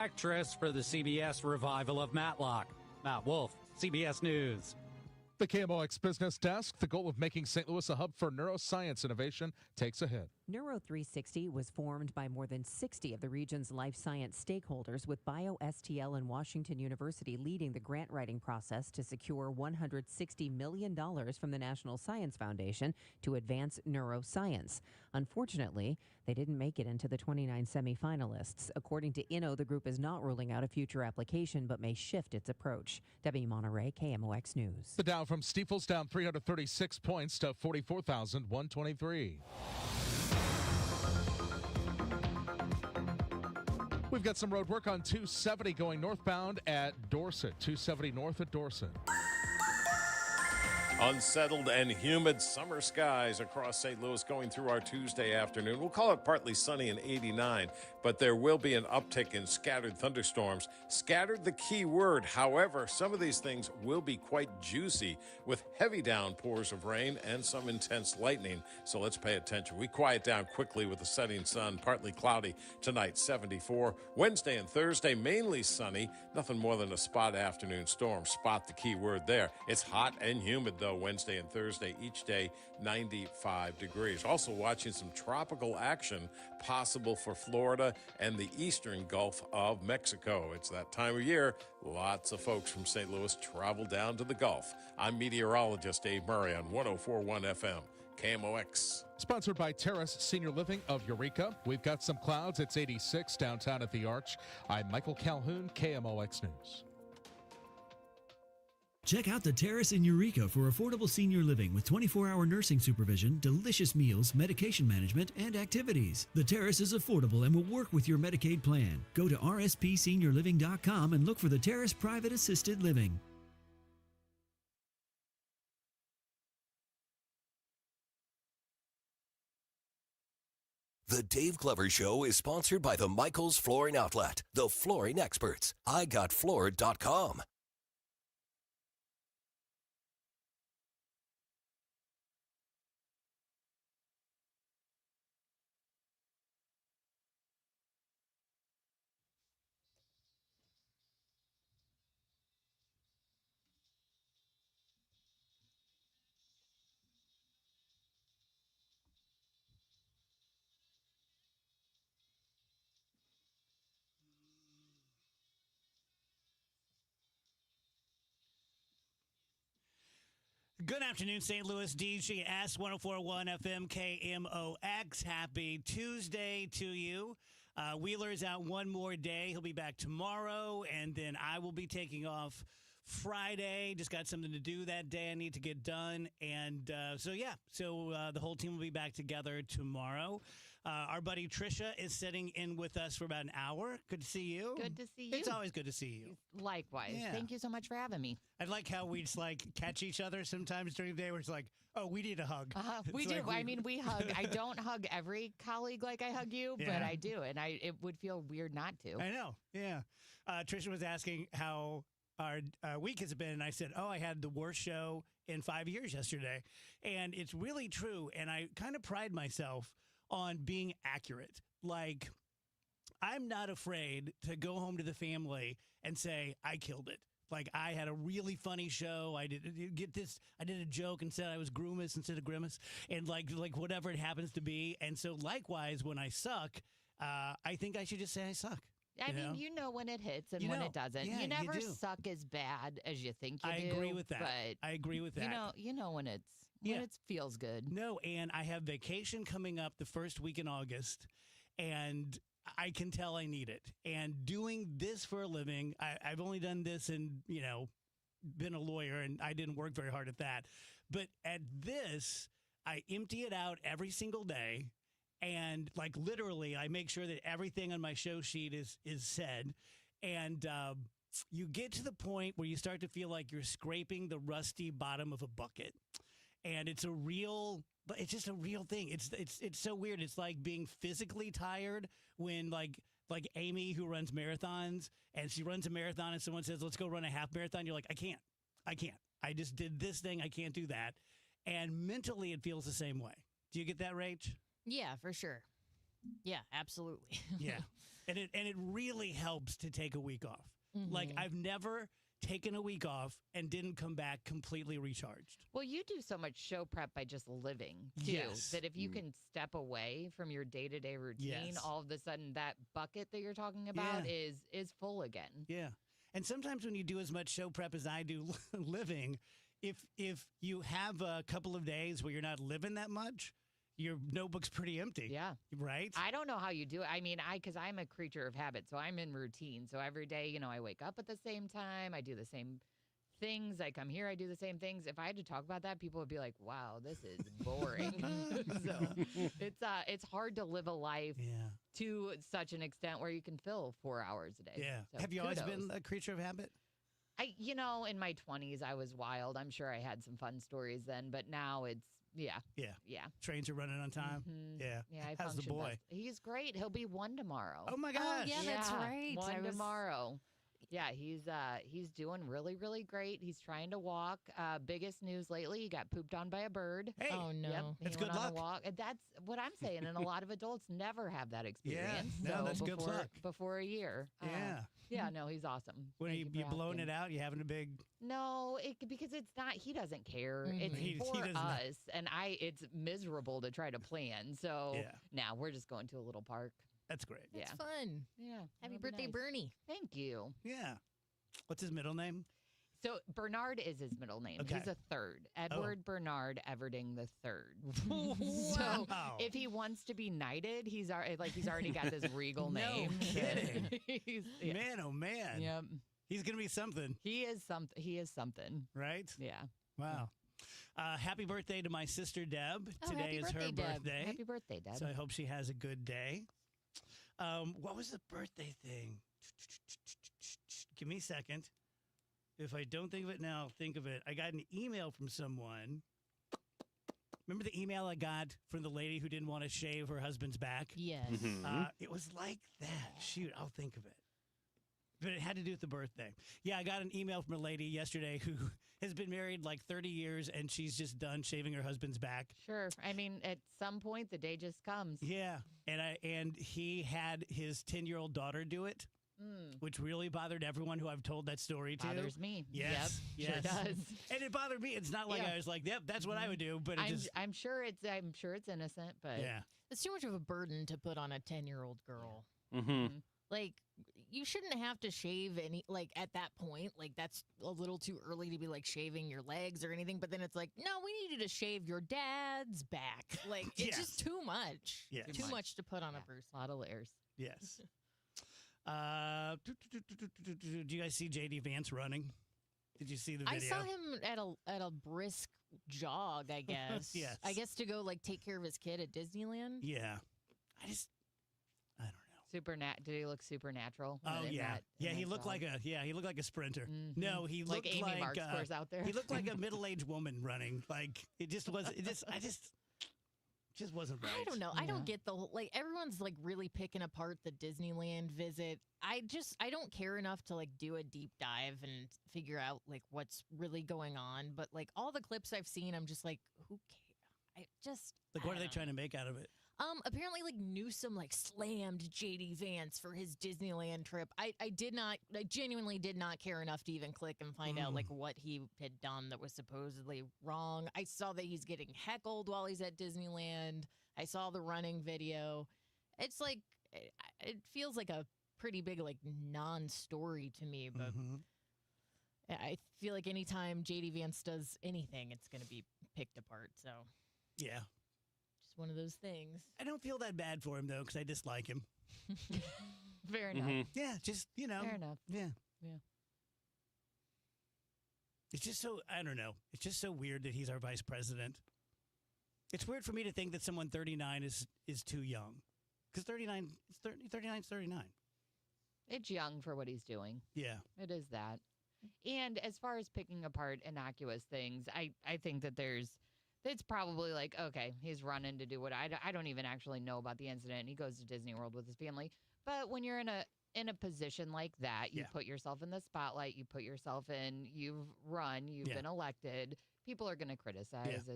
Actress for the CBS revival of Matlock. Matt Wolf, CBS News. The KMOX Business Desk, the goal of making St. Louis a hub for neuroscience innovation, takes a hit. Neuro360 was formed by more than 60 of the region's life science stakeholders, with BioSTL and Washington University leading the grant writing process to secure $160 million from the National Science Foundation to advance neuroscience. Unfortunately, they didn't make it into the 29 semifinalists. According to Inno, the group is not ruling out a future application but may shift its approach. Debbie Monterey, KMOX News. The Dow from Stifel's down 336 points to 44,123. We've got some road work on 270 going northbound at Dorset, 270 north at Dorset. Unsettled and humid summer skies across St. Louis going through our Tuesday afternoon. We'll call it partly sunny and 89, but there will be an uptick in scattered thunderstorms. Scattered, the key word. However, some of these things will be quite juicy with heavy downpours of rain and some intense lightning. So let's pay attention. We quiet down quickly with the setting sun. Partly cloudy tonight, 74. Wednesday and Thursday, mainly sunny. Nothing more than a spot afternoon storm. Spot, the key word there. It's hot and humid, though. Wednesday and Thursday, each day 95 degrees. Also watching some tropical action possible for Florida and the eastern Gulf of Mexico. It's that time of year. Lots of folks from St. Louis travel down to the Gulf. I'm meteorologist Dave Murray on 104.1 FM. KMOX. Sponsored by Terrace Senior Living of Eureka. We've got some clouds. It's 86 downtown at the Arch. I'm Michael Calhoun, KMOX News. Check out the Terrace in Eureka for affordable senior living with 24-hour nursing supervision, delicious meals, medication management, and activities. The Terrace is affordable and will work with your Medicaid plan. Go to rspseniorliving.com and look for the Terrace Private Assisted Living. The Dave Glover Show is sponsored by the Michaels Flooring Outlet, the flooring experts. IGotFloored.com. Good afternoon, St. Louis. DGS 104.1 FM KMOX. Happy Tuesday to you. Wheeler's out one more day. He'll be back tomorrow, and then I will be taking off Friday. Just got something to do that day I need to get done. And so the whole team will be back together tomorrow. Our buddy Trisha is sitting in with us for about an hour. Good to see you. Good to see you. It's always good to see you. Likewise. Yeah. Thank you so much for having me. I like how we just catch each other sometimes during the day where it's like, oh, we need a hug. We It's do. like we hug. I don't hug every colleague like I hug you, but Yeah. I do. And it would feel weird not to. I know. Yeah. Trisha was asking how our week has been. And I said, I had the worst show in 5 years yesterday. And it's really true. And I kind of pride myself on being accurate. Like, I'm not afraid to go home to the family and say, I killed it. Like, I had a really funny show. I did a joke and said I was Groomus instead of Grimace, and like whatever it happens to be. And so likewise, when I suck, I think I should just say I suck. I mean, you know when it hits and when it doesn't. Yeah, you never do. suck as bad as you think you do. I agree with that. But I agree with that. You know when it feels good. No, and I have vacation coming up the first week in August, and I can tell I need it. And doing this for a living, I've only done this and, been a lawyer, and I didn't work very hard at that. But at this, I empty it out every single day. And literally, I make sure that everything on my show sheet is said. And you get to the point where you start to feel like you're scraping the rusty bottom of a bucket. And it's just a real thing. It's so weird. It's like being physically tired when like Amy, who runs marathons, and she runs a marathon and someone says, let's go run a half marathon. You're like, I can't. I just did this thing. I can't do that. And mentally, it feels the same way. Do you get that, Rach? Yeah, for sure. Yeah, absolutely. Yeah. And it really helps to take a week off. Like, I've never taken a week off and didn't come back completely recharged. Well, you do so much show prep by just living, too, Yes. that if you can step away from your day-to-day routine, Yes. all of a sudden that bucket that you're talking about Yeah. is full again. Yeah. And sometimes when you do as much show prep as I do living, if you have a couple of days where you're not living that much, your notebook's pretty empty. Yeah. Right? I don't know how you do it. I mean, because I'm a creature of habit, so I'm in routine. So every day, I wake up at the same time. I do the same things. I come here, I do the same things. If I had to talk about that, people would be like, "Wow, this is boring." So it's hard to live a life to such an extent where you can fill 4 hours a day. Yeah. So Have you always kudos. been a creature of habit? In my 20s, I was wild. I'm sure I had some fun stories then, but now it's, yeah. Trains are running on time. Yeah. Yeah, I How's the function boy? best. He's great. He'll be 1 tomorrow. Oh my gosh. yeah, that's right. 1 tomorrow. Yeah, he's doing really, really great. He's trying to walk. Biggest news lately, he got pooped on by a bird. Hey. Oh, no. Yep, That's he went good on luck. a walk. And that's what I'm saying. And a lot of adults never have that experience. no, so that's good before, luck. Before a year. Yeah. Yeah, no, he's awesome. When Thank you for blowing asking. it out, you having a big. No, because it's not. He doesn't care. It's He for does not. us, and it's miserable to try to plan. So Yeah. now we're just going to a little park. That's great. It's Yeah. fun. Yeah. Happy it'll be birthday, nice. Bernie. Thank you. Yeah. What's his middle name? So Bernard is his middle name. Okay. He's a third. Edward Bernard Everding the third. Wow. So if he wants to be knighted, he's already got this regal No name. kidding. Yeah. Man, oh man. Yep. He's going to be something, He is something. He is something. right? Yeah. Wow. Happy birthday to my sister Deb. Oh, Today happy is birthday, her Deb. birthday. Happy birthday, Deb. So I hope she has a good day. What was the birthday thing? Give me a second. If I don't think of it now, I'll think of it. I got an email from someone. Remember the email I got from the lady who didn't want to shave her husband's back? Yes. It was like that. Shoot, I'll think of it. But it had to do with the birthday. Yeah, I got an email from a lady yesterday who has been married like 30 years and she's just done shaving her husband's back. Sure. I mean, at some point, the day just comes. Yeah, and he had his 10-year-old daughter do it, which really bothered everyone who I've told that story to. Bothers me. Yes, Yep, yes, sure does. And it bothered me. It's not like Yeah. I was like, "Yep, that's what I would do," but it just I'm sure it's innocent, but yeah. It's too much of a burden to put on a 10-year-old girl. Mm-hmm. Like, you shouldn't have to shave at that point. Like, that's a little too early to be, like, shaving your legs or anything. But then it's like, no, we need you to shave your dad's back. Like, it's Yes. just too much. Yes. Too much to put on a Yeah, person. a lot of layers. Yes. Do you guys see JD Vance running? Did you see the video? I saw him at a brisk jog, I guess. Yes. I guess to go, like, take care of his kid at Disneyland. Yeah. I don't know. Did he look supernatural? Oh in yeah, that- yeah. in He that looked jog? like a sprinter. Mhm. No, he Like looked Amy like Mark's course out there. He looked like a middle-aged woman running. Like it just was. It just wasn't right. I don't know. I Yeah. don't get the whole, like, everyone's like really picking apart the Disneyland visit. I don't care enough to like do a deep dive and figure out like what's really going on. But like all the clips I've seen, I'm just like, who cares? Like, what are they trying to make out of it? Apparently, like, Newsom, like, slammed JD Vance for his Disneyland trip. I genuinely did not care enough to even click and find out, like, what he had done that was supposedly wrong. I saw that he's getting heckled while he's at Disneyland. I saw the running video. It's like, it feels like a pretty big, like, non-story to me, but I feel like anytime JD Vance does anything, it's going to be picked apart, so. Yeah. Just one of those things. I don't feel that bad for him though, because I dislike him. Fair enough. Yeah, just Fair enough. Yeah. Yeah. It's just so, I don't know. It's just so weird that he's our vice president. It's weird for me to think that someone 39 is too young. Because 39 is 39. It's young for what he's doing. Yeah. It is that. And as far as picking apart innocuous things, I think that it's probably like, okay, he's running to do what I don't even actually know about the incident. He goes to Disney World with his family. But when you're in a position like that, you put yourself in the spotlight, you put yourself in, you've run, you've been elected. People are going to criticize. Yeah.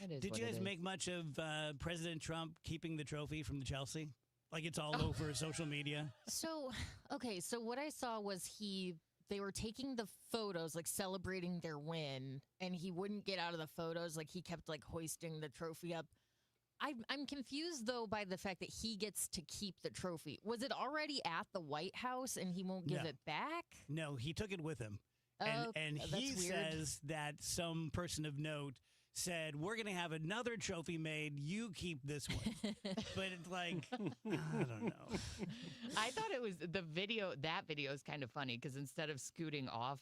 It is Did what you it guys is. make much of President Trump keeping the trophy from the Chelsea? Like it's all over social media. So, okay, so what I saw was they were taking the photos, like celebrating their win, and he wouldn't get out of the photos. Like he kept like hoisting the trophy up. I'm confused though by the fact that he gets to keep the trophy. Was it already at the White House and he won't give No. it back? No, he took it with him. And that's he weird. says that some person of note said, we're going to have another trophy made. You keep this one. But it's like, I don't know. I thought it was the video. That video is kind of funny because instead of scooting off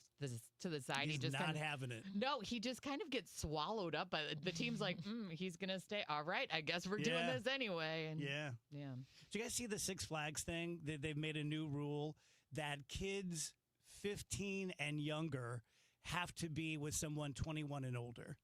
to the side, He's he just not kind of, having it. No, he just kind of gets swallowed up by the team's like, he's gonna stay. All right, I guess we're doing Yeah. this anyway. And Yeah. yeah. Did you guys see the Six Flags thing? They've made a new rule that kids 15 and younger have to be with someone 21 and older.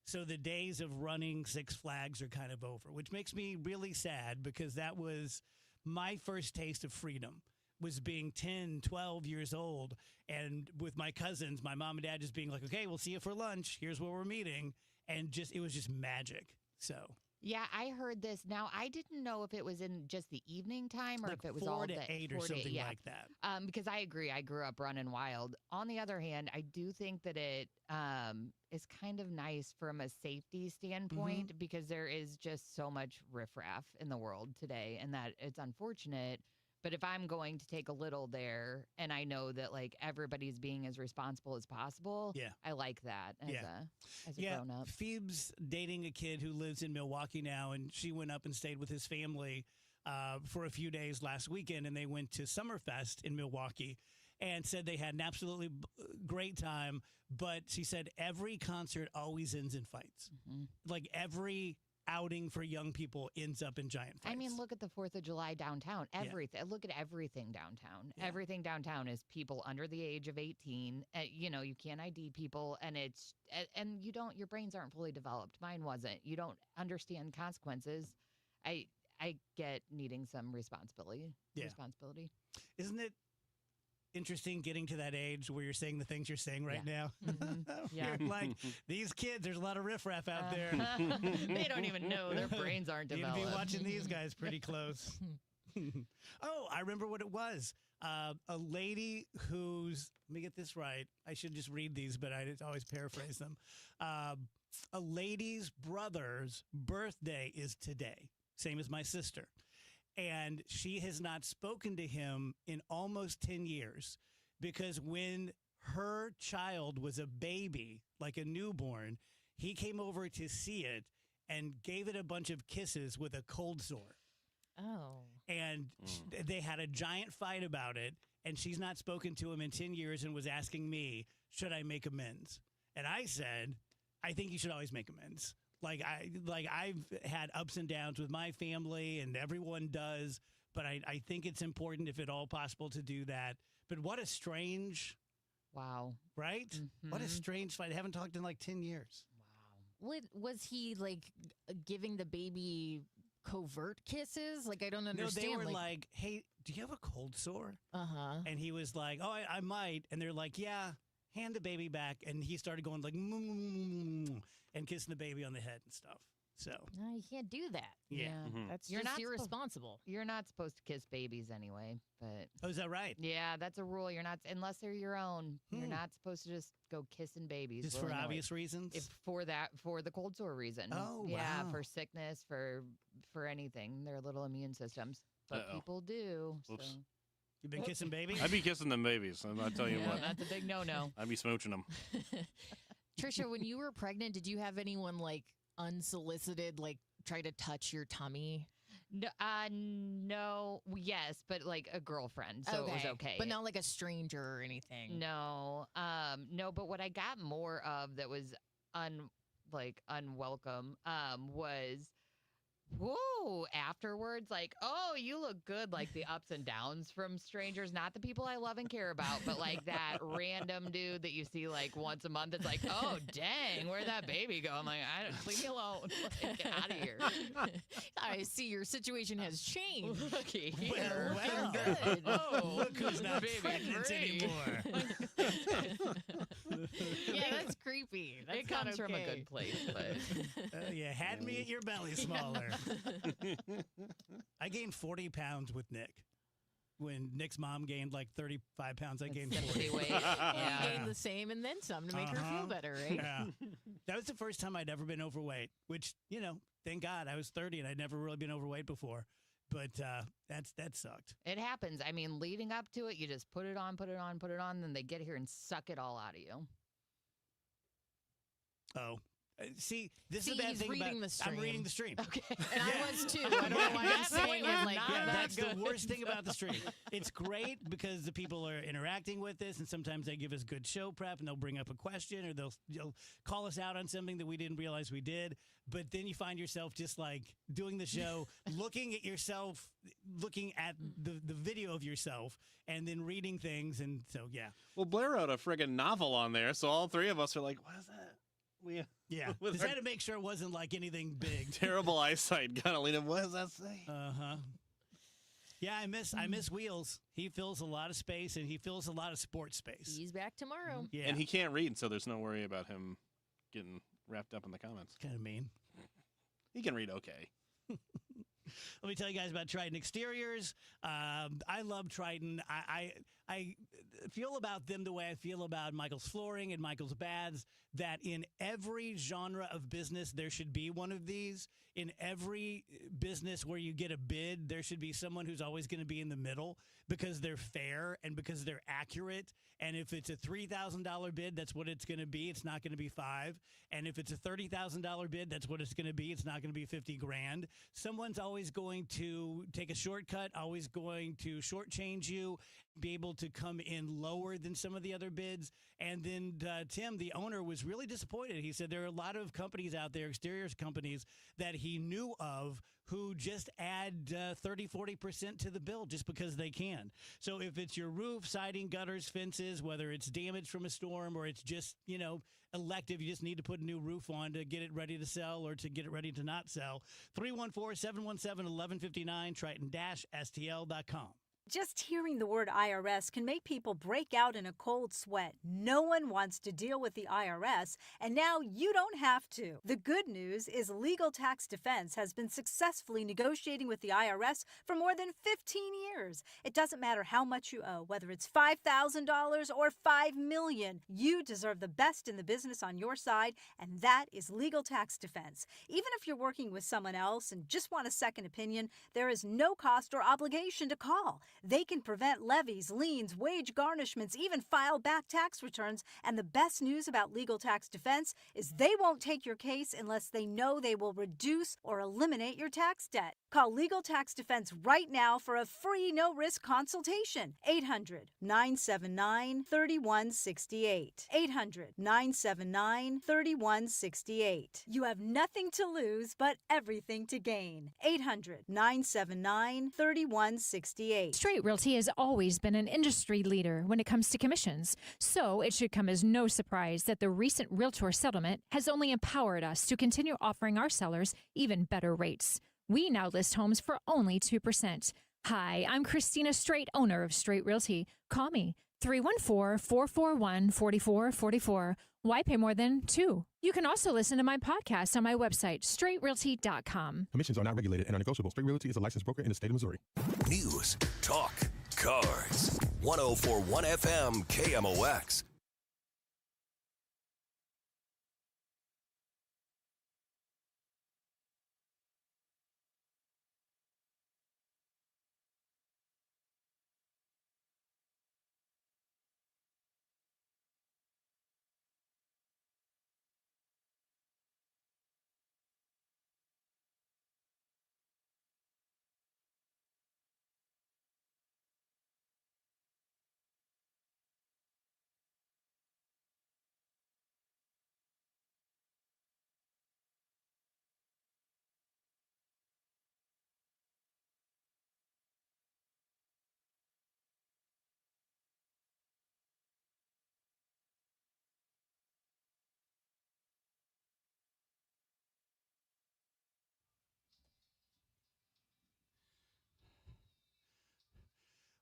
So the days of running Six Flags are kind of over, which makes me really sad because that was my first taste of freedom, was being 10, 12 years old. And with my cousins, my mom and dad just being like, okay, we'll see you for lunch. Here's where we're meeting. And it was just magic. So Yeah, I heard this. Now, I didn't know if it was in just the evening time or like if it was 4 all to day. 8 or 4 to 8, something yeah. like that. Because I agree. I grew up running wild. On the other hand, I do think that it is kind of nice from a safety standpoint because there is just so much riffraff in the world today and that it's unfortunate. But if I'm going to take a little there and I know that like everybody's being as responsible as possible, Yeah. I like that as a grown up. Phoebe's dating a kid who lives in Milwaukee now, and she went up and stayed with his family for a few days last weekend, and they went to Summerfest in Milwaukee and said they had an absolutely great time, but she said every concert always ends in fights. Like every outing for young people ends up in giant fights. I mean, look at the 4th of July downtown. Everything. Look at everything downtown. Yeah. Everything downtown is people under the age of 18. You know, you can't ID people, and and you don't. Your brains aren't fully developed. Mine wasn't. You don't understand consequences. I get needing some responsibility. Yeah. Responsibility. Isn't it interesting getting to that age where you're saying the things you're saying right now? Yeah. You're like, these kids, there's a lot of riffraff out there. They don't even know. Their brains aren't You'd developed. be watching these guys pretty close. Oh, I remember what it was. A lady who's, let me get this right. I should just read these, but I always paraphrase them. A lady's brother's birthday is today, same as my sister. And she has not spoken to him in almost 10 years because when her child was a baby, like a newborn, he came over to see it and gave it a bunch of kisses with a cold sore. Oh. And they had a giant fight about it. And she's not spoken to him in 10 years and was asking me, should I make amends? And I said, I think you should always make amends. I've had ups and downs with my family, and everyone does. But I think it's important, if at all possible, to do that. But what a strange, Wow. right? What a strange fight. I haven't talked in like 10 years. Was he like giving the baby covert kisses? Like, I don't understand. No, they were like, hey, do you have a cold sore? Uh-huh. And he was like, oh, I might. And they're like, yeah, hand the baby back. And he started going like, and kissing the baby on the head and stuff. So No, you can't do that. yeah. That's You're just not irresponsible. You're not supposed to kiss babies anyway, but Oh, is that right? yeah, that's a rule. You're not, unless they're your own. You're not supposed to just go kissing babies. Just for willy-nilly. obvious reasons? If for the cold sore reason. Oh, yeah, wow. for sickness, for anything. Their little immune systems. But Uh-oh. people do. Oops. So. You've been kissing babies? I'd be kissing them babies, and I tell you Yeah, what, that's a big no-no. I'd be smooching them. Trisha, when you were pregnant, did you have anyone like unsolicited, like try to touch your tummy? No, no, yes, but like a girlfriend, so it was okay. But not like a stranger or anything. No, no. But what I got more of that was unwelcome, was whoa afterwards, like, oh, you look good, like the ups and downs from strangers, not the people I love and care about, but like that random dude that you see like once a month. It's like, oh dang, where'd that baby go? I'm like, leave me alone. Like, get out of here. I see your situation has changed. Looky here. Well, Good. oh, look who's not Baby pregnant free. anymore. Yeah, that's creepy. That's it not comes from a okay. good place, but You had me at your belly smaller. I gained 40 pounds with Nick. When Nick's mom gained like 35 pounds, I gained 40. weight. Well, Yeah. you gained the same and then some to make her feel better, right? Yeah. That was the first time I'd ever been overweight, which, thank God I was 30 and I'd never really been overweight before. But that sucked. It happens. I mean, leading up to it, you just put it on, then they get here and suck it all out of you. Oh. See, this is a bad he's thing reading about the stream. I'm reading the stream. Okay. And I was too. I don't know why I'm saying it like Yeah, that. that's the worst thing about the stream. It's great because the people are interacting with us, and sometimes they give us good show prep, and they'll bring up a question, or they'll call us out on something that we didn't realize we did. But then you find yourself just like doing the show, looking at yourself, looking at the video of yourself, and then reading things. And so, yeah. Well, Blair wrote a friggin' novel on there, so all three of us are like, what is that? Yeah. with Just our had to make sure it wasn't like anything big. terrible eyesight, kind of leaning, what does that say? Uh-huh. Yeah, I miss Wheels. He fills a lot of space, and he fills a lot of sports space. He's back tomorrow. Yeah. And he can't read, so there's no worry about him getting wrapped up in the comments. Kind of mean. He can read okay. Let me tell you guys about Triton Exteriors. I love Triton. I feel about them the way I feel about Michael's Flooring and Michael's Baths, that in every genre of business, there should be one of these. In every business where you get a bid, there should be someone who's always going to be in the middle because they're fair and because they're accurate. And if it's a $3,000 bid, that's what it's going to be. It's not going to be $5,000. And if it's a $30,000 bid, that's what it's going to be. It's not going to be $50,000. Someone's always going to take a shortcut, always going to shortchange you, be able to come in lower than some of the other bids. And then Tim, the owner, was really disappointed. He said there are a lot of companies out there, exteriors companies, that he knew of who just add 30, 40% to the bill just because they can. So if it's your roof, siding, gutters, fences, whether it's damaged from a storm or it's just, elective, you just need to put a new roof on to get it ready to sell or to get it ready to not sell. 314-717-1159, Triton-STL.com. Just hearing the word IRS can make people break out in a cold sweat. No one wants to deal with the IRS, and now you don't have to. The good news is Legal Tax Defense has been successfully negotiating with the IRS for more than 15 years. It doesn't matter how much you owe, whether it's $5,000 or $5 million. You deserve the best in the business on your side, and that is Legal Tax Defense. Even if you're working with someone else and just want a second opinion, there is no cost or obligation to call. They can prevent levies, liens, wage garnishments, even file back tax returns. And the best news about Legal Tax Defense is they won't take your case unless they know they will reduce or eliminate your tax debt. Call Legal Tax Defense right now for a free no-risk consultation. 800-979-3168. 800-979-3168. You have nothing to lose but everything to gain. 800-979-3168. Straight Realty has always been an industry leader when it comes to commissions, so it should come as no surprise that the recent Realtor settlement has only empowered us to continue offering our sellers even better rates. We now list homes for only 2%. Hi, I'm Christina Straight, owner of Straight Realty. Call me, 314-441-4444. Why pay more than 2? You can also listen to my podcast on my website, straightrealty.com. Commissions are not regulated and are negotiable. Straight Realty is a licensed broker in the state of Missouri. News, talk, cards. 104.1 FM KMOX.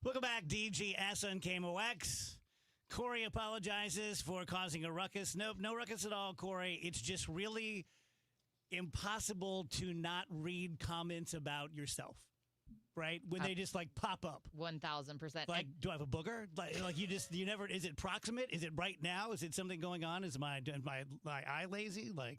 Welcome back, DGS on KMOX. Corey apologizes for causing a ruckus. Nope, no ruckus at all, Corey. It's just really impossible to not read comments about yourself, right? When they just like pop up. 1,000%. Like, do I have a booger? Like you never, is it proximate? Is it right now? Is it something going on? Is my eye lazy? Like,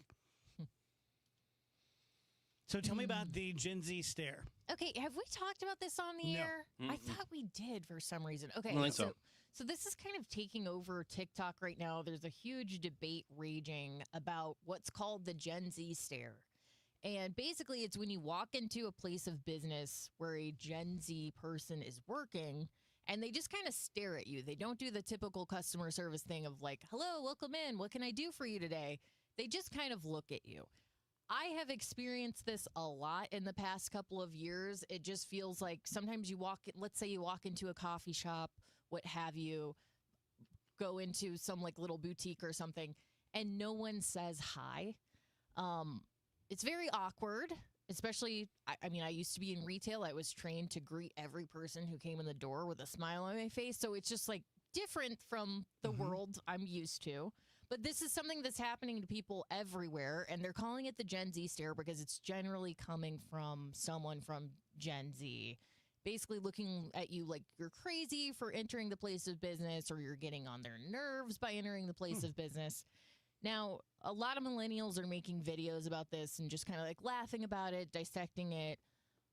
so tell me about the Gen Z stare. Okay, have we talked about this on the air? Mm-mm. I thought we did for some reason. Okay, I don't think so. So this is kind of taking over TikTok right now. There's a huge debate raging about what's called the Gen Z stare. And basically, it's when you walk into a place of business where a Gen Z person is working and they just kind of stare at you. They don't do the typical customer service thing of like, hello, welcome in. What can I do for you today? They just kind of look at you. I have experienced this a lot in the past couple of years. It just feels like sometimes let's say you walk into a coffee shop, what have you, go into some like little boutique or something, and no one says hi. It's very awkward, especially, I mean, I used to be in retail. I was trained to greet every person who came in the door with a smile on my face. So it's just like different from the world I'm used to. But this is something that's happening to people everywhere, and they're calling it the Gen Z stare because it's generally coming from someone from Gen Z, basically looking at you like you're crazy for entering the place of business, or you're getting on their nerves by entering the place of business. Now, a lot of millennials are making videos about this and just kind of like laughing about it, dissecting it.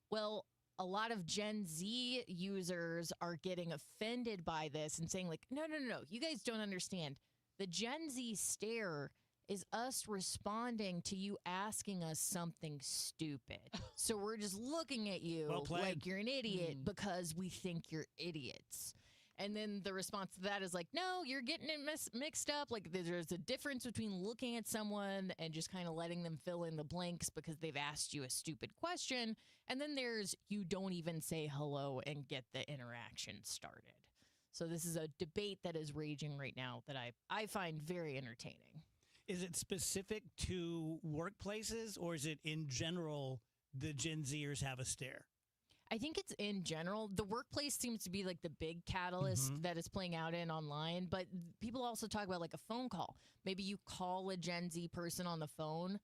Well, a lot of Gen Z users are getting offended by this and saying like, no, you guys don't understand. The Gen Z stare is us responding to you asking us something stupid. So we're just looking at you like you're an idiot because we think you're idiots. And then the response to that is like, no, you're getting it mixed up. Like there's a difference between looking at someone and just kind of letting them fill in the blanks because they've asked you a stupid question. And then there's you don't even say hello and get the interaction started. So this is a debate that is raging right now that I find very entertaining. Is it specific to workplaces, or is it in general the Gen Zers have a stare? I think it's in general. The workplace seems to be like the big catalyst that is playing out in online, but people also talk about like a phone call. Maybe you call a Gen Z person on the phone.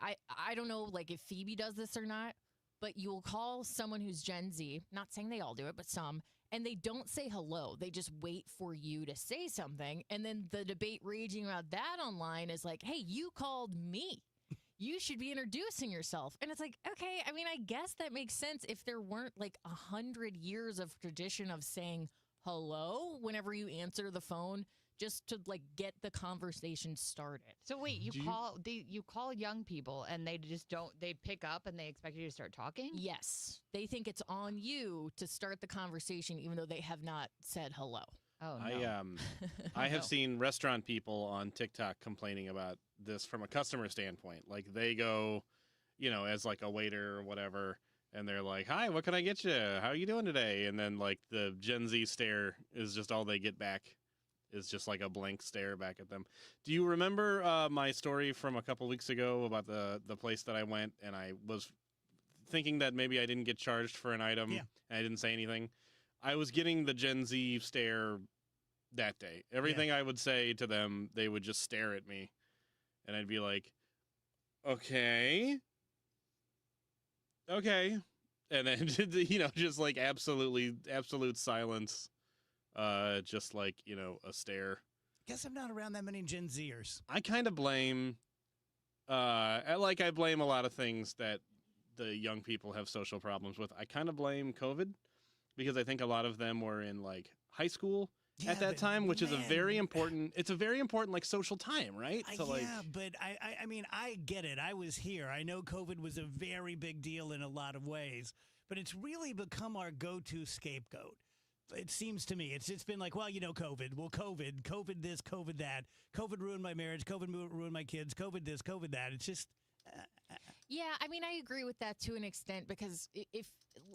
I don't know like if Phoebe does this or not, but you'll call someone who's Gen Z, not saying they all do it, but some, and they don't say hello. They just wait for you to say something. And then the debate raging about that online is like, hey, you called me. You should be introducing yourself. And it's like, okay, I mean, I guess that makes sense if there weren't like 100 years of tradition of saying hello whenever you answer the phone just to like get the conversation started. So wait, you call young people and they just they pick up and they expect you to start talking? Yes. They think it's on you to start the conversation even though they have not said hello. Oh, no. I have seen restaurant people on TikTok complaining about this from a customer standpoint. Like they go, as like a waiter or whatever, and they're like, hi, what can I get you? How are you doing today? And then like the Gen Z stare is just all they get back is just like a blank stare back at them. Do you remember my story from a couple weeks ago about the place that I went and I was thinking that maybe I didn't get charged for an item and I didn't say anything? I was getting the Gen Z stare that day. Everything I would say to them, they would just stare at me. And I'd be like, okay. And then, just like absolute silence. Just like, a stare. Guess I'm not around that many Gen Zers. I kind of blame, I blame a lot of things that the young people have social problems with. I kind of blame COVID because I think a lot of them were in like high school at that time, which is a very important like social time, right? So but I mean, I get it. I was here. I know COVID was a very big deal in a lot of ways, but it's really become our go-to scapegoat. It seems to me it's been like, well, COVID. Well, COVID this, COVID that. COVID ruined my marriage. COVID ruined my kids. COVID this, COVID that. It's just. Yeah, I mean, I agree with that to an extent because if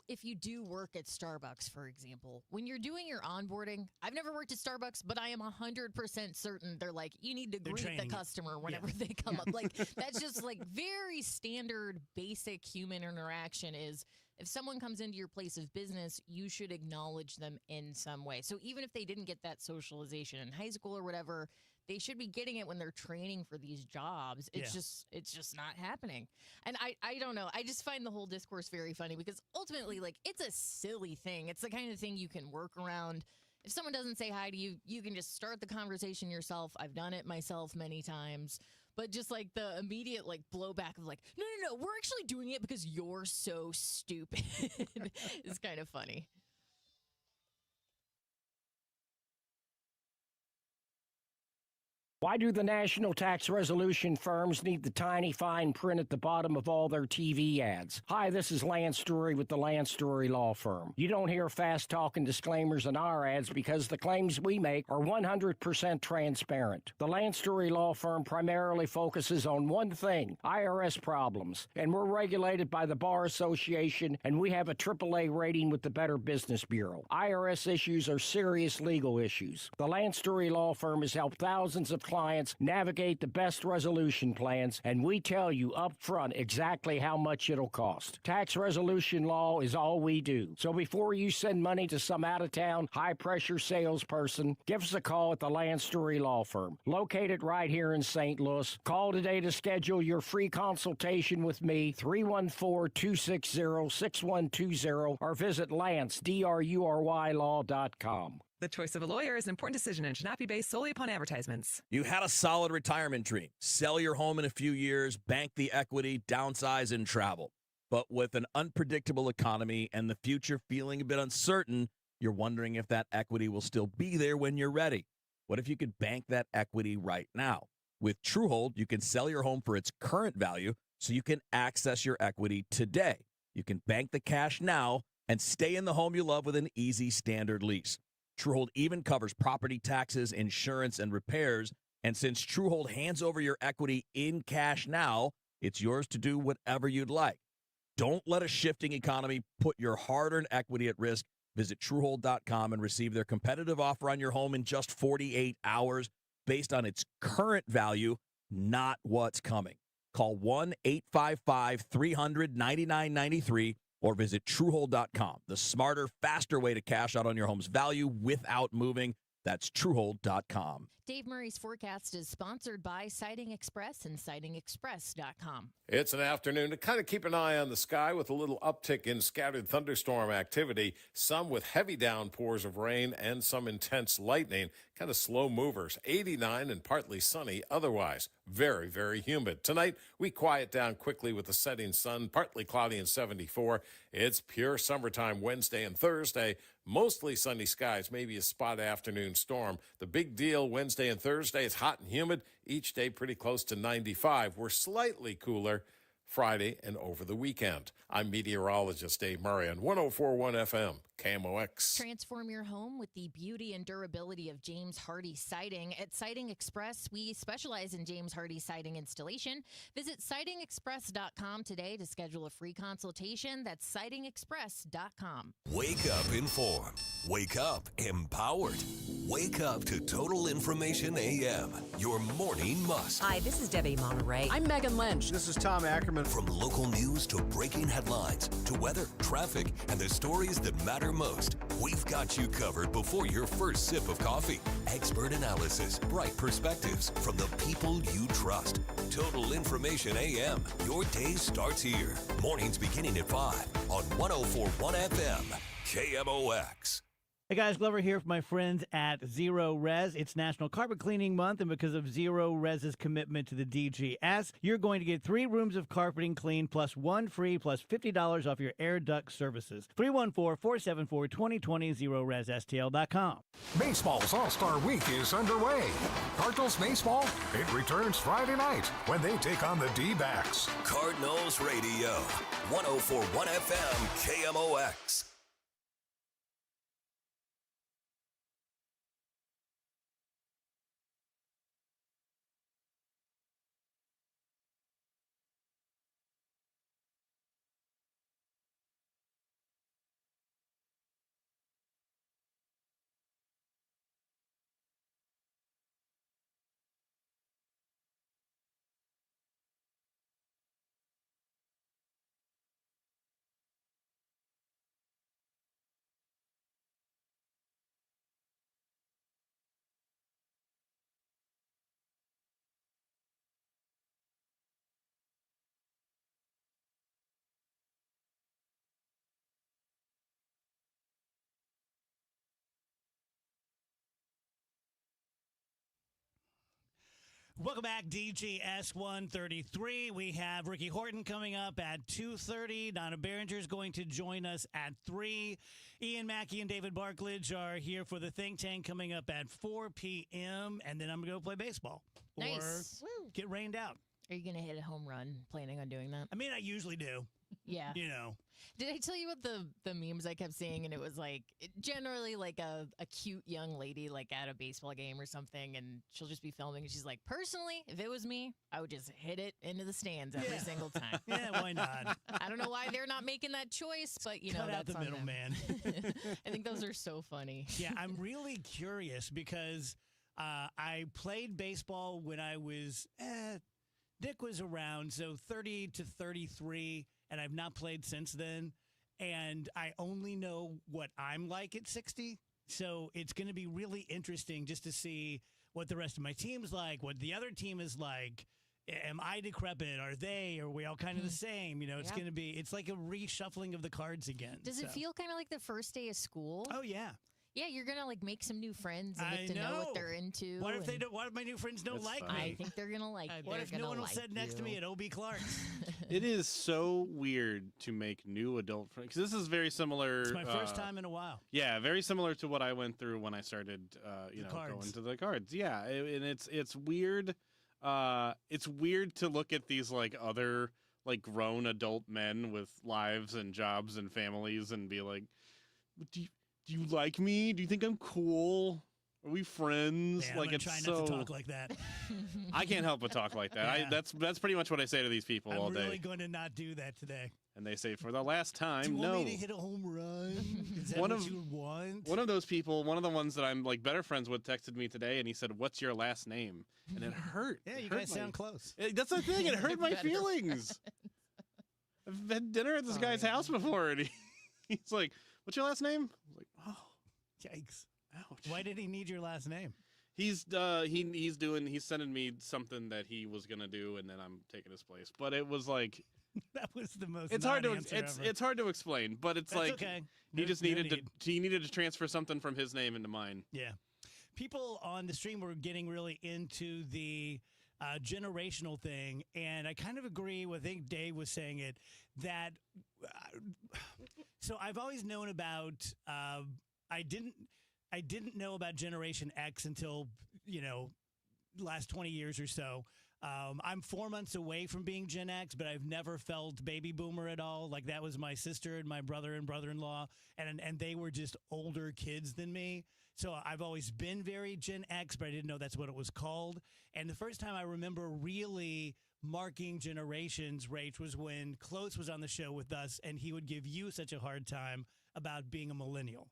if you do work at Starbucks, for example, when you're doing your onboarding, I've never worked at Starbucks, but I am 100% certain they're like, you need to greet the customer whenever they come up. Like, that's just like very standard, basic human interaction is if someone comes into your place of business, you should acknowledge them in some way. So even if they didn't get that socialization in high school or whatever, they should be getting it when they're training for these jobs. It's just not happening. And I don't know. I just find the whole discourse very funny because ultimately, like, it's a silly thing. It's the kind of thing you can work around. If someone doesn't say hi to you, you can just start the conversation yourself. I've done it myself many times. But just like the immediate like blowback of like, no, we're actually doing it because you're so stupid is kind of funny. Why do the national tax resolution firms need the tiny fine print at the bottom of all their TV ads? Hi, this is Lance Drury with the Lance Drury Law Firm. You don't hear fast-talking disclaimers in our ads because the claims we make are 100% transparent. The Lance Drury Law Firm primarily focuses on one thing, IRS problems, and we're regulated by the Bar Association, and we have a AAA rating with the Better Business Bureau. IRS issues are serious legal issues. The Lance Drury Law Firm has helped thousands of clients navigate the best resolution plans, and we tell you up front exactly how much it'll cost. Tax resolution law is all we do. So before you send money to some out-of-town, high-pressure salesperson, give us a call at the Lance Drury Law Firm, located right here in St. Louis. Call today to schedule your free consultation with me, 314-260-6120, or visit LanceDruryLaw.com. The choice of a lawyer is an important decision and should not be based solely upon advertisements. You had a solid retirement dream. Sell your home in a few years, bank the equity, downsize, and travel. But with an unpredictable economy and the future feeling a bit uncertain, you're wondering if that equity will still be there when you're ready. What if you could bank that equity right now? With Truehold, you can sell your home for its current value so you can access your equity today. You can bank the cash now and stay in the home you love with an easy standard lease. Truehold even covers property taxes, insurance, and repairs. And since Truehold hands over your equity in cash now, it's yours to do whatever you'd like. Don't let a shifting economy put your hard-earned equity at risk. Visit Truehold.com and receive their competitive offer on your home in just 48 hours based on its current value, not what's coming. Call 1-855-300-9993 or visit Truehold.com. The smarter, faster way to cash out on your home's value without moving. That's Truehold.com. Dave Murray's forecast is sponsored by Siding Express and SidingExpress.com. It's an afternoon to kind of keep an eye on the sky with a little uptick in scattered thunderstorm activity, some with heavy downpours of rain and some intense lightning, kind of slow movers. 89 and partly sunny otherwise. Very, very humid. Tonight, we quiet down quickly with the setting sun, partly cloudy and 74. It's pure summertime Wednesday and Thursday. Mostly sunny skies, maybe a spot afternoon storm. The big deal Wednesday and Thursday, it's hot and humid. Each day pretty close to 95. We're slightly cooler Friday and over the weekend. I'm meteorologist Dave Murray on 104.1 FM, KMOX. Transform your home with the beauty and durability of James Hardie Siding. At Siding Express, we specialize in James Hardie siding installation. Visit SidingExpress.com today to schedule a free consultation. That's SidingExpress.com. Wake up informed. Wake up empowered. Wake up to Total Information AM, your morning must. Hi, this is Debbie Monterey. I'm Megan Lynch. This is Tom Ackerman. From local news to breaking headlines to weather, traffic, and the stories that matter most, we've got you covered before your first sip of coffee. Expert analysis, bright perspectives from the people you trust. Total Information AM. Your day starts here. Mornings beginning at 5 on 104.1 FM, KMOX. Hey guys, Glover here for my friends at Zero Res. It's National Carpet Cleaning Month, and because of Zero Res's commitment to the DGS, you're going to get 3 rooms of carpeting clean plus 1 free plus $50 off your air duct services. 314-474-2020, ZeroResSTL.com. Baseball's All-Star Week is underway. Cardinals baseball, it returns Friday night when they take on the D-backs. Cardinals Radio, 104.1 FM, KMOX. Welcome back, DGS 133. We have Ricky Horton coming up at 2:30. Donna Behringer is going to join us at 3. Ian Mackey and David Barklage are here for the Think Tank coming up at 4 p.m. And then I'm going to go play baseball. Nice. Or get rained out. Are you going to hit a home run? Planning on doing that? I mean, I usually do. Yeah. You know. Did I tell you about the memes I kept seeing? And it was like generally like a cute young lady like at a baseball game or something, and she'll just be filming and she's like, personally, if it was me, I would just hit it into the stands every single time. Yeah, why not? I don't know why they're not making that choice, but you know, Cut out that's the on middleman. them. I think those are so funny. Yeah, I'm really curious because I played baseball when I was Dick was around, so 30 to 33, and I've not played since then. And I only know what I'm like at 60. So it's going to be really interesting just to see what the rest of my team's like, what the other team is like. Am I decrepit? Are they? Are we all kind of the same? You know, it's going to be, it's like a reshuffling of the cards again. Does it feel kind of like the first day of school? Oh, yeah. Yeah, you're gonna like make some new friends and get to know what they're into. What if they don't? What if my new friends don't like me? I think they're gonna like. What if no one will sit next to me at OB Clark's? It is so weird to make new adult friends because this is very similar. It's my first time in a while. Yeah, very similar to what I went through when I started, going to the cards. Yeah, and it's weird. It's weird to look at these like other like grown adult men with lives and jobs and families and be like, do you like me? Do you think I'm cool? Are we friends? Yeah, like I'm it's try so. not to talk like that. I can't help but talk like that. Yeah. That's pretty much what I say to these people all I'm day. really going to not do that today. And they say for the last time, Do you no. want me to hit a home run? Is that One what of- you want? One of those people, one of the ones that I'm like better friends with, texted me today, and he said, "What's your last name?" And it hurt. Yeah, It you hurt guys sound close. That's the thing. It hurt my Better feelings. I've had dinner at this guy's house before, and he's like, "What's your last name?" I was like, "Oh, Yikes. ouch." Why did he need your last name? He's sending me something that he was gonna do, and then I'm taking his place. But it was like That was the most. it's hard to non-answer ever. it's hard to explain. But it's That's like okay. he just No needed need. to needed to transfer something from his name into mine. Yeah. People on the stream were getting really into the generational thing, and I kind of agree with, I think Dave was saying it, that so I've always known about I didn't know about Generation X until, last 20 years or so. I'm 4 months away from being Gen X, but I've never felt baby boomer at all. Like that was my sister and my brother and brother-in-law, and they were just older kids than me. So I've always been very Gen X, but I didn't know that's what it was called. And the first time I remember really marking generations, Rach, was when Close was on the show with us, and he would give you such a hard time about being a millennial.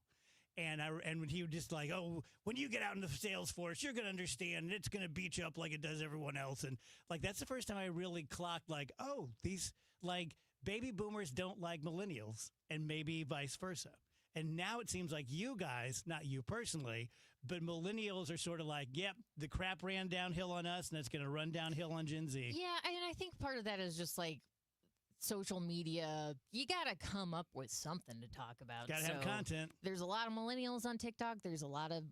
And when he would just like, oh, when you get out in the sales force, you're going to understand. It's going to beat you up like it does everyone else. And like, that's the first time I really clocked like, oh, these like baby boomers don't like millennials, and maybe vice versa. And now it seems like you guys, not you personally, but millennials are sort of like, yep, the crap ran downhill on us, and it's going to run downhill on Gen Z. Yeah, and I think part of that is just like social media. You got to come up with something to talk about. Got to have content. There's a lot of millennials on TikTok. There's a lot of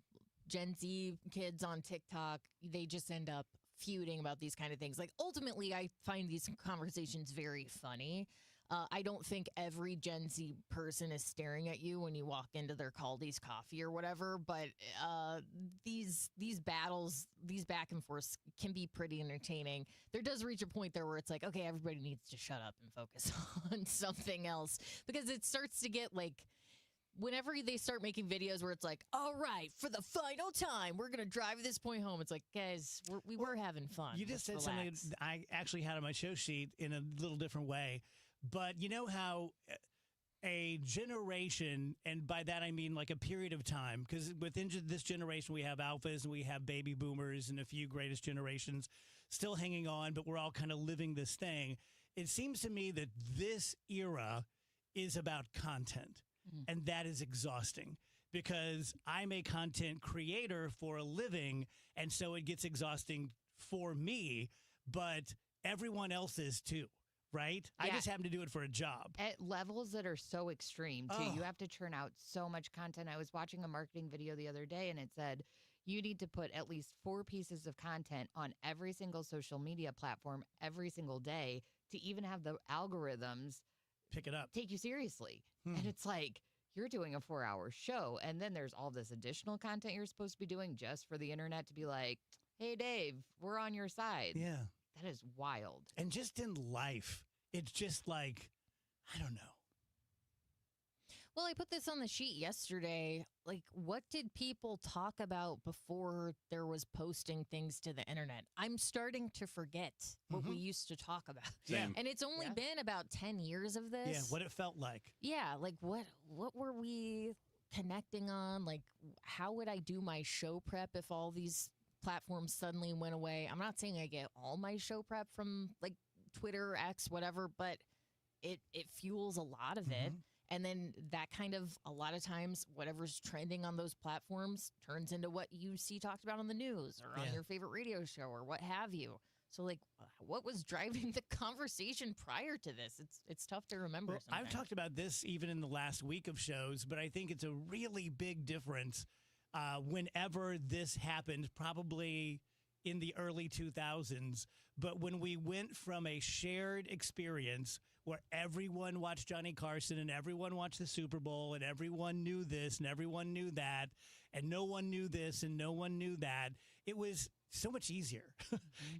Gen Z kids on TikTok. They just end up feuding about these kind of things. Like ultimately, I find these conversations very funny. I don't think every Gen Z person is staring at you when you walk into their Caldi's coffee or whatever, but these battles, these back and forths can be pretty entertaining. There does reach a point there where it's like, okay, everybody needs to shut up and focus on something else, because it starts to get like, whenever they start making videos where it's like, all right, for the final time, we're going to drive this point home. It's like, guys, we were having fun. You just said Let's something relax. I actually had on my show sheet in a little different way. But you know how a generation, and by that I mean like a period of time, because within this generation we have alphas and we have baby boomers and a few greatest generations still hanging on, but we're all kind of living this thing. It seems to me that this era is about content, and that is exhausting, because I'm a content creator for a living, and so it gets exhausting for me, but everyone else is too. Right? I Yeah. just happen to do it for a job. At levels that are so extreme, too. Oh. You have to churn out so much content. I was watching a marketing video the other day, and it said, you need to put at least 4 pieces of content on every single social media platform every single day to even have the algorithms pick it up, take you seriously. And it's like, you're doing a 4-hour show, and then there's all this additional content you're supposed to be doing just for the internet to be like, hey, Dave, we're on your side. Yeah. That is wild. And just in life, it's just like, I don't know. Well, I put this on the sheet yesterday. Like, what did people talk about before there was posting things to the internet? I'm starting to forget what we used to talk about. Same. And it's only been about 10 years of this. Yeah, what it felt like. Yeah, like what were we connecting on? Like, how would I do my show prep if all these platforms suddenly went away? I'm not saying I get all my show prep from like Twitter, X, whatever, but it fuels a lot of it. And then that kind of, a lot of times, whatever's trending on those platforms turns into what you see talked about on the news or on your favorite radio show or what have you. So, like, what was driving the conversation prior to this? It's tough to remember. Well, I've talked about this even in the last week of shows, but I think it's a really big difference whenever this happened, probably in the early 2000s. But when we went from a shared experience where everyone watched Johnny Carson and everyone watched the Super Bowl and everyone knew this and everyone knew that and no one knew this and no one knew that, it was so much easier.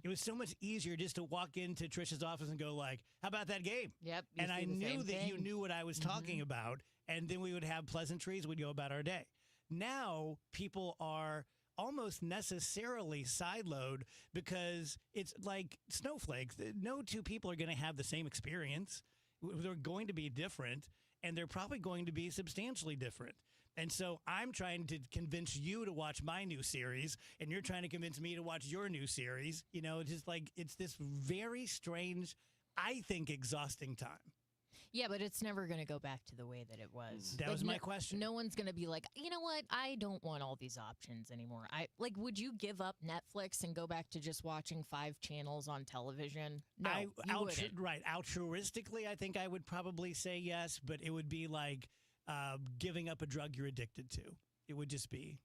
It was so much easier just to walk into Trisha's office and go like, how about that game? Yep. And I knew that you knew what I was talking about, and then we would have pleasantries, we'd go about our day. Now people are almost necessarily sideload because it's like snowflakes. No two people are going to have the same experience. They're going to be different, and they're probably going to be substantially different. And so I'm trying to convince you to watch my new series, and you're trying to convince me to watch your new series. You know, it's just like, it's this very strange, I think, exhausting time. Yeah, but it's never going to go back to the way that it was. That was my question. No one's going to be like, you know what? I don't want all these options anymore. Would you give up Netflix and go back to just watching 5 channels on television? No, you wouldn't. Right. Altruistically, I think I would probably say yes, but it would be like giving up a drug you're addicted to. It would just be.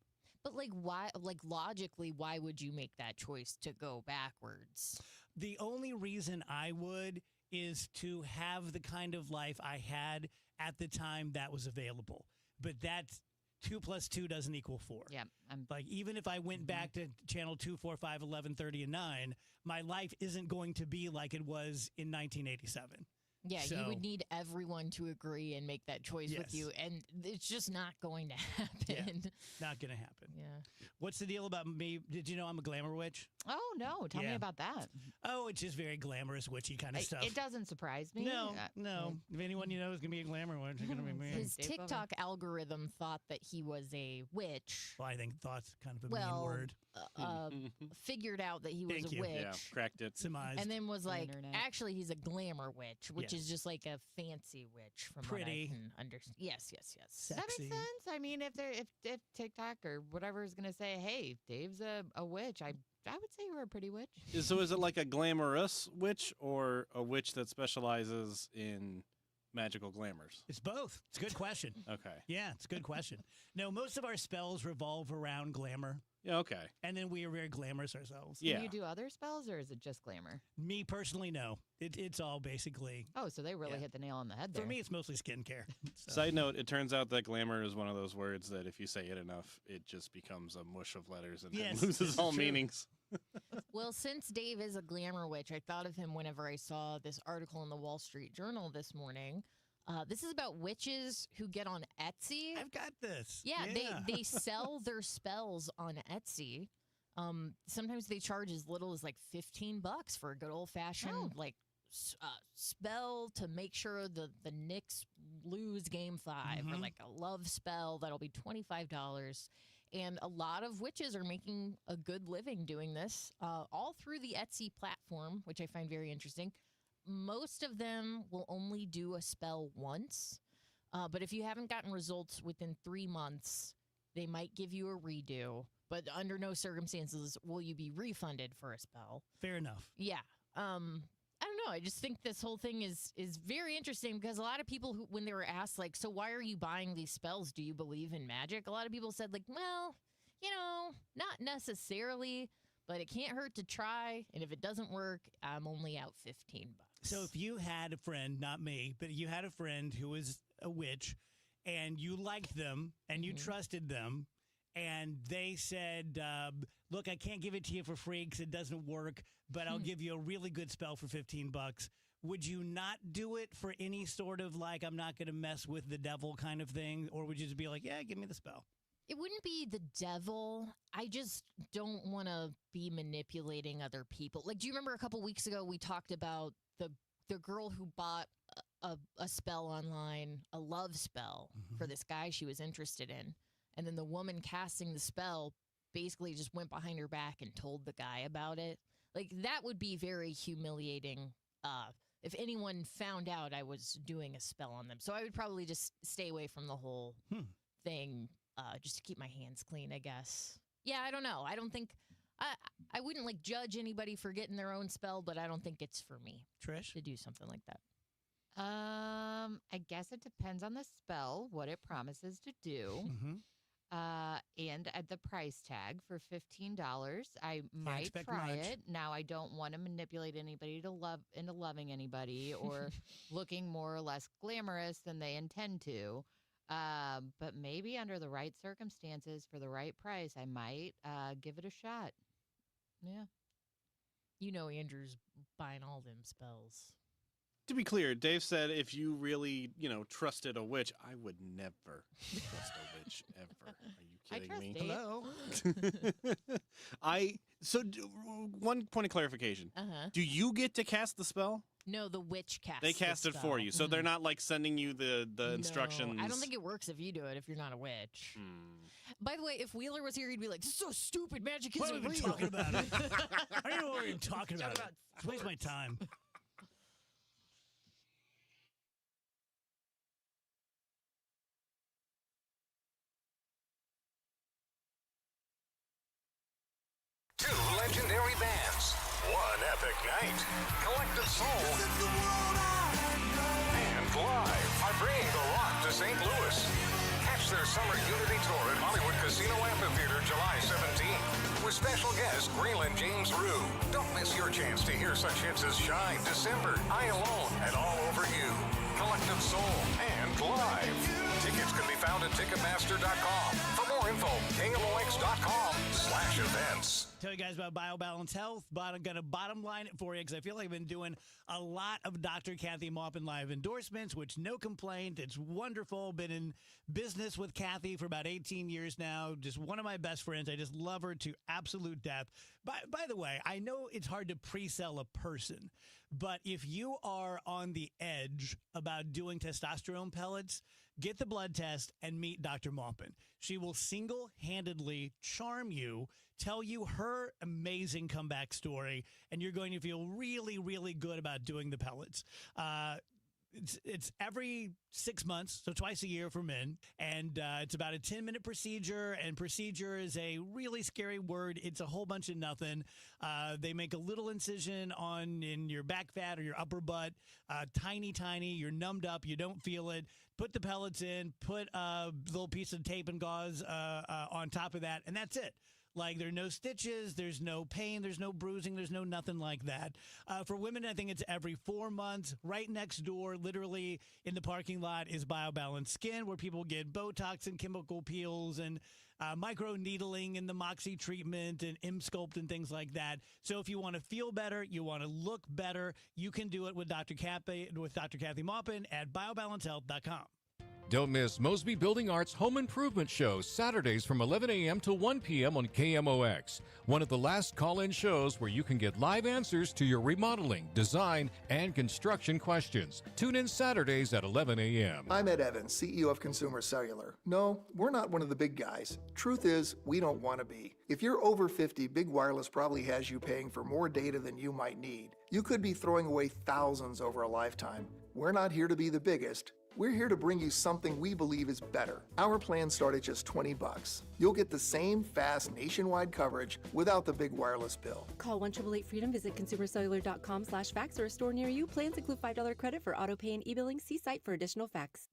But like, why? Like, logically, why would you make that choice to go backwards? The only reason I would is to have the kind of life I had at the time that was available. But that's 2 + 2 doesn't equal 4. Yeah. Like, even if I went back to channel 2, 4, 5, 11, 30, and 9, my life isn't going to be like it was in 1987. Yeah, you would need everyone to agree and make that choice with you, and it's just not going to happen. Yeah, not going to happen. Yeah. What's the deal about me? Did you know I'm a glamour witch? Oh, no. Tell me about that. Oh, it's just very glamorous, witchy kind of stuff. It doesn't surprise me. No. If anyone you know is going to be a glamour witch, it's going to be me. His TikTok algorithm thought that he was a witch. Well, I think thought's kind of a mean word. Figured out that he was a witch. Yeah, cracked it. Surmised. And then was like, actually, he's a glamour witch, which is just like a fancy witch from what I can understand. Yes. That makes sense. I mean, if TikTok or whatever is going to say, hey, Dave's a witch, I would say you're a pretty witch. So is it like a glamorous witch or a witch that specializes in magical glamours? It's both. It's a good question. Okay. Yeah, it's a good question. No, most of our spells revolve around glamour. Yeah, okay. And then we are very glamorous ourselves. Can you do other spells, or is it just glamour? Me personally, no. It's all basically. Oh, so they really hit the nail on the head there. For me, it's mostly skincare. So. Side note, it turns out that glamour is one of those words that if you say it enough, it just becomes a mush of letters and then loses all meanings. Well, since Dave is a glamour witch, I thought of him whenever I saw this article in the Wall Street Journal this morning. This is about witches who get on Etsy. I've got this. Yeah. They sell their spells on Etsy. Sometimes they charge as little as like $15 for a good old fashioned spell to make sure the Knicks lose Game 5, or like a love spell that'll be $25. And a lot of witches are making a good living doing this, all through the Etsy platform, which I find very interesting. Most of them will only do a spell once, but if you haven't gotten results within 3 months, they might give you a redo. But under no circumstances will you be refunded for a spell. Fair enough. Yeah. I don't know. I just think this whole thing is very interesting because a lot of people who, when they were asked, like, so why are you buying these spells? Do you believe in magic? A lot of people said, like, well, Not necessarily, but it can't hurt to try. And if it doesn't work, I'm only out $15. So if you had a friend, not me, but you had a friend who was a witch and you liked them and you trusted them and they said, look, I can't give it to you for free because it doesn't work, but I'll give you a really good spell for $15. Would you not do it for any sort of like, I'm not going to mess with the devil kind of thing? Or would you just be like, yeah, give me the spell? It wouldn't be the devil. I just don't want to be manipulating other people. Like, do you remember a couple weeks ago we talked about the girl who bought a spell online, a love spell for this guy she was interested in. And then the woman casting the spell basically just went behind her back and told the guy about it. Like, that would be very humiliating if anyone found out I was doing a spell on them. So I would probably just stay away from the whole thing. Just to keep my hands clean, I guess. Yeah, I don't know. I don't think I wouldn't like judge anybody for getting their own spell, but I don't think it's for me. Trish, to do something like that. I guess it depends on the spell, what it promises to do, and at the price tag for $15. I might try it. Now, I don't want to manipulate anybody into loving anybody or looking more or less glamorous than they intend to. But maybe under the right circumstances for the right price, I might give it a shot. Yeah. Andrew's buying all them spells. To be clear, Dave said if you really, trusted a witch, I would never trust a witch ever. Are you kidding me? Hello. One point of clarification. Do you get to cast the spell? No, the witch casts. They cast it for you, so they're not like sending you the instructions. I don't think it works if you do it if you're not a witch. By the way, if Wheeler was here, he'd be like, "This is so stupid. Magic isn't real." What are we talking about? I don't know what you're talking about. It's waste my time. Two legendary bands, one epic night, Collective Soul, and Live are bringing The Rock to St. Louis. Catch their summer Unity tour at Hollywood Casino Amphitheater July 17th with special guest Greenland James Rue. Don't miss your chance to hear such hits as Shine, December, I Alone, and All Over You. Collective Soul and Live. Tickets can be found at Ticketmaster.com. For more info, KMOX.com/events. Tell you guys about BioBalance Health, but I'm going to bottom line it for you because I feel like I've been doing a lot of Dr. Kathy Maupin live endorsements, which no complaint. It's wonderful. Been in business with Kathy for about 18 years now. Just one of my best friends. I just love her to absolute death. By the way, I know it's hard to pre-sell a person, but if you are on the edge about doing testosterone pellets, get the blood test and meet Dr. Maupin. She will single-handedly charm you, tell you her amazing comeback story, and you're going to feel really, really good about doing the pellets. It's every 6 months, so twice a year for men, and it's about a 10-minute procedure, and procedure is a really scary word. It's a whole bunch of nothing. They make a little incision in your back fat or your upper butt, tiny, you're numbed up, you don't feel it. Put the pellets in, put a little piece of tape and gauze on top of that, and that's it. Like, there are no stitches, there's no pain, there's no bruising, there's no nothing like that. For women, I think it's every 4 months. Right next door, literally in the parking lot, is BioBalance Skin, where people get Botox and chemical peels and micro needling and the Moxie treatment and Emsculpt and things like that. So if you want to feel better, you want to look better, you can do it with Dr. Kathy Maupin at BioBalanceHealth.com. Don't miss Mosby Building Arts Home Improvement Show, Saturdays from 11 a.m. to 1 p.m. on KMOX. One of the last call-in shows where you can get live answers to your remodeling, design, and construction questions. Tune in Saturdays at 11 a.m. I'm Ed Evans, CEO of Consumer Cellular. No, we're not one of the big guys. Truth is, we don't want to be. If you're over 50, Big Wireless probably has you paying for more data than you might need. You could be throwing away thousands over a lifetime. We're not here to be the biggest. We're here to bring you something we believe is better. Our plans start at just $20. You'll get the same fast nationwide coverage without the big wireless bill. Call 1-888-FREEDOM, visit consumercellular.com/facts or a store near you. Plans include $5 credit for auto pay and e-billing. See site for additional facts.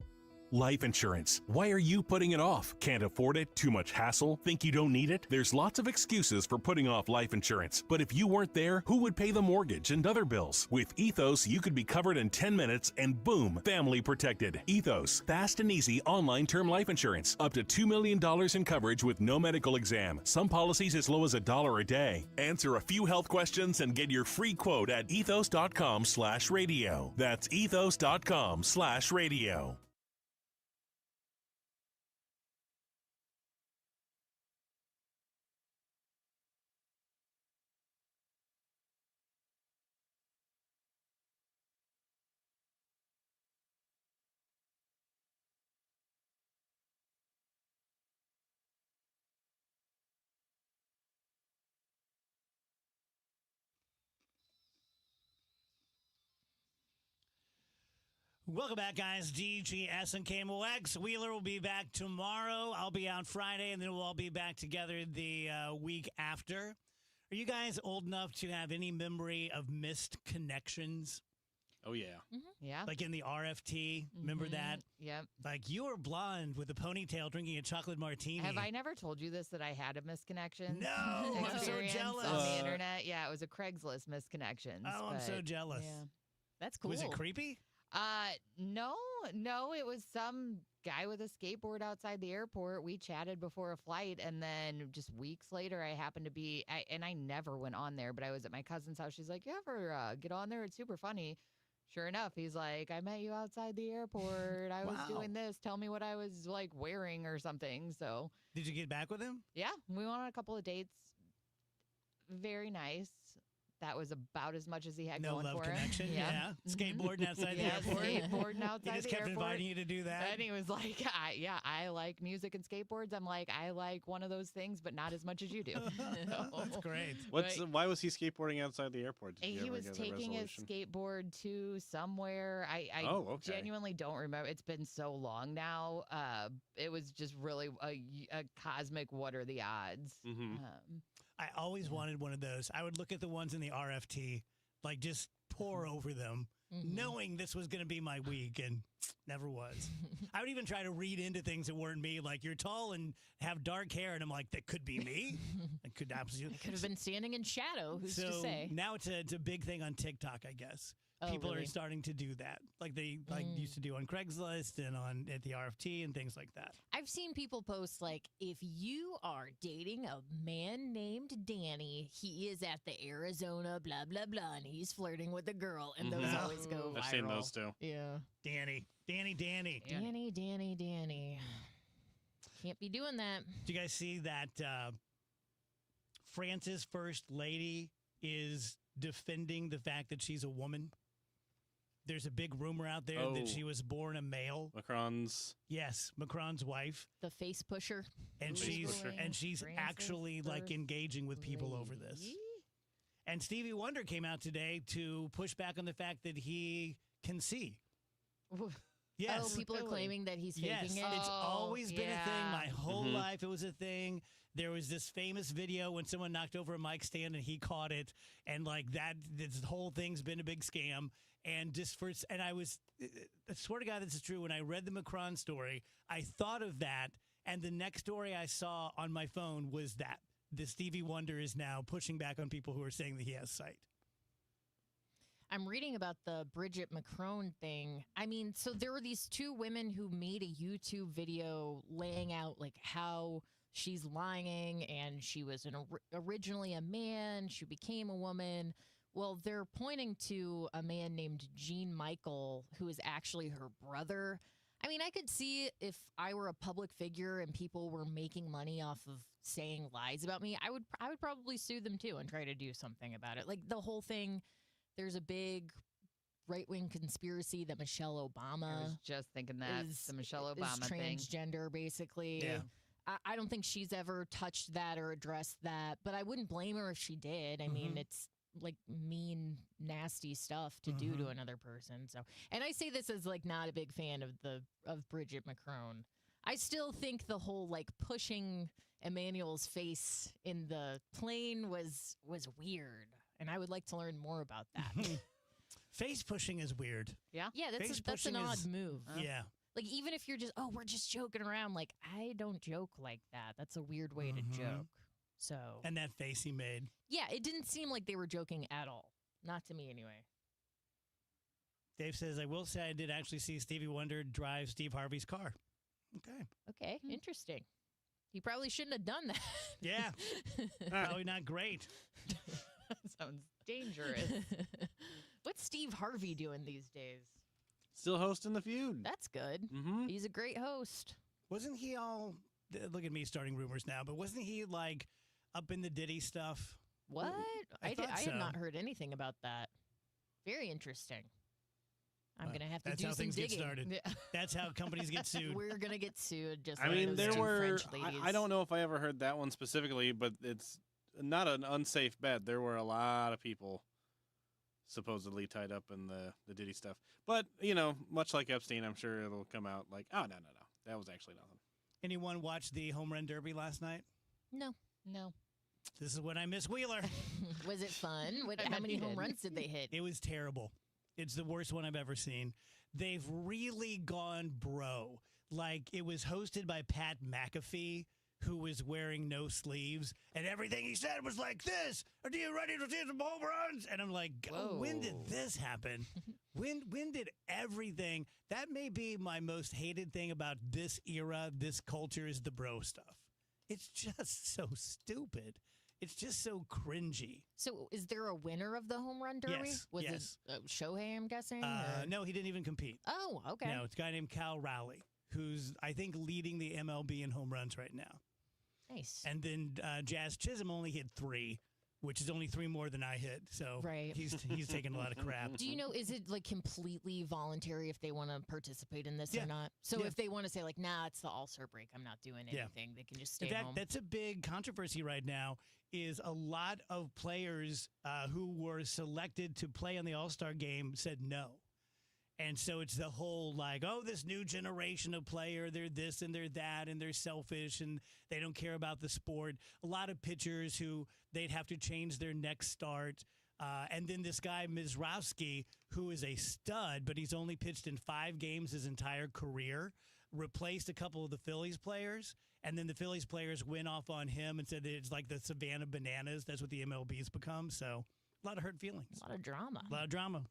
Life insurance. Why are you putting it off? Can't afford it? Too much hassle? Think you don't need it? There's lots of excuses for putting off life insurance. But if you weren't there, who would pay the mortgage and other bills? With Ethos, you could be covered in 10 minutes and boom, family protected. Ethos, fast and easy online term life insurance. Up to $2 million in coverage with no medical exam. Some policies as low as $1 a day. Answer a few health questions and get your free quote at ethos.com/radio. That's ethos.com/radio. Welcome back, guys. DGS and KMOX. Wheeler will be back tomorrow. I'll be out Friday, and then we'll all be back together the week after. Are you guys old enough to have any memory of missed connections? Oh, yeah. Yeah. Like in the RFT. Remember that? Yep. Like you were blonde with a ponytail drinking a chocolate martini. Have I never told you this, that I had a misconnection? No, I'm so experience jealous. on the internet. Yeah, it was a Craigslist misconnection. Oh, I'm so jealous. Yeah. That's cool. Was it creepy? No, it was some guy with a skateboard outside the airport. We chatted before a flight, and then just weeks later, I happened to be, and I never went on there, but I was at my cousin's house. She's like, "You ever get on there? It's super funny." Sure enough, he's like, "I met you outside the airport. I was doing this. Tell me what I was like wearing or something." So, did you get back with him? Yeah, we went on a couple of dates. Very nice. That was about as much as he had No going love for connection. him. Yeah. Skateboarding outside the airport. Skateboarding outside He just the kept airport. inviting you to do that. And he was like, I like music and skateboards. I'm like, I like one of those things, but not as much as you do. That's great. Why was he skateboarding outside the airport? Did you He ever was get a taking his resolution? skateboard to somewhere. I Okay. genuinely don't remember. It's been so long now. It was just really a cosmic what are the odds. I always wanted one of those. I would look at the ones in the RFT, like just pour over them, knowing this was going to be my week, and never was. I would even try to read into things that weren't me, like you're tall and have dark hair, and I'm like, that could be me. It could absolutely. Could have been standing in shadow. Who's so to say? now it's a big thing on TikTok, I guess. Oh, People really? are starting to do that, like they used to do on Craigslist and on at the RFT and things like that. I've seen people post like, if you are dating a man named Danny, he is at the Arizona blah blah blah, and he's flirting with a girl, and those always go viral. I've seen those too. Yeah. Danny. Danny. Can't be doing that. Do you guys see that France's first lady is defending the fact that she's a woman? There's a big rumor out there that she was born a male. Macron's. Yes, Macron's wife. The face pusher. And she's actually like engaging with people over this. And Stevie Wonder came out today to push back on the fact that he can see. Yes. Oh, people are claiming that he's faking it. It's always been a thing. My whole Mhm. life it was a thing. There was this famous video when someone knocked over a mic stand and he caught it. And like that, this whole thing's been a big scam. And I swear to God, this is true. When I read the Macron story, I thought of that. And the next story I saw on my phone was that the Stevie Wonder is now pushing back on people who are saying that he has sight. I'm reading about the Bridget Macron thing. I mean, so there were these two women who made a YouTube video laying out like how she's lying and she was originally a man. She became a woman. Well, they're pointing to a man named Gene Michael, who is actually her brother. I mean, I could see if I were a public figure and people were making money off of saying lies about me, I would probably sue them too and try to do something about it. Like the whole thing, there's a big right-wing conspiracy that Michelle Obama I was just thinking that the Michelle Obama is thing. transgender, basically. Yeah. I don't think she's ever touched that or addressed that, but I wouldn't blame her if she did. I mean, it's like mean, nasty stuff to do to another person. So, and I say this as like not a big fan of Bridget Macron. I still think the whole like pushing Emmanuel's face in the plane was weird, and I would like to learn more about that. Face pushing is weird. Yeah, Yeah, that's an pushing odd is- move. Yeah. Like, even if you're just, oh, we're just joking around, like, I don't joke like that. That's a weird way to joke. So. And that face he made. Yeah, it didn't seem like they were joking at all. Not to me, anyway. Dave says, I will say I did actually see Stevie Wonder drive Steve Harvey's car. Okay, interesting. He probably shouldn't have done that. Yeah. Probably not great. That sounds dangerous. What's Steve Harvey doing these days? Still hosting The Feud. That's good. Mm-hmm. He's a great host. Wasn't he all, look at me starting rumors now, but wasn't he like up in the Diddy stuff? What? I thought so. have not heard anything about that. Very interesting. I'm going to have to That's do how some things digging. get started. That's how companies get sued. We're going to get sued just I like mean, those there two were, French ladies. I don't know if I ever heard that one specifically, but it's not an unsafe bet. There were a lot of people supposedly tied up in the Diddy stuff. But, you know, much like Epstein, I'm sure it'll come out like, oh, no. That was actually nothing. Anyone watch the Home Run Derby last night? No. This is when I miss Wheeler. Was it fun? How many home runs did they hit? It was terrible. It's the worst one I've ever seen. They've really gone bro. Like, it was hosted by Pat McAfee, who was wearing no sleeves, and everything he said was like this. Are you ready to see some home runs? And I'm like, oh, when did this happen? When did everything? That may be my most hated thing about this era, this culture, is the bro stuff. It's just so stupid. It's just so cringy. So is there a winner of the home run derby? Yes. Was it Shohei, I'm guessing? No, he didn't even compete. Oh, okay. No, it's a guy named Cal Raleigh, who's, I think, leading the MLB in home runs right now. Nice. And then Jazz Chisholm only hit 3, which is only 3 more than I hit. So he's taking a lot of crap. Do you know, is it like completely voluntary if they want to participate in this or not? So if they want to say like, nah, it's the All-Star break, I'm not doing anything, they can just stay In fact, home. that's a big controversy right now, is a lot of players who were selected to play on the All-Star game said no. And so it's the whole like, oh, this new generation of player, they're this and they're that, and they're selfish and they don't care about the sport. A lot of pitchers who they'd have to change their next start. And then this guy, Mizrowski, who is a stud, but he's only pitched in 5 games his entire career, replaced a couple of the Phillies players. And then the Phillies players went off on him and said that it's like the Savannah Bananas. That's what the MLB's become. So a lot of hurt feelings. A lot of drama. A lot of drama.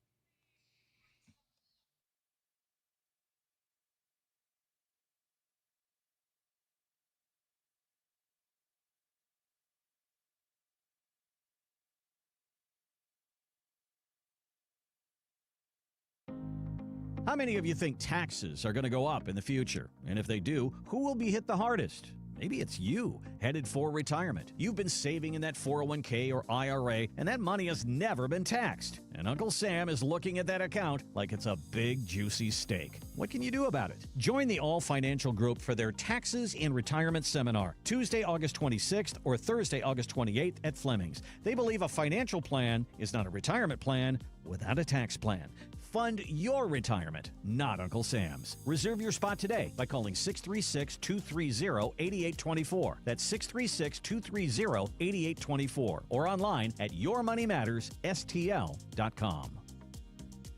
How many of you think taxes are going to go up in the future? And if they do, who will be hit the hardest? Maybe it's you, headed for retirement. You've been saving in that 401k or IRA, and that money has never been taxed. And Uncle Sam is looking at that account like it's a big, juicy steak. What can you do about it? Join the All Financial Group for their Taxes in Retirement Seminar, Tuesday, August 26th or Thursday, August 28th at Fleming's. They believe a financial plan is not a retirement plan without a tax plan. Fund your retirement, not Uncle Sam's. Reserve your spot today by calling 636-230-8824. That's 636-230-8824. Or online at yourmoneymattersstl.com.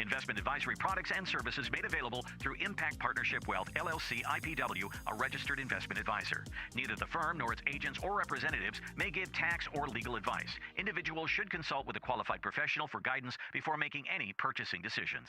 Investment advisory products and services made available through Impact Partnership Wealth, LLC, IPW, a registered investment advisor. Neither the firm nor its agents or representatives may give tax or legal advice. Individuals should consult with a qualified professional for guidance before making any purchasing decisions.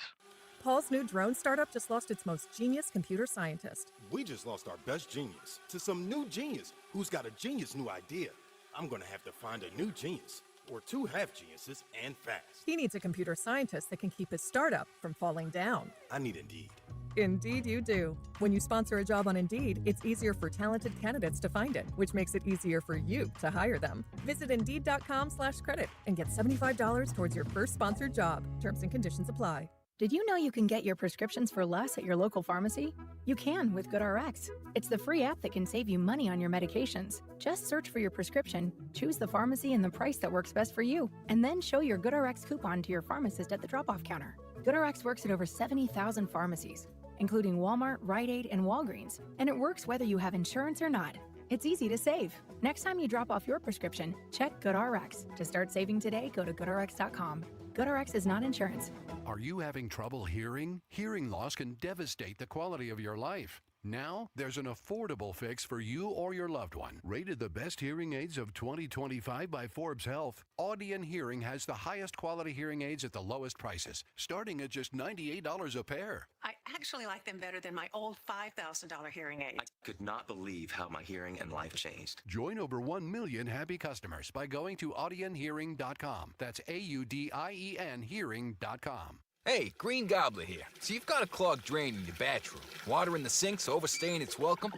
Paul's new drone startup just lost its most genius computer scientist. We just lost our best genius to some new genius who's got a genius new idea. I'm going to have to find a new genius. Or 2 half geniuses and fast. He needs a computer scientist that can keep his startup from falling down. I need Indeed. Indeed you do. When you sponsor a job on Indeed, it's easier for talented candidates to find it, which makes it easier for you to hire them. Visit Indeed.com/credit and get $75 towards your first sponsored job. Terms and conditions apply. Did you know you can get your prescriptions for less at your local pharmacy? You can with GoodRx. It's the free app that can save you money on your medications. Just search for your prescription, choose the pharmacy and the price that works best for you, and then show your GoodRx coupon to your pharmacist at the drop-off counter. GoodRx works at over 70,000 pharmacies, including Walmart, Rite Aid, and Walgreens, and it works whether you have insurance or not. It's easy to save. Next time you drop off your prescription, check GoodRx. To start saving today, go to GoodRx.com. GoodRx is not insurance. Are you having trouble hearing? Hearing loss can devastate the quality of your life. Now, there's an affordable fix for you or your loved one. Rated the best hearing aids of 2025 by Forbes Health, Audion Hearing has the highest quality hearing aids at the lowest prices, starting at just $98 a pair. I actually like them better than my old $5,000 hearing aids. I could not believe how my hearing and life changed. Join over 1 million happy customers by going to audionhearing.com. That's AUDIEN hearing.com. Hey, Green Gobbler here. So you've got a clogged drain in your bathroom. Water in the sink's overstaying its welcome.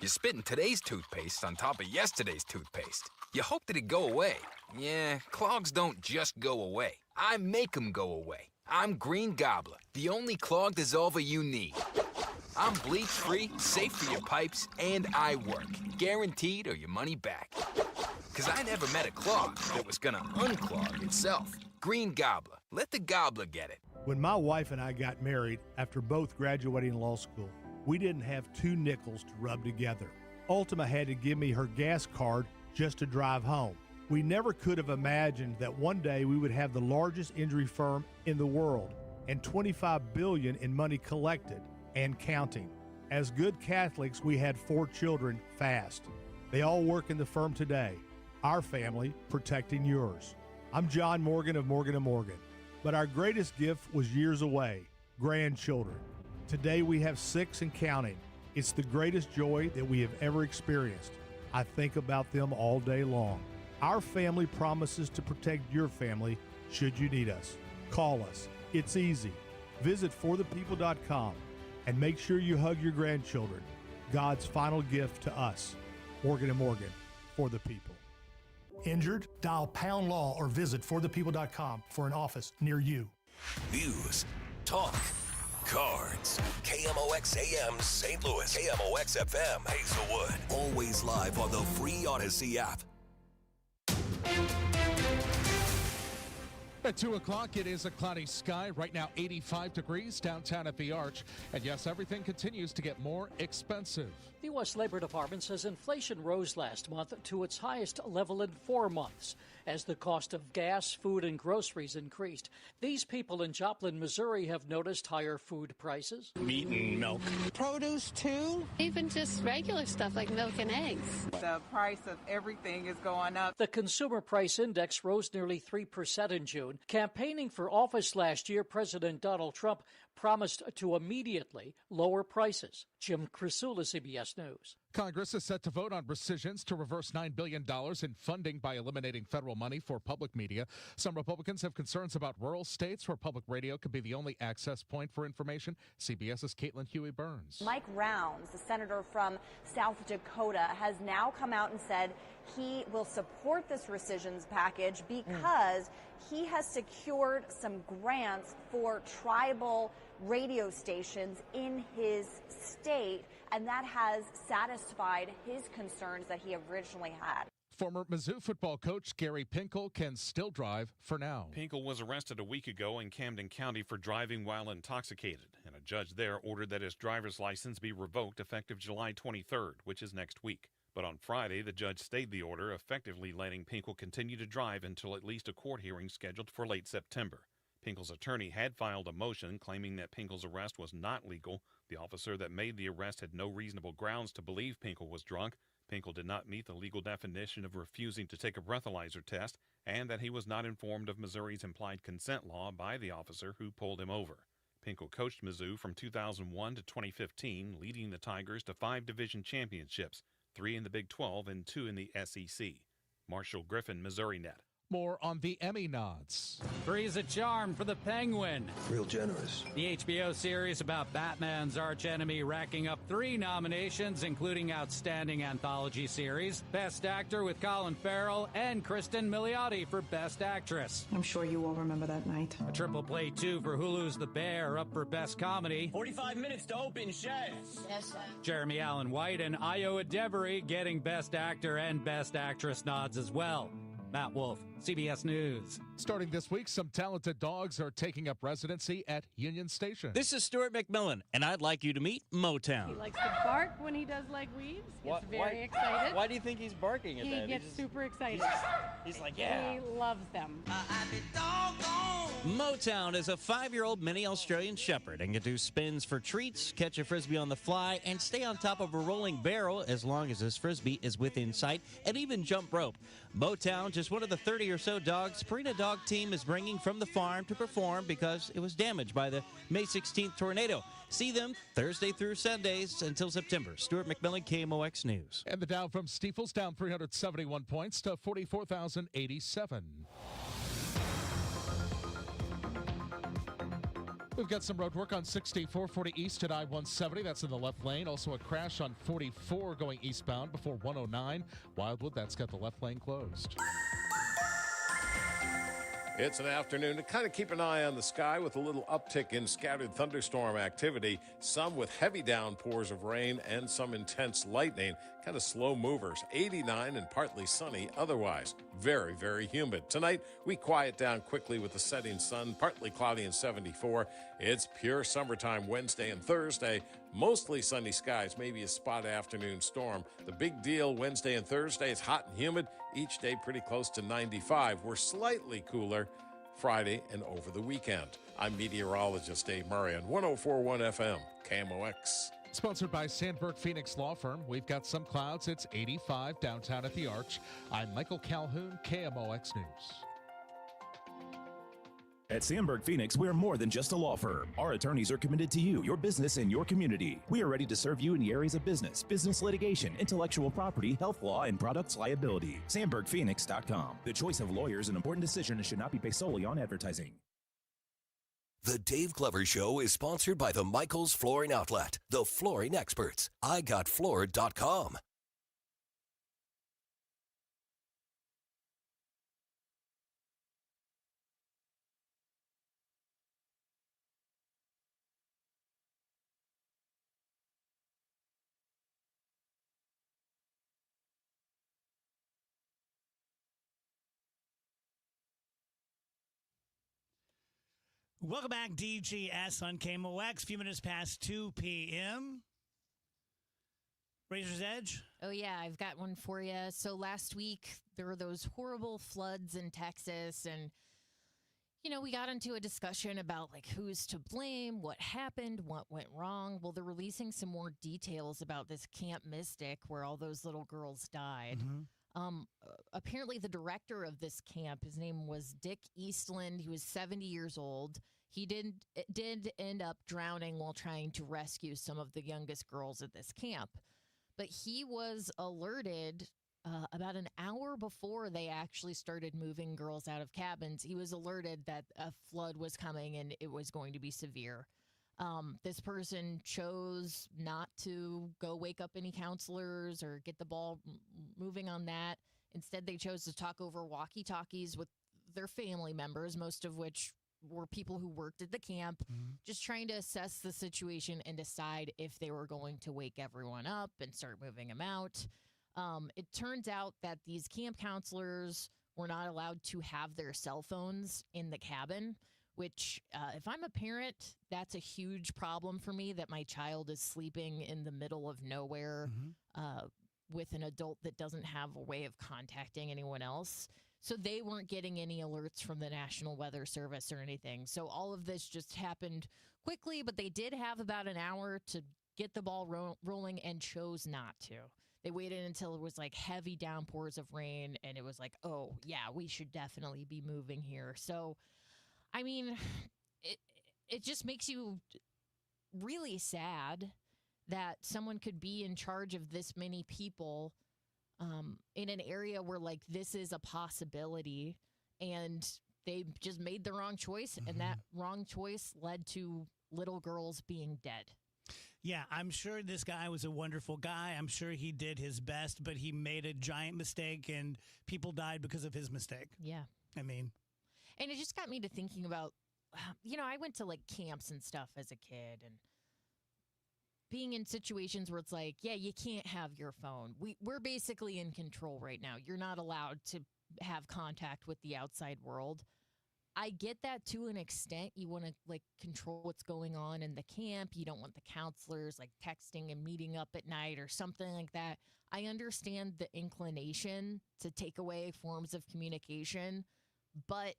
You're spitting today's toothpaste on top of yesterday's toothpaste. You hope that it go away. Yeah, clogs don't just go away. I make them go away. I'm Green Gobbler, the only clog dissolver you need. I'm bleach-free, safe for your pipes, and I work. Guaranteed or your money back. Because I never met a clog that was gonna unclog itself. Green Gobbler. Let the gobbler get it. When my wife and I got married after both graduating law school, we didn't have 2 nickels to rub together. Ultima had to give me her gas card just to drive home. We never could have imagined that one day we would have the largest injury firm in the world and $25 billion in money collected and counting. As good Catholics, we had 4 children fast. They all work in the firm today. Our family protecting yours. I'm John Morgan of Morgan & Morgan. But our greatest gift was years away, grandchildren. Today we have 6 and counting. It's the greatest joy that we have ever experienced. I think about them all day long. Our family promises to protect your family should you need us. Call us. It's easy. Visit forthepeople.com and make sure you hug your grandchildren. God's final gift to us. Morgan & Morgan, for the people. Injured? Dial Pound Law or visit forthepeople.com for an office near you. News, talk, cards. KMOX AM St. Louis. KMOX FM Hazelwood. Always live on the free Odyssey app. At 2 o'clock, it is a cloudy sky. Right now, 85 degrees downtown at the Arch. And yes, everything continues to get more expensive. The U.S. Labor Department says inflation rose last month to its highest level in 4 months as the cost of gas, food, and groceries increased. These people in Joplin, Missouri have noticed higher food prices. Meat and milk. Produce, too. Even just regular stuff like milk and eggs. The price of everything is going up. The Consumer Price Index rose nearly 3% in June. Campaigning for office last year, President Donald Trump promised to immediately lower prices. Jim Crisula, CBS News. Congress is set to vote on rescissions to reverse $9 billion in funding by eliminating federal money for public media. Some Republicans have concerns about rural states where public radio could be the only access point for information. CBS's Caitlin Huey-Burns. Mike Rounds, the senator from South Dakota, has now come out and said he will support this rescissions package because he has secured some grants for tribal radio stations in his state, and that has satisfied his concerns that he originally had. Former Mizzou football coach Gary Pinkel can still drive for now. Pinkel was arrested a week ago in Camden County for driving while intoxicated, and a judge there ordered that his driver's license be revoked effective July 23rd, which is next week. But on Friday, the judge stayed the order, effectively letting Pinkel continue to drive until at least a court hearing scheduled for late September. Pinkel's attorney had filed a motion claiming that Pinkel's arrest was not legal. The officer that made the arrest had no reasonable grounds to believe Pinkel was drunk. Pinkel did not meet the legal definition of refusing to take a breathalyzer test, and that he was not informed of Missouri's implied consent law by the officer who pulled him over. Pinkel coached Mizzou from 2001 to 2015, leading the Tigers to 5 division championships, 3 in the Big 12 and 2 in the SEC. Marshall Griffin, Missouri Net. More on the Emmy nods. 3 is a charm for the Penguin. Real generous. The HBO series about Batman's archenemy racking up 3 nominations, including Outstanding Anthology Series, Best Actor with Colin Farrell, and Kristen Milioti for Best Actress. I'm sure you all remember that night. A triple play 2 for Hulu's The Bear, up for Best Comedy. 45 minutes to open, chef. Yes, sir. Jeremy Allen White and Io Devery getting Best Actor and Best Actress nods as well. Matt Wolf, CBS News. Starting this week, some talented dogs are taking up residency at Union Station. This is Stuart McMillan, and I'd like you to meet Motown. He likes to bark when he does leg weaves. Gets very excited. Why do you think he's barking at that? He gets super excited. He's like, yeah. He loves them. Motown is a 5-year-old mini Australian Shepherd and can do spins for treats, catch a frisbee on the fly, and stay on top of a rolling barrel as long as his frisbee is within sight, and even jump rope. Motown, just one of the 30 or so dogs Purina Dog Team is bringing from the farm to perform because it was damaged by the May 16th tornado. See them Thursday through Sundays until September. Stuart McMillan, KMOX News. And the Dow from Steeples down 371 points to 44,087. We've got some road work on 6440 east at I-170. That's in the left lane. Also a crash on 44 going eastbound before 109. Wildwood, that's got the left lane closed. It's an afternoon to kind of keep an eye on the sky with a little uptick in scattered thunderstorm activity, some with heavy downpours of rain and some intense lightning, kind of slow movers. 89 and partly sunny otherwise. Very, very humid. Tonight, we quiet down quickly with the setting sun, partly cloudy and 74. It's pure summertime Wednesday and Thursday. Mostly sunny skies, maybe a spot afternoon storm. The big deal Wednesday and Thursday is hot and humid. Each day pretty close to 95. We're slightly cooler Friday and over the weekend. I'm meteorologist Dave Murray on 104.1 FM, KMOX. Sponsored by Sandberg Phoenix Law Firm. We've got some clouds. It's 85 downtown at the Arch. I'm Michael Calhoun, KMOX News. At Sandberg Phoenix, we're more than just a law firm. Our attorneys are committed to you, your business, and your community. We are ready to serve you in the areas of business litigation, intellectual property, health law, and products liability. SandbergPhoenix.com. The choice of lawyers, an important decision, and should not be based solely on advertising. The Dave Glover Show is sponsored by the Michaels Flooring Outlet, the flooring experts. IGotFloored.com. Welcome back, DGS on KMOX. A few minutes past 2 p.m. Razor's Edge. Oh, yeah, I've got one for you. So last week, there were those horrible floods in Texas, and, you know, we got into a discussion about, like, who's to blame, what happened, what went wrong. Well, they're releasing some more details about this Camp Mystic where all those little girls died. Apparently, the director of this camp, his name was Dick Eastland. He was 70 years old. He did end up drowning while trying to rescue some of the youngest girls at this camp. But he was alerted about an hour before they actually started moving girls out of cabins. He was alerted that a flood was coming and it was going to be severe. This person chose not to go wake up any counselors or get the ball moving on that. Instead, they chose to talk over walkie-talkies with their family members, most of which were people who worked at the camp, just trying to assess the situation and decide if they were going to wake everyone up and start moving them out. It turns out that these camp counselors were not allowed to have their cell phones in the cabin, which if I'm a parent, that's a huge problem for me, that my child is sleeping in the middle of nowhere with an adult that doesn't have a way of contacting anyone else. So they weren't getting any alerts from the National Weather Service or anything. So all of this just happened quickly, but they did have about an hour to get the ball rolling and chose not to. They waited until it was like heavy downpours of rain, and it was like, oh, yeah, we should definitely be moving here. So, I mean, it just makes you really sad that someone could be in charge of this many people in an area where, like, this is a possibility, and they just made the wrong choice, and that wrong choice led to little girls being dead. Yeah, I'm sure this guy was a wonderful guy. I'm sure he did his best, but he made a giant mistake, and people died because of his mistake. Yeah. I mean. And it just got me to thinking about, you know, I went to, like, camps and stuff as a kid, and being in situations where it's like, yeah, you can't have your phone. We're basically in control right now. You're not allowed to have contact with the outside world. I get that to an extent. You want to like control what's going on in the camp. You don't want the counselors like texting and meeting up at night or something like that. I understand the inclination to take away forms of communication, but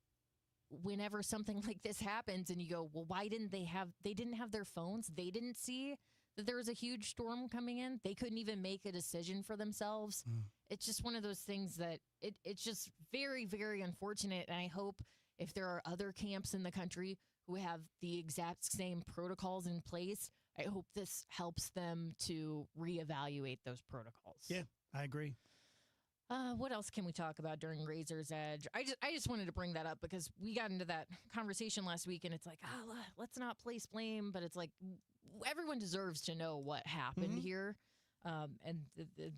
whenever something like this happens and you go, well, why didn't they didn't have their phones? They didn't see that there was a huge storm coming in. They couldn't even make a decision for themselves. It's just one of those things that it's just very, very unfortunate. And I hope if there are other camps in the country who have the exact same protocols in place, I hope this helps them to reevaluate those protocols. Yeah, I agree. What else can we talk about during Razor's Edge? I just wanted to bring that up because we got into that conversation last week, and it's like, let's not place blame, but it's like everyone deserves to know what happened here, and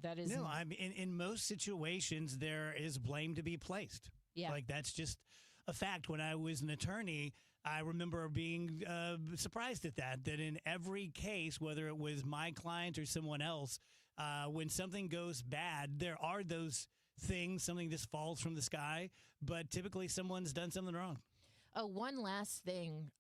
that is no. I mean, in most situations, there is blame to be placed. Yeah, like that's just a fact. When I was an attorney, I remember being surprised at that in every case, whether it was my client or someone else, when something goes bad, there are those things, something just falls from the sky, but typically someone's done something wrong. Oh, one last thing.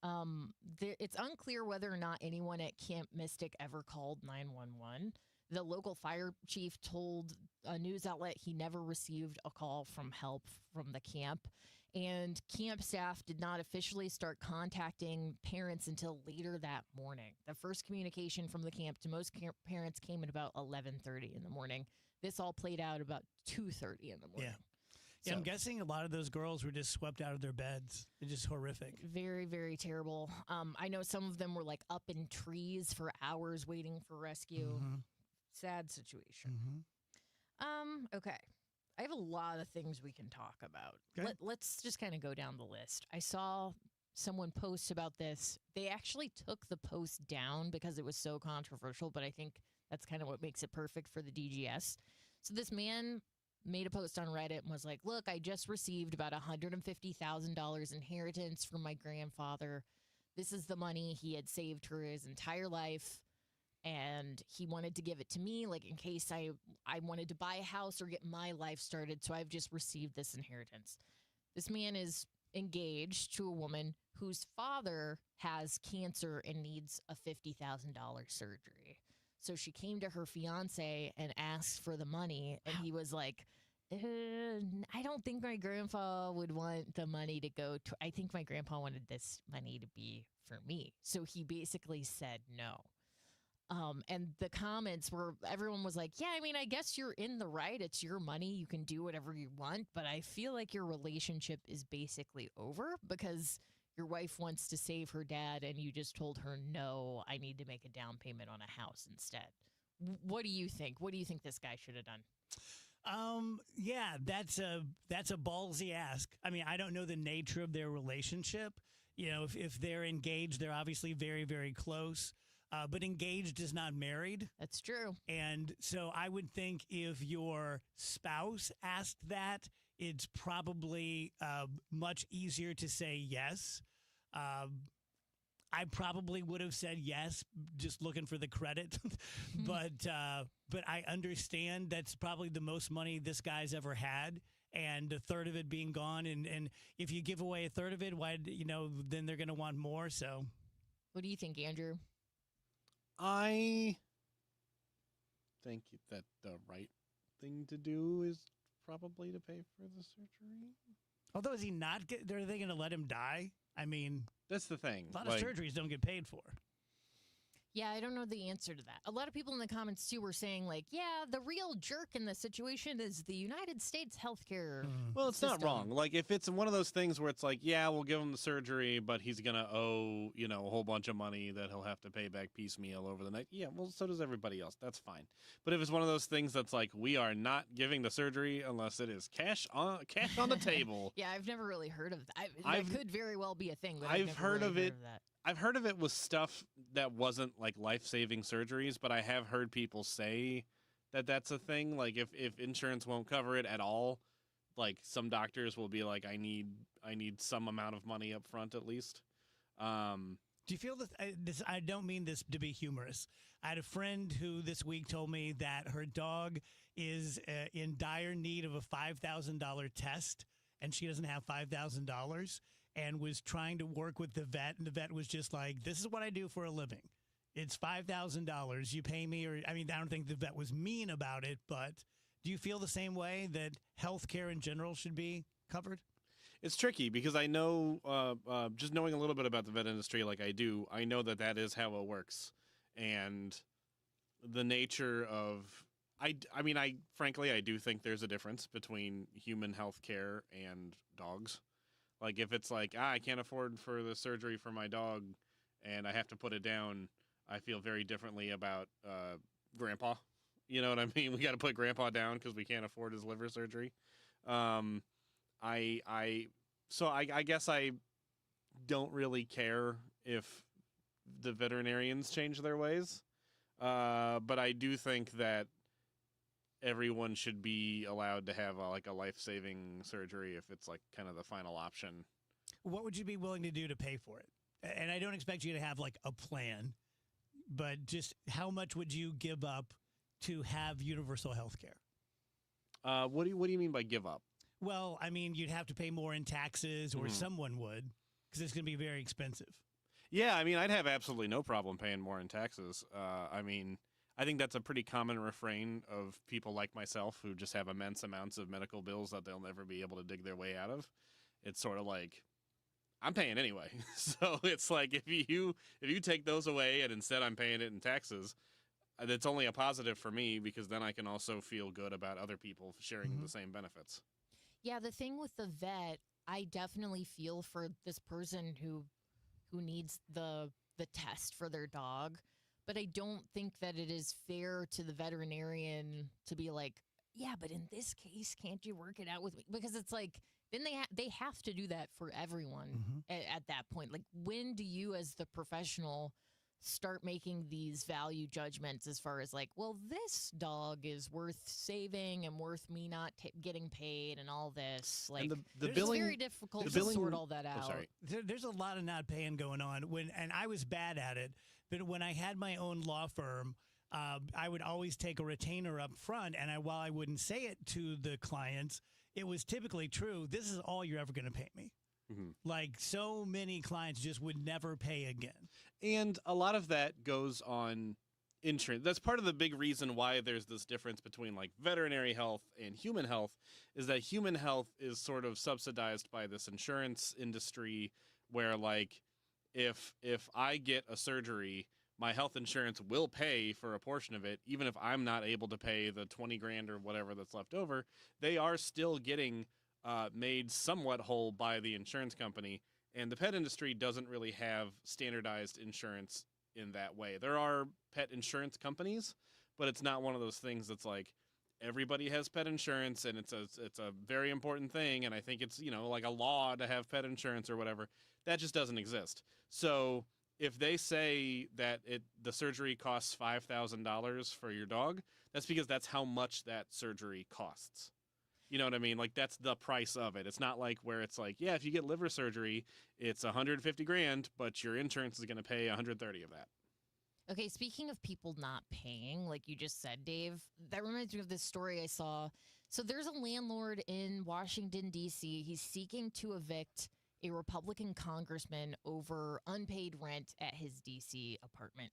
It's unclear whether or not anyone at Camp Mystic ever called 911. The local fire chief told a news outlet he never received a call from help from the camp. And camp staff did not officially start contacting parents until later that morning. The first communication from the camp to most parents came at about 11:30 in the morning. This all played out about 2:30 in the morning. Yeah, I'm guessing a lot of those girls were just swept out of their beds. It's just horrific. Very, very terrible. I know some of them were like up in trees for hours waiting for rescue. Sad situation. Okay. I have a lot of things we can talk about. Okay. Let's just kind of go down the list. I saw someone post about this. They actually took the post down because it was so controversial, but I think that's kind of what makes it perfect for the DGS. So this man made a post on Reddit and was like, look, I just received about $150,000 inheritance from my grandfather. This is the money he had saved for his entire life. And he wanted to give it to me, like in case I wanted to buy a house or get my life started. So I've just received this inheritance. This man is engaged to a woman whose father has cancer and needs a $50,000 surgery. So she came to her fiance and asked for the money. And he was like, I don't think my grandpa would want the money to go to. I think my grandpa wanted this money to be for me. So he basically said no. And the comments were, everyone was like, yeah, I mean, I guess you're in the right. It's your money. You can do whatever you want. But I feel like your relationship is basically over because your wife wants to save her dad and you just told her, no, I need to make a down payment on a house instead. What do you think? What do you think this guy should have done? Yeah, that's a ballsy ask. I mean, I don't know the nature of their relationship. You know, if they're engaged, they're obviously very, very close. But engaged is not married. That's true. And so I would think if your spouse asked that, it's probably much easier to say yes. I probably would have said yes, just looking for the credit. But I understand that's probably the most money this guy's ever had. And a third of it being gone. And if you give away a third of it, then they're going to want more. So what do you think, Andrew? I think that the right thing to do is probably to pay for the surgery. Although, is he not? Are they going to let him die? I mean, that's the thing. A lot of surgeries don't get paid for. Yeah, I don't know the answer to that. A lot of people in the comments, too, were saying, like, yeah, the real jerk in the situation is the United States healthcare Well, it's system. not wrong. Like, if it's one of those things where it's like, yeah, we'll give him the surgery, but he's going to owe, a whole bunch of money that he'll have to pay back piecemeal over the night. Yeah, well, so does everybody else. That's fine. But if it's one of those things that's like, we are not giving the surgery unless it is cash on the table. Yeah, I've never really heard of that. That could very well be a thing. But I've never heard really of it. that. I've heard of it with stuff that wasn't like life-saving surgeries, but I have heard people say that that's a thing. Like if insurance won't cover it at all, like some doctors will be like, I need some amount of money up front at least. Do you feel this? I don't mean this to be humorous. I had a friend who this week told me that her dog is in dire need of a $5,000 test, and she doesn't have $5,000. and was trying to work with the vet, and the vet was just like, this is what I do for a living. It's $5,000. You pay me, or I mean, I don't think the vet was mean about it, but do you feel the same way that healthcare in general should be covered? It's tricky because I know, just knowing a little bit about the vet industry like I do, I know that that is how it works. And the nature of, frankly, I do think there's a difference between human health care and dogs. Like if it's like, I can't afford for the surgery for my dog and I have to put it down, I feel very differently about grandpa. You know what I mean? We got to put grandpa down because we can't afford his liver surgery. So I guess I don't really care if the veterinarians change their ways. But I do think that everyone should be allowed to have a life-saving surgery if it's like kind of the final option. What would you be willing to do to pay for it? And I don't expect you to have like a plan, but just how much would you give up to have universal health care? What do you mean by give up? Well, I mean, you'd have to pay more in taxes, or someone would, because it's going to be very expensive. Yeah, I mean, I'd have absolutely no problem paying more in taxes. I mean, I think that's a pretty common refrain of people like myself who just have immense amounts of medical bills that they'll never be able to dig their way out of. It's sort of like, I'm paying anyway. So it's like if you take those away and instead I'm paying it in taxes, that's only a positive for me because then I can also feel good about other people sharing the same benefits. Yeah, the thing with the vet, I definitely feel for this person who needs the test for their dog, but I don't think that it is fair to the veterinarian to be like, yeah, but in this case, can't you work it out with me? Because it's like, then they have to do that for everyone at that point. Like, when do you as the professional start making these value judgments as far as like, well, this dog is worth saving and worth me not getting paid and all this. Like, and it's very difficult to sort all that out. There's a lot of not paying going on. And I was bad at it, but when I had my own law firm, I would always take a retainer up front, and while I wouldn't say it to the clients, it was typically true. This is all you're ever going to pay me. Like, so many clients just would never pay again. And a lot of that goes on insurance. That's part of the big reason why there's this difference between like veterinary health and human health, is that human health is sort of subsidized by this insurance industry where like if I get a surgery, my health insurance will pay for a portion of it, even if I'm not able to pay the 20 grand or whatever that's left over. They are still getting made somewhat whole by the insurance company, and the pet industry doesn't really have standardized insurance in that way. There are pet insurance companies, but it's not one of those things that's like everybody has pet insurance and it's a very important thing, and I think it's, you know, like a law to have pet insurance or whatever. That just doesn't exist. So if they say that the surgery costs $5,000 for your dog, that's because that's how much that surgery costs. You know what I mean? Like, that's the price of it. It's not like where it's like, yeah, if you get liver surgery, it's 150 grand, but your insurance is going to pay 130 of that. Okay, speaking of people not paying, like you just said, Dave, that reminds me of this story I saw. So there's a landlord in Washington, D.C. He's seeking to evict a Republican congressman over unpaid rent at his D.C. apartment.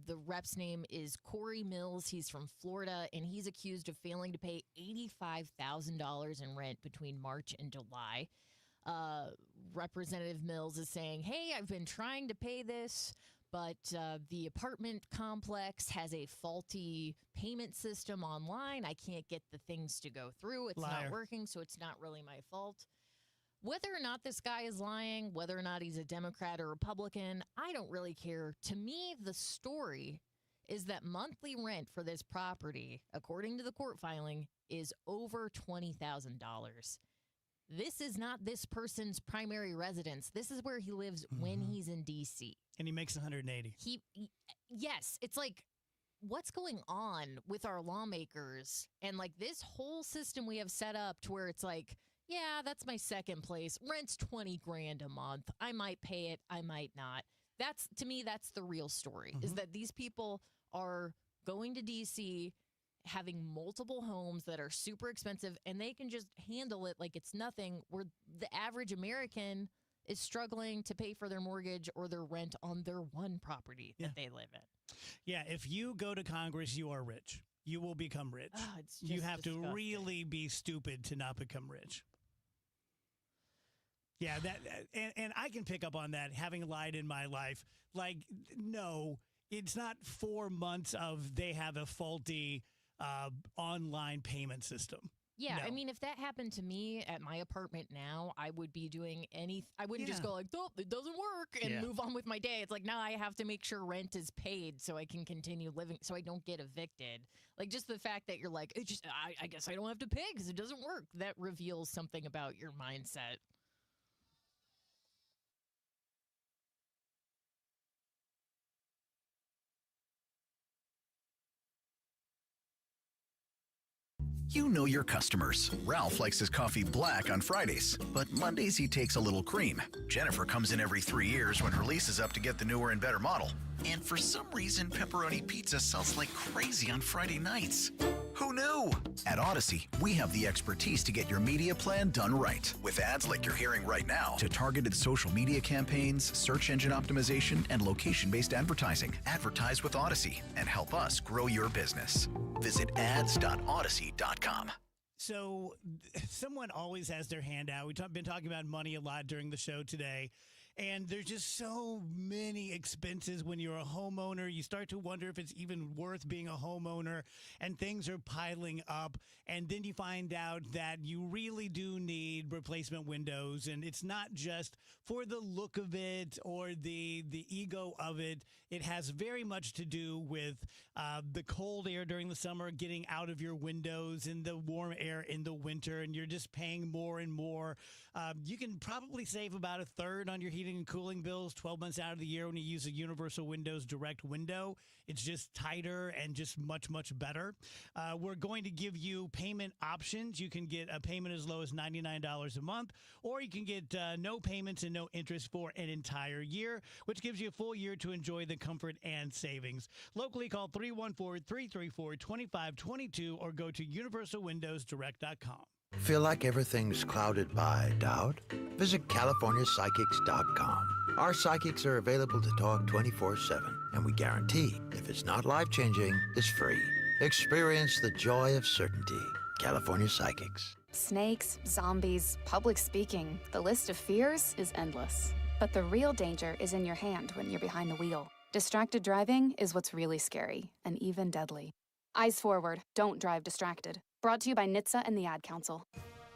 The rep's name is Corey Mills. He's from Florida, and he's accused of failing to pay $85,000 in rent between March and July. Representative Mills is saying, hey, I've been trying to pay this, but the apartment complex has a faulty payment system online. I can't get the things to go through. It's not working, so it's not really my fault. Whether or not this guy is lying, whether or not he's a Democrat or Republican, I don't really care. To me, the story is that monthly rent for this property, according to the court filing, is over $20,000. This is not this person's primary residence. This is where he lives when he's in D.C. And he makes 180. Yes, it's like, what's going on with our lawmakers and like this whole system we have set up to where it's like, yeah, that's my second place. Rent's 20 grand a month. I might pay it. I might not. To me, that's the real story, is that these people are going to D.C., having multiple homes that are super expensive, and they can just handle it like it's nothing, where the average American is struggling to pay for their mortgage or their rent on their one property that they live in. Yeah, if you go to Congress, you are rich. You will become rich. It's You just have to disgusting. really be stupid to not become rich. Yeah, and I can pick up on that, having lied in my life. Like, no, it's not 4 months of they have a faulty online payment system. Yeah, No. I mean, if that happened to me at my apartment now, I would be doing I wouldn't just Yeah. go like, oh, it doesn't work and Yeah. move on with my day. It's like, now I have to make sure rent is paid so I can continue living, so I don't get evicted. Like, just the fact that you're like, I guess I don't have to pay because it doesn't work. That reveals something about your mindset. You know your customers. Ralph likes his coffee black on Fridays, but Mondays he takes a little cream. Jennifer comes in every 3 years when her lease is up to get the newer and better model. And for some reason, pepperoni pizza sells like crazy on Friday nights. Who knew? At Odyssey, we have the expertise to get your media plan done right. With ads like you're hearing right now, to targeted social media campaigns, search engine optimization, and location-based advertising. Advertise with Odyssey and help us grow your business. Visit ads.odyssey.com. So someone always has their hand out. We've been talking about money a lot during the show today. And there's just so many expenses when you're a homeowner. You start to wonder if it's even worth being a homeowner, and things are piling up. And then you find out that you really do need replacement windows. And it's not just for the look of it or the ego of it. It has very much to do with the cold air during the summer, getting out of your windows, and the warm air in the winter. And you're just paying more and more. You can probably save about a third on your heating and cooling bills 12 months out of the year when you use a Universal Windows Direct window. It's just tighter and just much, much better. We're going to give you payment options. You can get a payment as low as $99 a month, or you can get no payments and no interest for an entire year, which gives you a full year to enjoy the comfort and savings. Locally, call 314-334-2522 or go to universalwindowsdirect.com. Feel like everything's clouded by doubt? Visit CaliforniaPsychics.com. Our psychics are available to talk 24/7, and we guarantee if it's not life-changing, it's free. Experience the joy of certainty. California Psychics. Snakes, zombies, public speaking. The list of fears is endless. But the real danger is in your hand when you're behind the wheel. Distracted driving is what's really scary and even deadly. Eyes forward. Don't drive distracted. Brought to you by NHTSA and the Ad Council.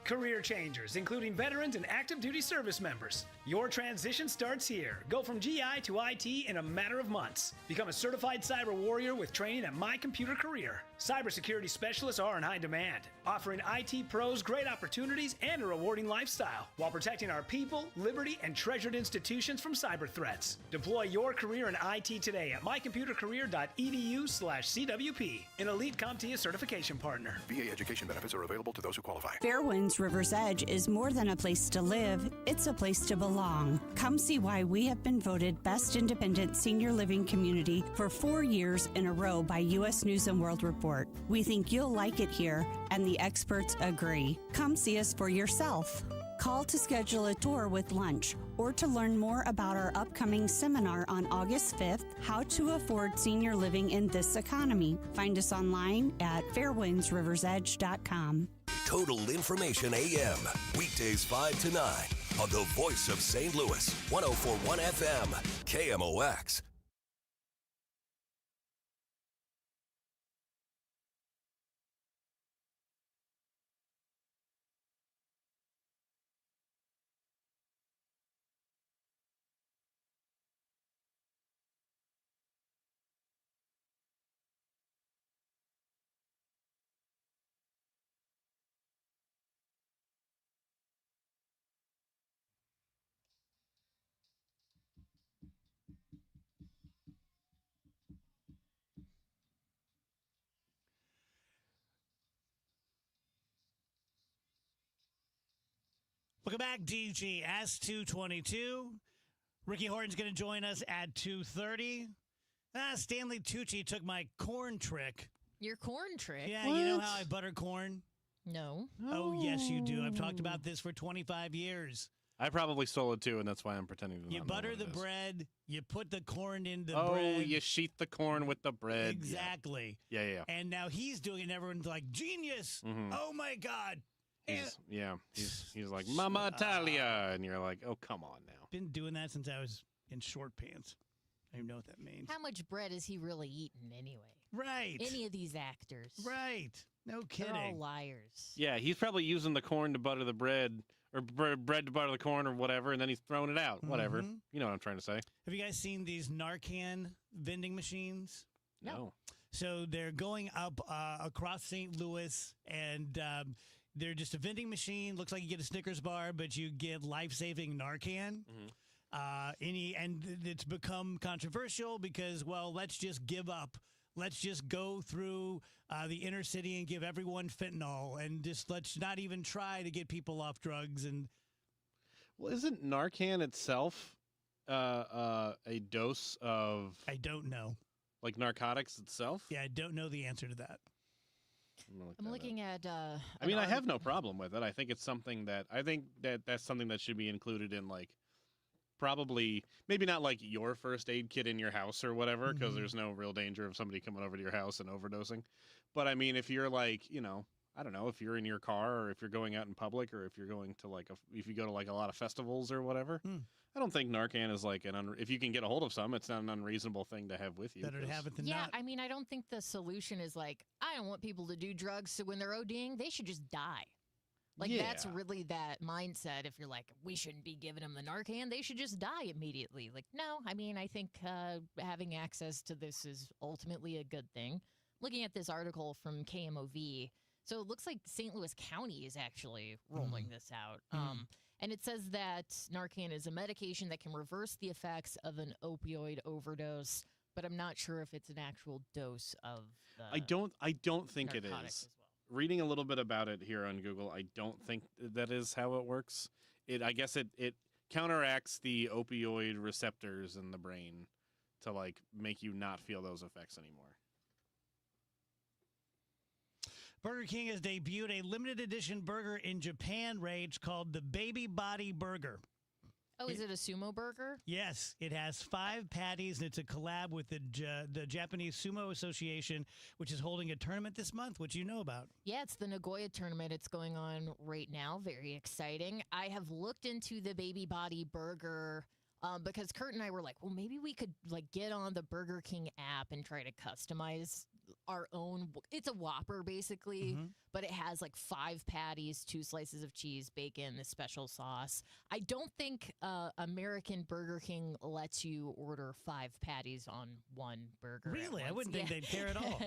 Career changers, including veterans and active duty service members. Your transition starts here. Go from GI to IT in a matter of months. Become a certified cyber warrior with training at My Computer Career. Cybersecurity specialists are in high demand, offering IT pros great opportunities and a rewarding lifestyle while protecting our people, liberty, and treasured institutions from cyber threats. Deploy your career in IT today at mycomputercareer.edu/CWP, an elite CompTIA certification partner. VA education benefits are available to those who qualify. Fairwinds River's Edge is more than a place to live, it's a place to belong. Come see why we have been voted Best Independent Senior Living Community for 4 years in a row by U.S. News & World Report. We think you'll like it here, and the experts agree. Come see us for yourself. Call to schedule a tour with lunch or to learn more about our upcoming seminar on August 5th, How to Afford Senior Living in This Economy. Find us online at fairwindsriversedge.com. Total Information AM. Weekdays 5 to 9 on the voice of St. Louis. 104.1 FM. KMOX. Welcome back, DGS 222. Ricky Horton's going to join us at 2:30. Stanley Tucci took my corn trick. Your corn trick? Yeah, you know how I butter corn? No. Oh, yes, you do. I've talked about this for 25 years. I probably stole it too, and that's why I'm pretending to You not know butter what the it is. bread. You put the corn in the Oh, bread. you sheath the corn with the bread. Exactly. Yeah. And now he's doing it, and everyone's like, genius. Mhm. Oh, my God. He's like, Mama Italia. And you're like, oh, come on now. Been doing that since I was in short pants. I don't even know what that means. How much bread is he really eating anyway? Right. Any of these actors. Right. No kidding. They're all liars. Yeah, he's probably using the corn to butter the bread, or bread to butter the corn or whatever, and then he's throwing it out. Whatever. Mhm. You know what I'm trying to say. Have you guys seen these Narcan vending machines? No. So they're going up across St. Louis, and they're just a vending machine. Looks like you get a Snickers bar, but you get life-saving Narcan. And it's become controversial because, well, let's just give up. Let's just go through the inner city and give everyone fentanyl, and just let's not even try to get people off drugs. And Well, isn't Narcan itself a dose of... I don't know. Like narcotics itself? Yeah, I don't know the answer to that. I'm looking at. I mean, I have no problem with it. I think it's something that that's something that should be included in, like, probably maybe not like your first aid kit in your house or whatever, because there's no real danger of somebody coming over to your house and overdosing. But I mean, if you're like, I don't know, if you're in your car or if you're going out in public or if you're going to if you go to like a lot of festivals or whatever, I don't think Narcan is like if you can get a hold of some, it's not an unreasonable thing to have with you. Better to have it than Yeah, not. I mean, I don't think the solution is like, I don't want people to do drugs, so when they're ODing, they should just die. Like, that's Yeah. really that mindset. If you're like, we shouldn't be giving them the Narcan, they should just die immediately. Like, no, I mean, I think having access to this is ultimately a good thing. Looking at this article from KMOV, so it looks like St. Louis County is actually rolling this out. And it says that Narcan is a medication that can reverse the effects of an opioid overdose, but I'm not sure if it's an actual dose of the I don't think it narcotics is. as well. Reading a little bit about it here on Google, I don't think that is how it works. I guess it counteracts the opioid receptors in the brain to like make you not feel those effects anymore. Burger King has debuted a limited edition burger in Japan, Rage, called the Baby Body Burger. Oh, is it a sumo burger? Yes, it has 5 patties, and it's a collab with the Japanese Sumo Association, which is holding a tournament this month, which you know about. Yeah, it's the Nagoya tournament. It's going on right now. Very exciting. I have looked into the Baby Body Burger because Kurt and I were like, well, maybe we could like get on the Burger King app and try to customize our own. It's a Whopper basically, but it has like 5 patties, 2 slices of cheese, bacon, this special sauce. I don't think American Burger King lets you order 5 patties on one burger. at Really? I once. wouldn't think they'd care at all.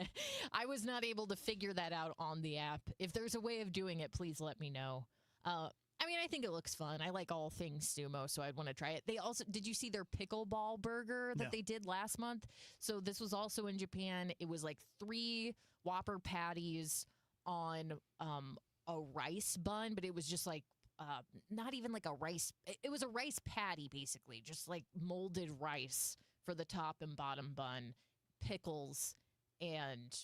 I was not able to figure that out on the app. If there's a way of doing it, please let me know. I mean, I think it looks fun. I like all things sumo, so I'd want to try it. They also, did you see their pickleball burger that they did last month? So this was also in Japan. It was like 3 Whopper patties on a rice bun, but it was just like not even like a rice. It was a rice patty, basically, just like molded rice for the top and bottom bun, pickles, and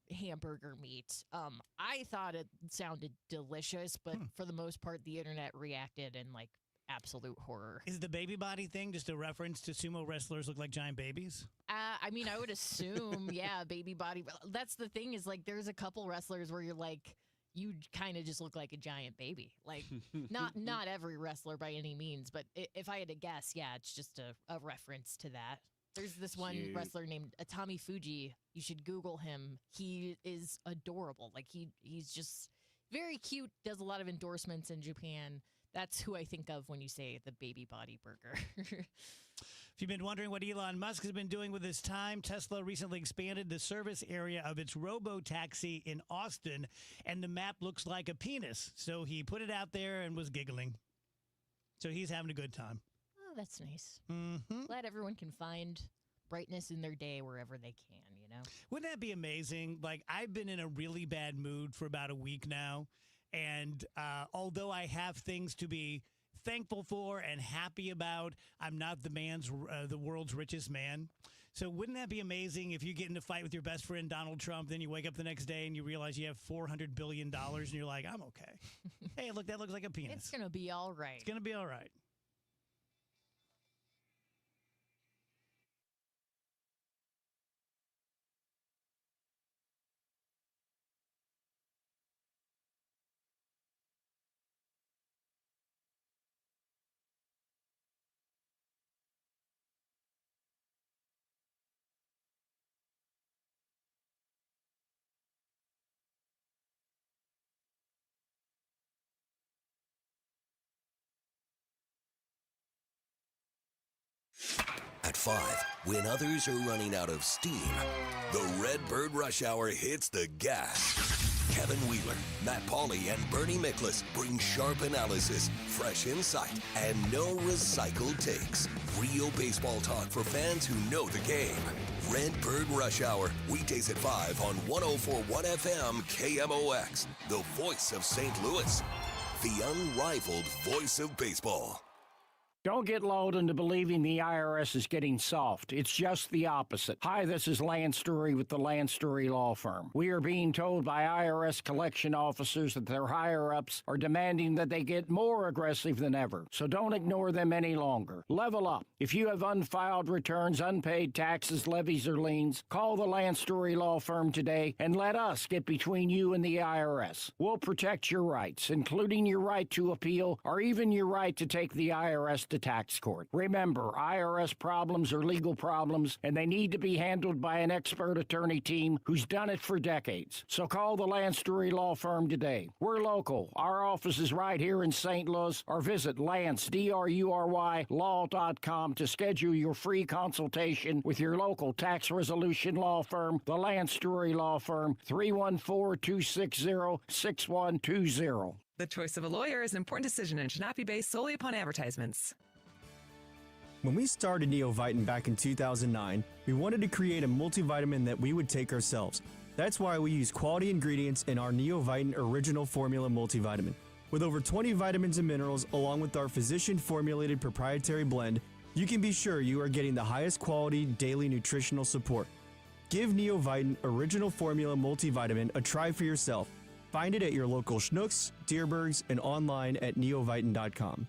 hamburger meat. I thought it sounded delicious, but for the most part, the internet reacted in like absolute horror. Is the baby body thing just a reference to sumo wrestlers look like giant babies? I mean, I would assume, yeah, baby body. That's the thing is like there's a couple wrestlers where you're like, you kind of just look like a giant baby. Like not every wrestler by any means, but if I had to guess, yeah, it's just a reference to that. There's this one wrestler named Atami Fuji. You should Google him. He is adorable. Like he's just very cute, does a lot of endorsements in Japan. That's who I think of when you say the baby body burger. If you've been wondering what Elon Musk has been doing with his time, Tesla recently expanded the service area of its robo-taxi in Austin, and the map looks like a penis. So he put it out there and was giggling. So he's having a good time. Oh, that's nice. Mm-hmm. Glad everyone can find brightness in their day wherever they can, you know? Wouldn't that be amazing? Like, I've been in a really bad mood for about a week now, and although I have things to be thankful for and happy about, I'm not the world's richest man. So wouldn't that be amazing if you get in a fight with your best friend, Donald Trump, then you wake up the next day and you realize you have $400 billion and you're like, I'm okay. Hey, look, that looks like a penis. It's going to be all right. It's going to be all right. At 5, when others are running out of steam, the Redbird Rush Hour hits the gas. Kevin Wheeler, Matt Pauley, and Bernie Miklasz bring sharp analysis, fresh insight, and no recycled takes. Real baseball talk for fans who know the game. Redbird Rush Hour, weekdays at 5 on 104.1 FM KMOX, the voice of St. Louis, the unrivaled voice of baseball. Don't get lulled into believing the IRS is getting soft. It's just the opposite. Hi, this is Lance Story with the Lance Story Law Firm. We are being told by IRS collection officers that their higher-ups are demanding that they get more aggressive than ever. So don't ignore them any longer. Level up. If you have unfiled returns, unpaid taxes, levies, or liens, call the Lance Story Law Firm today and let us get between you and the IRS. We'll protect your rights, including your right to appeal or even your right to take the IRS to tax court. Remember, IRS problems are legal problems, and they need to be handled by an expert attorney team who's done it for decades. So call the Lance Story Law Firm today. We're local. Our office is right here in St. Louis, or visit Lance, DRURY, law.com to schedule your free consultation with your local tax resolution law firm, the Lance Story Law Firm, 314-260-6120. The choice of a lawyer is an important decision and should not be based solely upon advertisements. When we started Neovitin back in 2009, we wanted to create a multivitamin that we would take ourselves. That's why we use quality ingredients in our Neovitin Original Formula multivitamin. With over 20 vitamins and minerals, along with our physician-formulated proprietary blend, you can be sure you are getting the highest quality daily nutritional support. Give Neovitin Original Formula multivitamin a try for yourself. Find it at your local Schnucks, Dierbergs, and online at neovitin.com.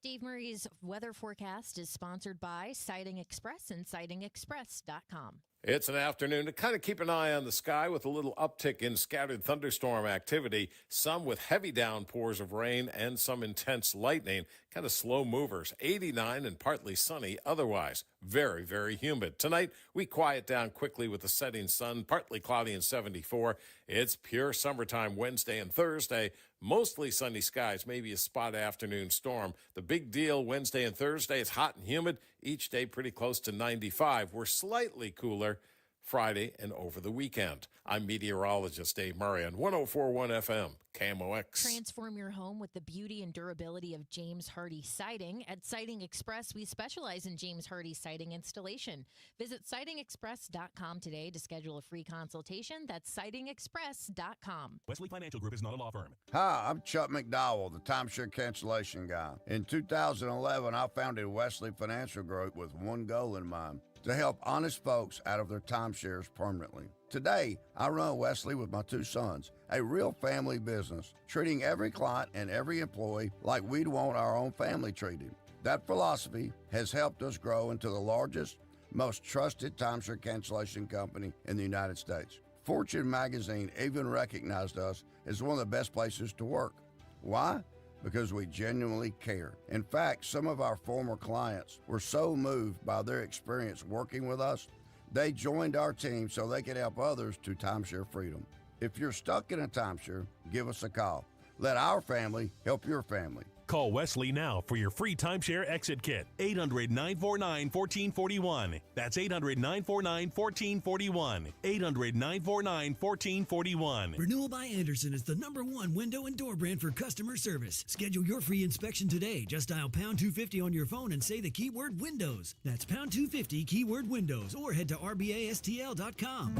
Steve Murray's weather forecast is sponsored by Siding Express and sidingexpress.com. It's an afternoon to kind of keep an eye on the sky with a little uptick in scattered thunderstorm activity, some with heavy downpours of rain and some intense lightning, kind of slow movers, 89 and partly sunny, otherwise very, very humid. Tonight, we quiet down quickly with the setting sun, partly cloudy and 74. It's pure summertime Wednesday and Thursday, mostly sunny skies, maybe a spot afternoon storm. The big deal Wednesday and Thursday, it's hot and humid, each day pretty close to 95. We're slightly cooler Friday and over the weekend. I'm meteorologist Dave Murray on 104.1 FM, KMOX. Transform your home with the beauty and durability of James Hardie Siding. At Siding Express, we specialize in James Hardie siding installation. Visit sidingexpress.com today to schedule a free consultation. That's sidingexpress.com. Wesley Financial Group is not a law firm. Hi, I'm Chuck McDowell, the timeshare cancellation guy. In 2011, I founded Wesley Financial Group with one goal in mind: to help honest folks out of their timeshares permanently. Today, I run Wesley with my two sons, a real family business, treating every client and every employee like we'd want our own family treated. That philosophy has helped us grow into the largest, most trusted timeshare cancellation company in the United States. Fortune magazine even recognized us as one of the best places to work. Why? Because we genuinely care. In fact, some of our former clients were so moved by their experience working with us, they joined our team so they could help others to timeshare freedom. If you're stuck in a timeshare, give us a call. Let our family help your family. Call Wesley now for your free timeshare exit kit. 800-949-1441. That's 800-949-1441. 800-949-1441. Renewal by Andersen is the #1 window and door brand for customer service. Schedule your free inspection today. Just dial pound 250 on your phone and say the keyword Windows. That's pound 250 keyword Windows, or head to rbastl.com.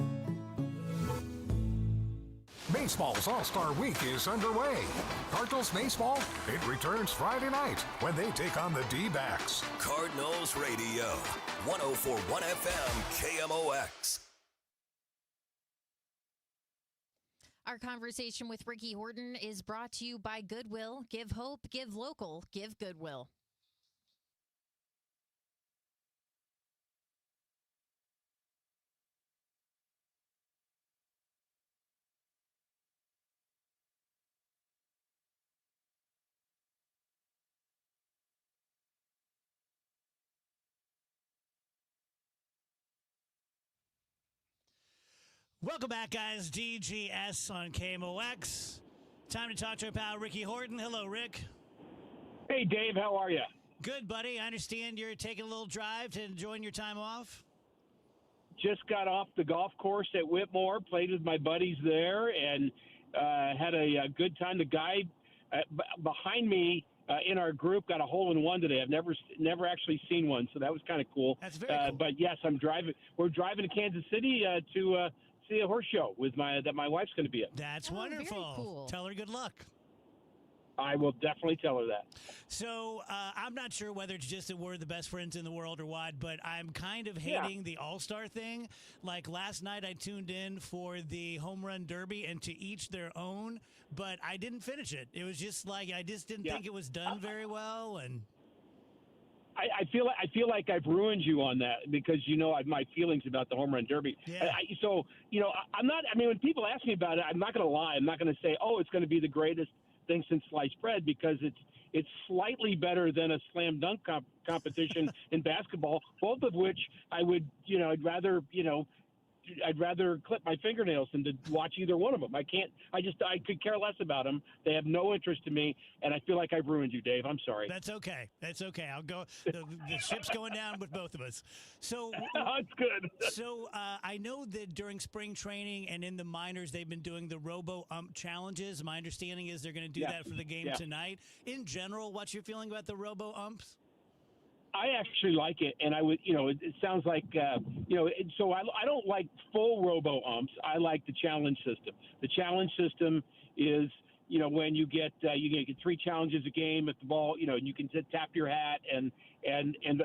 Baseball's All-Star Week is underway. Cardinals baseball, it returns Friday night when they take on the D-backs. Cardinals Radio, 104.1 FM, KMOX. Our conversation with Ricky Horton is brought to you by Goodwill. Give hope, give local, give Goodwill. Welcome back, guys. DGS on KMOX. Time to talk to our pal Ricky Horton. Hello, Rick. Hey, Dave. How are you? Good, buddy. I understand you're taking a little drive to enjoying your time off. Just got off the golf course at Whitmore, played with my buddies there, and had a good time. The guy behind me in our group got a hole-in-one today. I've never actually seen one, so that was kind of cool. That's very cool. But yes, I'm driving. We're driving to Kansas City to see a horse show with that my wife's going to be at. That's wonderful. Very cool. Tell her good luck. I will definitely tell her that. So I'm not sure whether it's just that we're the best friends in the world or what, but I'm kind of hating the All-Star thing. Like last night I tuned in for the Home Run Derby, and to each their own, but I didn't finish it. It was just like I just didn't think it was done very well. And I feel like I've ruined you on that because my feelings about the Home Run Derby. Yeah. I'm not. I mean, when people ask me about it, I'm not going to lie. I'm not going to say, oh, it's going to be the greatest thing since sliced bread, because it's slightly better than a slam dunk competition in basketball. Both of which I'd rather clip my fingernails than to watch either one of them. I could care less about them. They have no interest in me, and I feel like I've ruined you, Dave. I'm sorry. That's okay. I'll go. The ship's going down with both of us. So that's good. So I know that during spring training and in the minors, they've been doing the robo-ump challenges. My understanding is they're going to do that for the game tonight. In general, what's your feeling about the robo-umps? I actually like it, and I would, it sounds like, so I don't like full robo umps. I like the challenge system. The challenge system is, when you get 3 challenges a game at the ball, you can tap your hat, and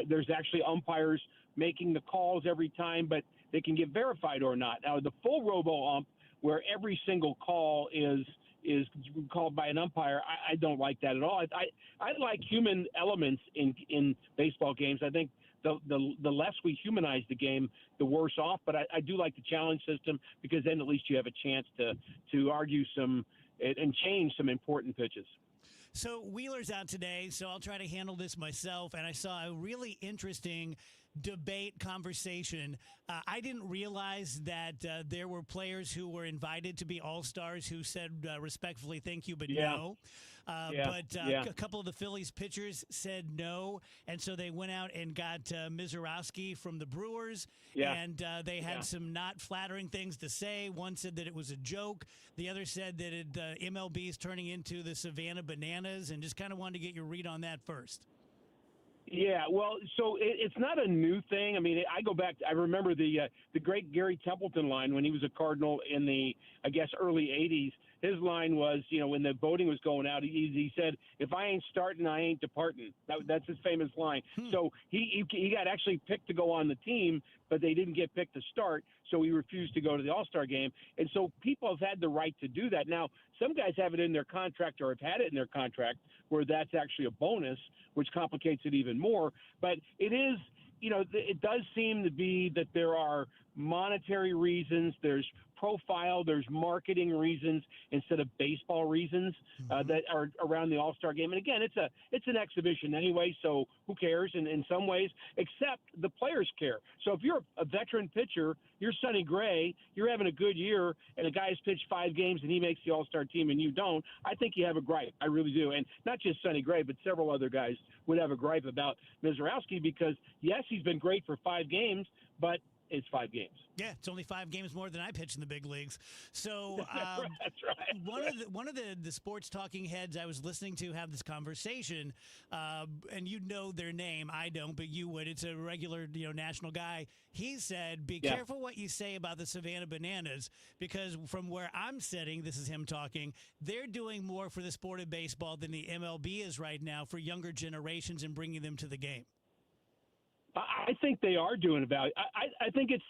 there's actually umpires making the calls every time, but they can get verified or not. Now, the full robo ump, where every single call is called by an umpire, I don't like that at all. I like human elements in baseball games. I think the less we humanize the game, the worse off. But I do like the challenge system, because then at least you have a chance to argue some and change some important pitches. So Wheeler's out today, so I'll try to handle this myself. And I saw a really interesting debate conversation. I didn't realize that there were players who were invited to be all-stars who said respectfully thank you, but no. But a couple of the Phillies pitchers said no, and so they went out and got Mizorowski from the Brewers, and they had some not flattering things to say. One said that it was a joke. The other said that the MLB is turning into the Savannah Bananas, and just kind of wanted to get your read on that first. Yeah, well, so it's not a new thing. I mean, I go back. I remember the great Gary Templeton line when he was a Cardinal in the, I guess, early '80s. His line was, when the voting was going out, he said, "If I ain't starting, I ain't departing." That's his famous line. So he got actually picked to go on the team, but they didn't get picked to start, so he refused to go to the All-Star game. And so people have had the right to do that. Now, some guys have it in their contract or have had it in their contract where that's actually a bonus, which complicates it even more. But it is, it does seem to be that there are monetary reasons, there's profile, there's marketing reasons instead of baseball reasons that are around the All-Star game. And again, it's an exhibition anyway, so who cares in some ways, except the players care. So if you're a veteran pitcher, you're Sonny Gray, you're having a good year, and a guy has pitched 5 games and he makes the All-Star team and you don't, I think you have a gripe. I really do. And not just Sonny Gray, but several other guys would have a gripe about Mizorowski because, yes, he's been great for 5 games, but it's 5 games. Yeah, it's only 5 games more than I pitch in the big leagues. So that's right. One of the sports talking heads I was listening to have this conversation, and you know their name. I don't, but you would. It's a regular national guy. He said, "Be careful what you say about the Savannah Bananas, because from where I'm sitting, this is him talking. They're doing more for the sport of baseball than the MLB is right now for younger generations and bringing them to the game." I think they are doing about it. I think it's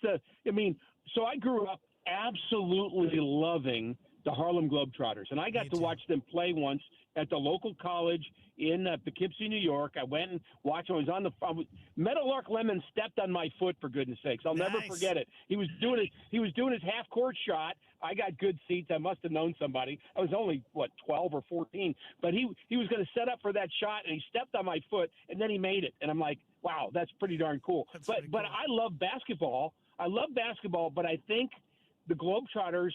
so I grew up absolutely loving the Harlem Globetrotters, and I got to watch them play once at the local college in Poughkeepsie, New York. I went and watched him. I was on the Meadowlark Lemon stepped on my foot, for goodness sakes. I'll never forget it. He was doing his half court shot. I got good seats. I must have known somebody. I was only 12 or 14, but he was going to set up for that shot, and he stepped on my foot, and then he made it. And I'm like, wow, that's pretty darn cool. But I love basketball. But I think the Globetrotters,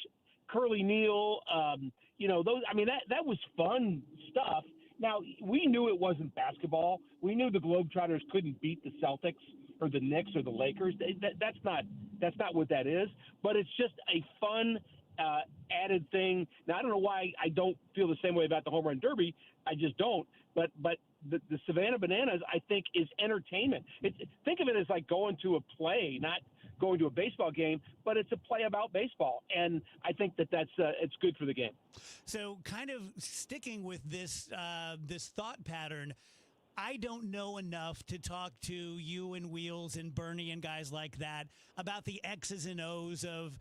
Curly Neal, those. I mean, that was fun stuff. Now, we knew it wasn't basketball. We knew the Globetrotters couldn't beat the Celtics or the Knicks or the Lakers. That's not what that is. But it's just a fun added thing. Now, I don't know why I don't feel the same way about the Home Run Derby. I just don't. But the Savannah Bananas, I think, is entertainment. Think of it as like going to a play, not going to a baseball game, but it's a play about baseball, and I think that's it's good for the game. So, kind of sticking with this thought pattern, I don't know enough to talk to you and Wheels and Bernie and guys like that about the X's and O's of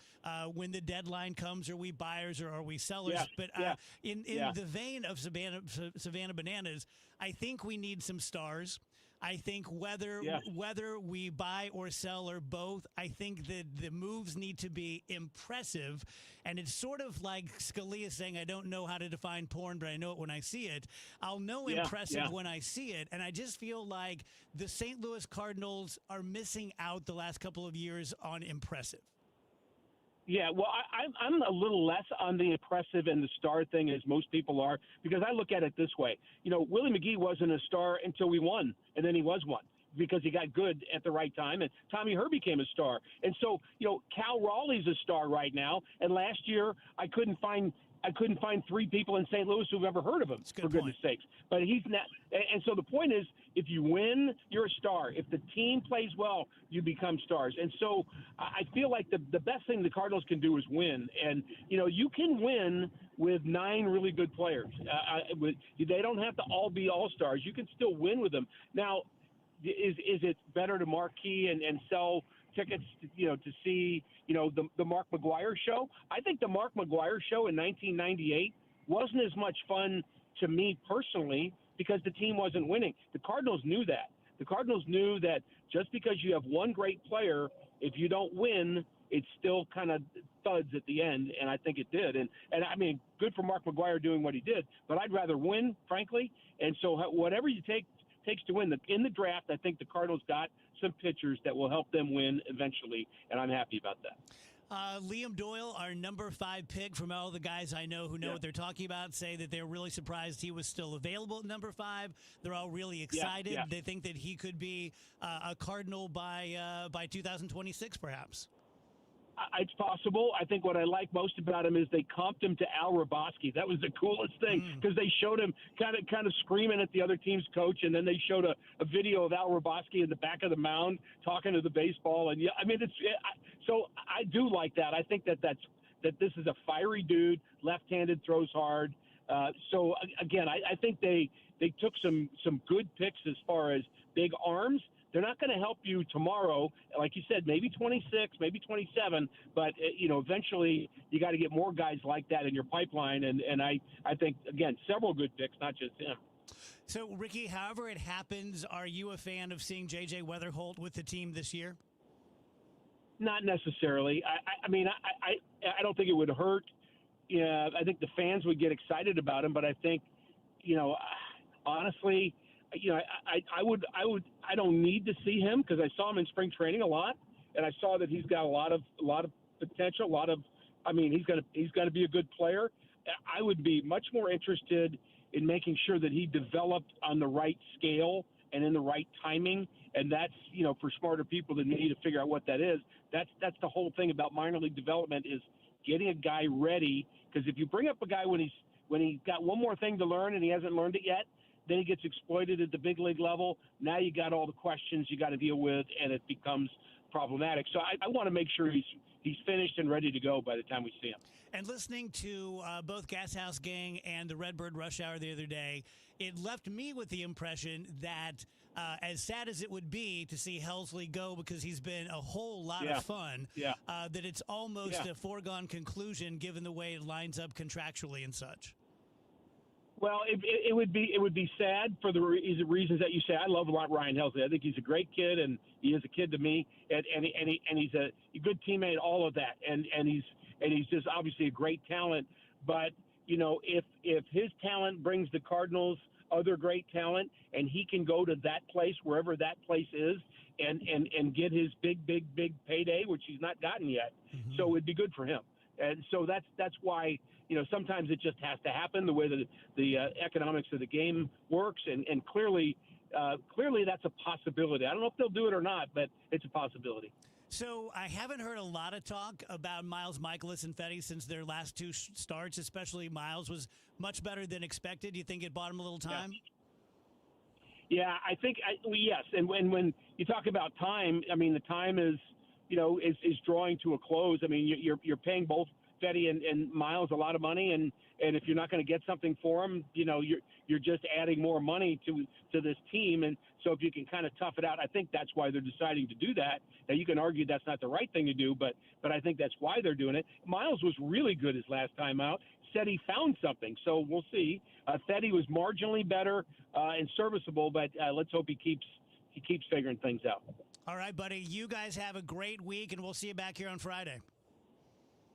when the deadline comes, are we buyers or are we sellers? Yeah, but in the vein of Savannah Bananas, I think we need some stars. I think whether we buy or sell or both, I think that the moves need to be impressive. And it's sort of like Scalia saying, I don't know how to define porn, but I know it when I see it. I'll know impressive when I see it. And I just feel like the St. Louis Cardinals are missing out the last couple of years on impressive. Yeah, well, I'm a little less on the impressive and the star thing as most people are, because I look at it this way. Willie McGee wasn't a star until we won, and then he was one because he got good at the right time, and Tommy Herr became a star. And so, Cal Raleigh's a star right now, and last year I couldn't find 3 people in St. Louis who've ever heard of him, for goodness sakes. But he's not. And so the point is, if you win, you're a star. If the team plays well, you become stars. And so I feel like the best thing the Cardinals can do is win. And, you can win with 9 really good players. They don't have to all be all-stars. You can still win with them. Now, is it better to marquee and sell tickets, to see, the Mark McGwire show? I think the Mark McGwire show in 1998 wasn't as much fun to me personally because the team wasn't winning. The Cardinals knew that. The Cardinals knew that just because you have one great player, if you don't win, it still kind of thuds at the end, and I think it did. And I mean, good for Mark McGwire doing what he did, but I'd rather win, frankly. And so whatever you takes to win. In the draft, I think the Cardinals got some pitchers that will help them win eventually, and I'm happy about that. Liam Doyle, our number 5 pick, from all the guys I know who know what they're talking about, say that they're really surprised he was still available at number 5. They're all really excited. Yeah. They think that he could be a Cardinal by 2026, perhaps. It's possible. I think what I like most about him is they comped him to Al Roboski. That was the coolest thing because they showed him kind of screaming at the other team's coach, and then they showed a video of Al Roboski in the back of the mound talking to the baseball. And so I do like that. I think that this is a fiery dude, left-handed, throws hard. So again, I think they took some good picks as far as big arms. They're not going to help you tomorrow. Like you said, maybe 26, maybe 27, but, eventually you got to get more guys like that in your pipeline. And I think, again, several good picks, not just him. So, Ricky, however it happens, are you a fan of seeing J.J. Weatherholt with the team this year? Not necessarily. I don't think it would hurt. Yeah, I think the fans would get excited about him, but I think, honestly, I don't need to see him because I saw him in spring training a lot, and I saw that he's got a lot of potential. He's going to be a good player. I would be much more interested in making sure that he developed on the right scale and in the right timing. And that's, for smarter people than me to figure out what that is. That's the whole thing about minor league development is getting a guy ready. Because if you bring up a guy when he's got one more thing to learn and he hasn't learned it yet, then he gets exploited at the big league level. Now you got all the questions you got to deal with, and it becomes problematic. So I want to make sure he's finished and ready to go by the time we see him. And listening to both Gas House Gang and the Redbird Rush Hour the other day, it left me with the impression that as sad as it would be to see Helsley go because he's been a whole lot of fun, that it's almost a foregone conclusion given the way it lines up contractually and such. Well, it would be sad for the reasons that you say. I love Ryan Helsley. I think he's a great kid, and he is a kid to me, and he's a good teammate. All of that, and he's just obviously a great talent. But if his talent brings the Cardinals other great talent, and he can go to that place, wherever that place is, and get his big payday, which he's not gotten yet. Mm-hmm. So it'd be good for him. And so that's why, sometimes it just has to happen the way that the economics of the game works. And clearly that's a possibility. I don't know if they'll do it or not, but it's a possibility. So I haven't heard a lot of talk about Miles Mikolas and Fedde since their last two starts, especially Miles was much better than expected. Do you think it bought him a little time? Yeah, I think yes. And when you talk about time, I mean, the time is drawing to a close. I mean, you're paying both Fedde and Miles a lot of money, and if you're not going to get something for them, you're just adding more money to this team. And so if you can kind of tough it out, I think that's why they're deciding to do that. Now you can argue that's not the right thing to do, but I think that's why they're doing it. Miles was really good his last time out. Said he found something, so we'll see. Fedde was marginally better and serviceable, but let's hope he keeps figuring things out. All right, buddy. You guys have a great week, and we'll see you back here on Friday.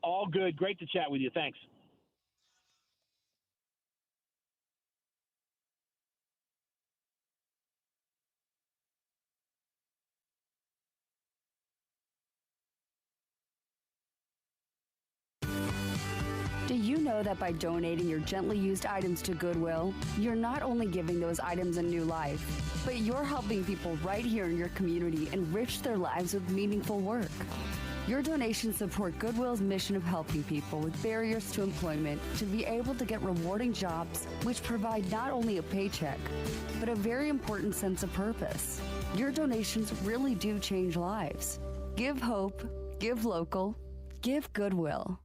All good. Great to chat with you. Thanks. Do you know that by donating your gently used items to Goodwill, you're not only giving those items a new life, but you're helping people right here in your community enrich their lives with meaningful work? Your donations support Goodwill's mission of helping people with barriers to employment to be able to get rewarding jobs which provide not only a paycheck, but a very important sense of purpose. Your donations really do change lives. Give hope, give local, give Goodwill.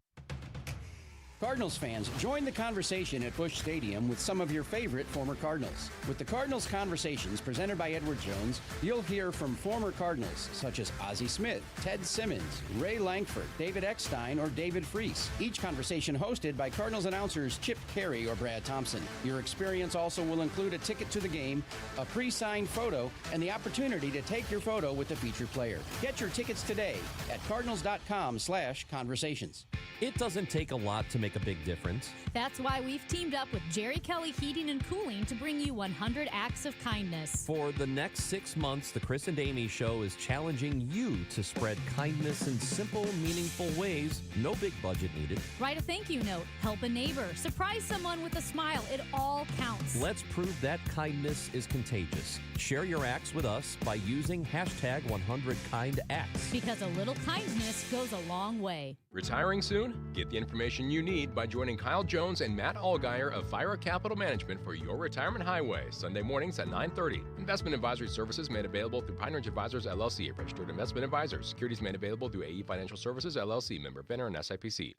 Cardinals fans, join the conversation at Busch Stadium with some of your favorite former Cardinals. With the Cardinals Conversations presented by Edward Jones, you'll hear from former Cardinals such as Ozzie Smith, Ted Simmons, Ray Langford, David Eckstein, or David Freese. Each conversation hosted by Cardinals announcers Chip Carey or Brad Thompson. Your experience also will include a ticket to the game, a pre-signed photo, and the opportunity to take your photo with the featured player. Get your tickets today at cardinals.com/conversations. It doesn't take a lot to make a big difference. That's why we've teamed up with Jerry Kelly Heating and Cooling to bring you 100 acts of kindness. For the next 6 months, the Chris and Amy Show is challenging you to spread kindness in simple, meaningful ways. No big budget needed. Write a thank you note, help a neighbor, surprise someone with a smile. It all counts. Let's prove that kindness is contagious. Share your acts with us by using hashtag 100KindActs. Because a little kindness goes a long way. Retiring soon? Get the information you need by joining Kyle Jones and Matt Allgeier of Fire Capital Management for your retirement highway, Sunday mornings at 9:30. Investment advisory services made available through Pine Ridge Advisors, LLC, a registered investment advisor. Securities made available through AE Financial Services, LLC, member FINRA and SIPC.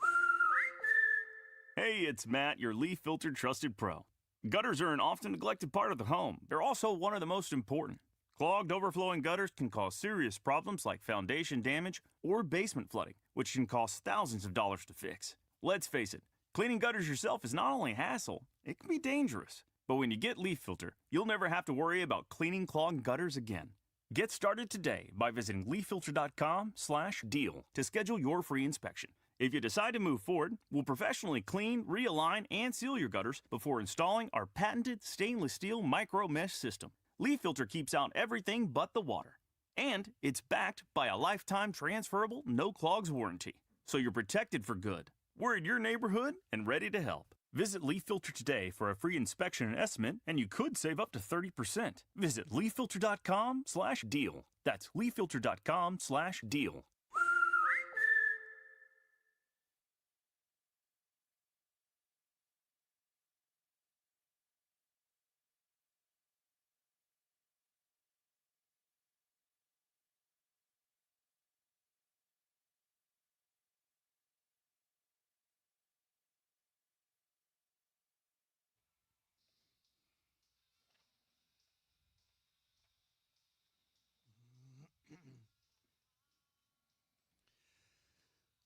Hey, it's Matt, your leaf filter trusted pro. Gutters are an often neglected part of the home. They're also one of the most important. Clogged, overflowing gutters can cause serious problems like foundation damage or basement flooding, which can cost thousands of dollars to fix. Let's face it, cleaning gutters yourself is not only a hassle, it can be dangerous. But when you get Leaf Filter, you'll never have to worry about cleaning clogged gutters again. Get started today by visiting leaffilter.com/deal to schedule your free inspection. If you decide to move forward, we'll professionally clean, realign, and seal your gutters before installing our patented stainless steel micro mesh system. Leaf Filter keeps out everything but the water. And it's backed by a lifetime transferable no clogs warranty. So you're protected for good. We're in your neighborhood and ready to help. Visit Leaf Filter today for a free inspection and estimate, and you could save up to 30%. Visit leaffilter.com/deal. That's leaffilter.com/deal.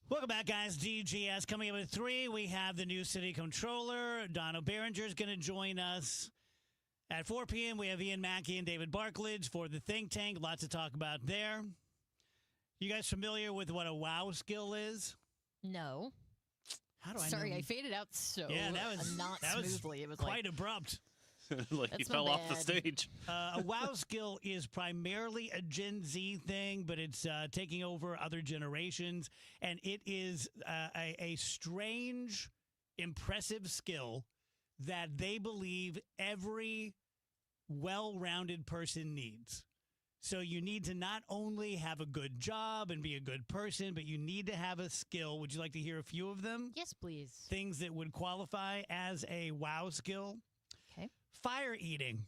Welcome back, guys. DGS coming up at 3. We have the new city controller. Dono Behringer is going to join us. At 4 p.m., we have Ian Mackey and David Barklage for the think tank. Lots to talk about there. You guys familiar with what a WoW skill is? No. How do I Sorry, know? I faded out so not that was smoothly. It was quite like, abrupt. Like he That's my fell off the bad. stage. A WoW skill is primarily a Gen Z thing, but it's taking over other generations, and it is a strange, impressive skill that they believe every well-rounded person needs. So you need to not only have a good job and be a good person, but you need to have a skill. Would you like to hear a few of them? Yes, please. Things that would qualify as a WoW skill. Okay. Fire eating.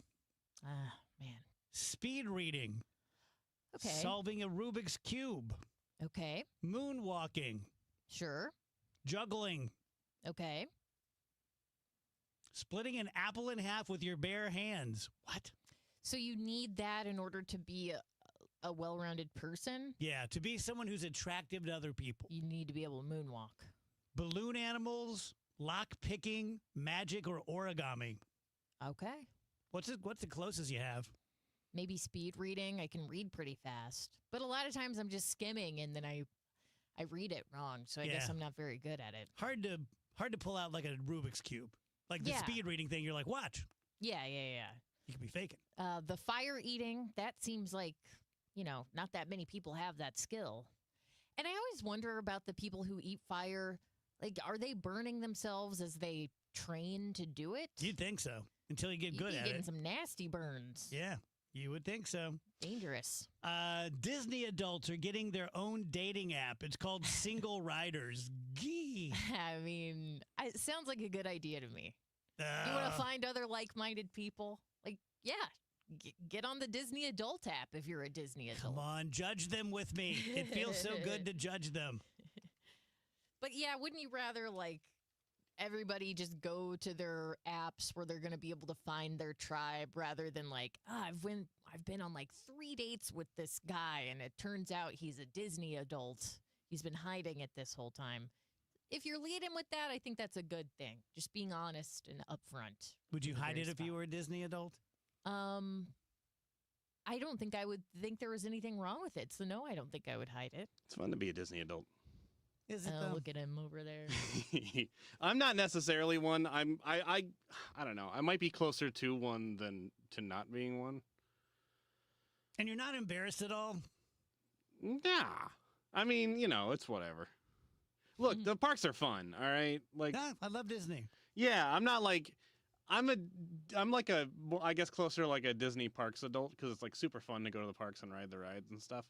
Ah, man. Speed reading. Okay. Solving a Rubik's Cube. Okay. Moonwalking. Sure. Juggling. Okay. Splitting an apple in half with your bare hands. What? So you need that in order to be a well-rounded person? Yeah, to be someone who's attractive to other people. You need to be able to moonwalk. Balloon animals, lock picking, magic, or origami. Okay. What's the closest you have? Maybe speed reading. I can read pretty fast. But a lot of times I'm just skimming and then I read it wrong. So I guess Yeah. I'm not very good at it. Hard to pull out like a Rubik's Cube. Like the Yeah. speed reading thing, you're like, watch. Yeah. You could be faking. The fire eating, that seems like, not that many people have that skill. And I always wonder about the people who eat fire. Like, are they burning themselves as they train to do it? You'd think so. Until you get You'd good be at getting it. some nasty burns. Yeah, you would think so. Dangerous. Disney adults are getting their own dating app. It's called Single Riders. Gee. I mean, it sounds like a good idea to me. You want to find other like-minded people? Like, yeah, get on the Disney adult app if you're a Disney adult. Come on, judge them with me. It feels so good to judge them. But yeah, wouldn't you rather like everybody just go to their apps where they're going to be able to find their tribe rather than like, I've been on like 3 dates with this guy and it turns out he's a Disney adult. He's been hiding it this whole time. If you're leading with that, I think that's a good thing. Just being honest and upfront. Would you is a hide great it if you were a Disney adult? I don't think I would think there was anything wrong with it. So no, I don't think I would hide it. It's fun to be a Disney adult. Is it Oh, though? look at him over there. I'm not necessarily one. I don't know. I might be closer to one than to not being one. And you're not embarrassed at all? Nah. I mean, it's whatever. Look, the parks are fun, all right? Like, Yeah, I love Disney. yeah, I'm not like I'm like a well, I guess closer to like a Disney parks adult because it's like super fun to go to the parks and ride the rides and stuff.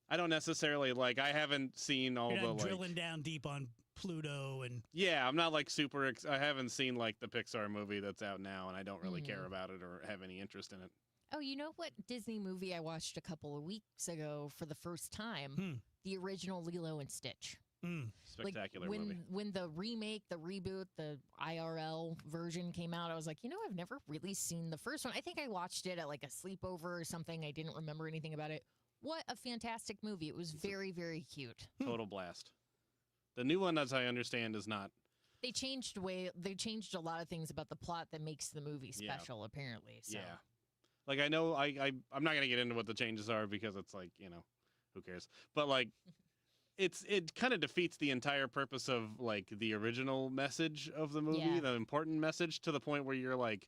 I don't necessarily I haven't seen all You're the not like drilling down deep on Pluto and yeah, I'm not like super I haven't seen like the Pixar movie that's out now and I don't really care about it or have any interest in it. Oh, you know what Disney movie I watched a couple of weeks ago for the first time? The original Lilo and Stitch. Spectacular when, movie. When the remake, the reboot, the IRL version came out, I was like, I've never really seen the first one. I think I watched it at like a sleepover or something. I didn't remember anything about it. What a fantastic movie. It was very, very cute. Total blast. The new one, as I understand, is not. They changed a lot of things about the plot that makes the movie Yeah. special, apparently. So. Yeah. Like, I know I'm not going to get into what the changes are because it's like, who cares? But like, it kind of defeats the entire purpose of like the original message of the movie, Yeah. the important message to the point where you're like,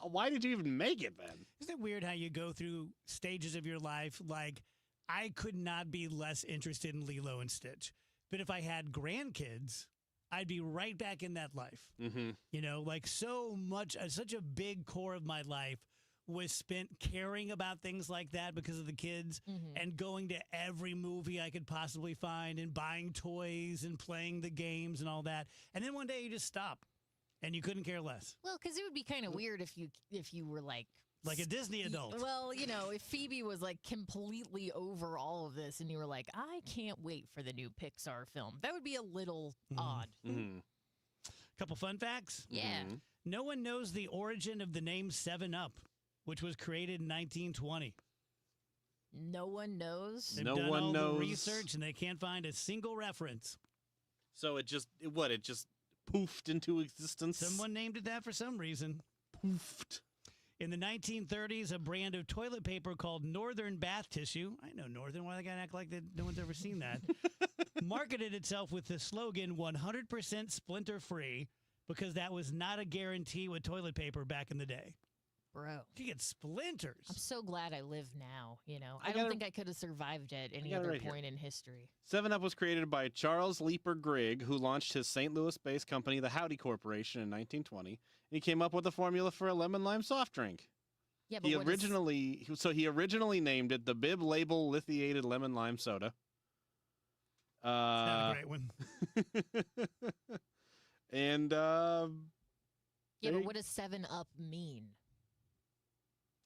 why did you even make it then? Isn't it weird how you go through stages of your life? Like, I could not be less interested in Lilo and Stitch. But if I had grandkids, I'd be right back in that life. Mm-hmm. You know, like so much, such a big core of my life was spent caring about things like that because of the kids and going to every movie I could possibly find and buying toys and playing the games and all that. And then one day you just stop and you couldn't care less. Well, because it would be kind of weird if you were like a Disney adult. Well, you know, if Phoebe was like completely over all of this and you were like, I can't wait for the new Pixar film, that would be a little odd. Mm-hmm. Couple fun facts. Yeah. No one knows the origin of the name 7-Up, which was created in 1920. No one knows. They've No done one all knows. the research and they can't find a single reference. So it just poofed into existence? Someone named it that for some reason. Poofed. In the 1930s, a brand of toilet paper called Northern Bath Tissue, I know Northern, why they gotta act like no one's ever seen that, marketed itself with the slogan 100% splinter free because that was not a guarantee with toilet paper back in the day. Bro. You get splinters. I'm so glad I live now, you know. I I don't gotta- think I could have survived at any got it other right here. point in history. 7-Up was created by Charles Leeper Grigg, who launched his St. Louis-based company, the Howdy Corporation, in 1920. He came up with a formula for a lemon lime soft drink. Yeah, but He what is- originally named it the Bib Label Lithiated Lemon Lime Soda. Not a great one. And Yeah, but what does 7-Up mean?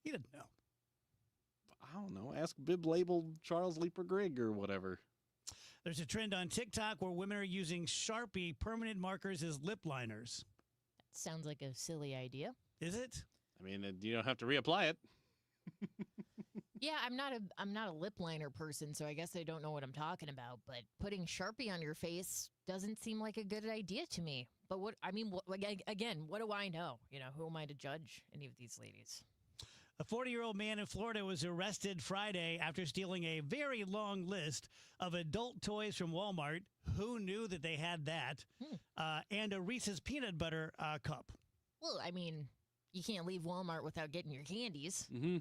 He didn't know. I don't know. Ask Bib Label Charles Leeper Grigg or whatever. There's a trend on TikTok where women are using Sharpie permanent markers as lip liners. Sounds like a silly idea. Is it? I mean, you don't have to reapply it. Yeah, I'm not a lip liner person, so I guess I don't know what I'm talking about. But putting Sharpie on your face doesn't seem like a good idea to me. But again, what do I know? You know, who am I to judge any of these ladies? A 40-year-old man in Florida was arrested Friday after stealing a very long list of adult toys from Walmart. Who knew that they had that? And a Reese's peanut butter cup. Well, I mean, you can't leave Walmart without getting your candies. Mm-hmm.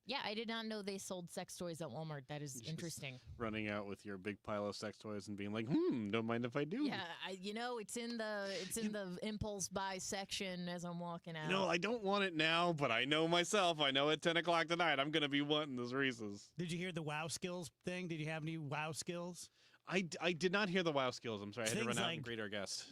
Yeah, I did not know they sold sex toys at Walmart. That is interesting. Running out with your big pile of sex toys and being like, don't mind if I do. Yeah, it's in the impulse buy section as I'm walking out. No, I don't want it now, but I know myself. I know at 10 o'clock tonight I'm going to be wanting this Reese's. Did you hear the WoW skills thing? Did you have any WoW skills? I did not hear the WoW skills. I'm sorry. I had to Things run out like and greet our guest.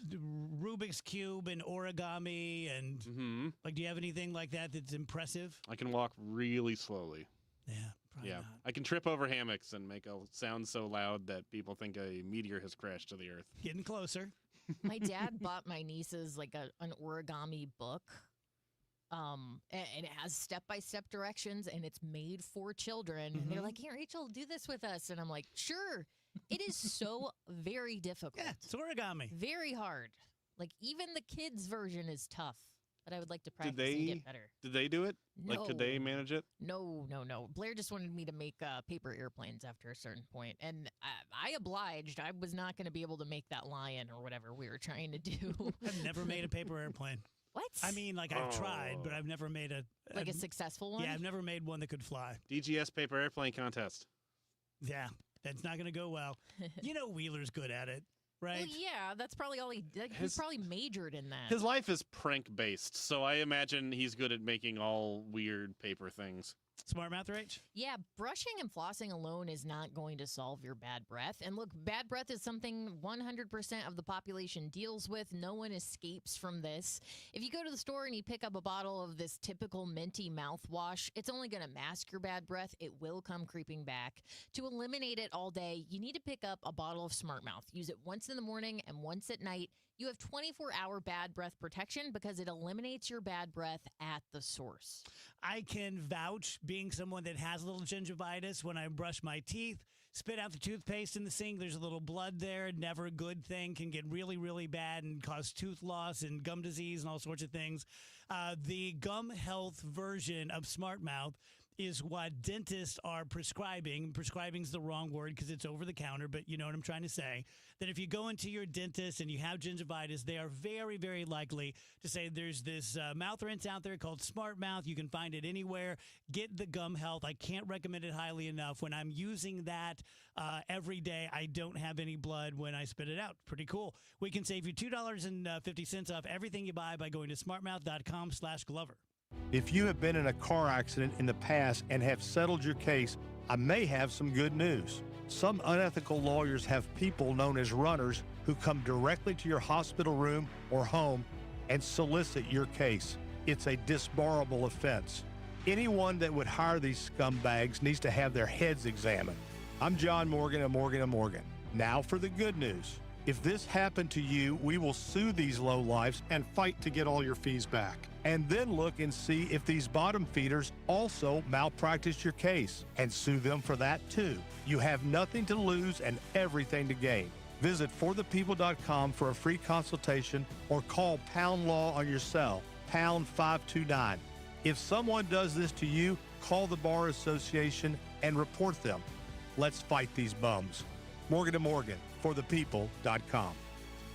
Rubik's Cube and origami and like, do you have anything like that that's impressive? I can walk really slowly. Yeah, probably not. I can trip over hammocks and make a sound so loud that people think a meteor has crashed to the earth. Getting closer. My dad bought my nieces like an origami book. And it has step-by-step directions, and it's made for children. And they're like, "Hey, Rachel, do this with us." And I'm like, "Sure." It is so very difficult. Yeah, it's origami. Very hard. Like, even the kids' version is tough. But I would like to practice Did and get better. Did they do it? Like, could they No. manage it? No. Blair just wanted me to make paper airplanes after a certain point, and I obliged. I was not going to be able to make that lion or whatever we were trying to do. I've never made a paper airplane. What? I mean, like, I've tried, but I've never made a successful one? Yeah, I've never made one that could fly. DGS paper airplane contest. Yeah, that's not going to go well. You know Wheeler's good at it, right? Well, yeah, that's probably all he did. He probably majored in that. His life is prank based, so I imagine he's good at making all weird paper things. Smart mouth, Rach? Yeah, brushing and flossing alone is not going to solve your bad breath. And look, bad breath is something 100% of the population deals with. No one escapes from this. If you go to the store and you pick up a bottle of this typical minty mouthwash, it's only going to mask your bad breath. It will come creeping back. To eliminate it all day, you need to pick up a bottle of Smart Mouth. Use it once in the morning and once at night. You have 24-hour bad breath protection because it eliminates your bad breath at the source. I can vouch, being someone that has a little gingivitis, when I brush my teeth, spit out the toothpaste in the sink, there's a little blood there. Never a good thing. Can get really, really bad and cause tooth loss and gum disease and all sorts of things. The gum health version of Smart Mouth is what dentists are prescribing. Prescribing's the wrong word because it's over the counter, but you know what I'm trying to say. That if you go into your dentist and you have gingivitis, they are very, very likely to say there's this mouth rinse out there called Smart Mouth. You can find it anywhere. Get the Gum Health. I can't recommend it highly enough. When I'm using that every day, I don't have any blood when I spit it out. Pretty cool. We can save you $2.50 off everything you buy by going to smartmouth.com/Glover. If you have been in a car accident in the past and have settled your case, I may have some good news. Some unethical lawyers have people known as runners who come directly to your hospital room or home and solicit your case. It's a disbarable offense. Anyone that would hire these scumbags needs to have their heads examined. I'm John Morgan of Morgan & Morgan. Now for the good news. If this happened to you, we will sue these lowlifes and fight to get all your fees back. And then look and see if these bottom feeders also malpracticed your case and sue them for that too. You have nothing to lose and everything to gain. Visit forthepeople.com for a free consultation or call Pound Law on your cell, pound 529. If someone does this to you, call the Bar Association and report them. Let's fight these bums. Morgan & Morgan, forthepeople.com.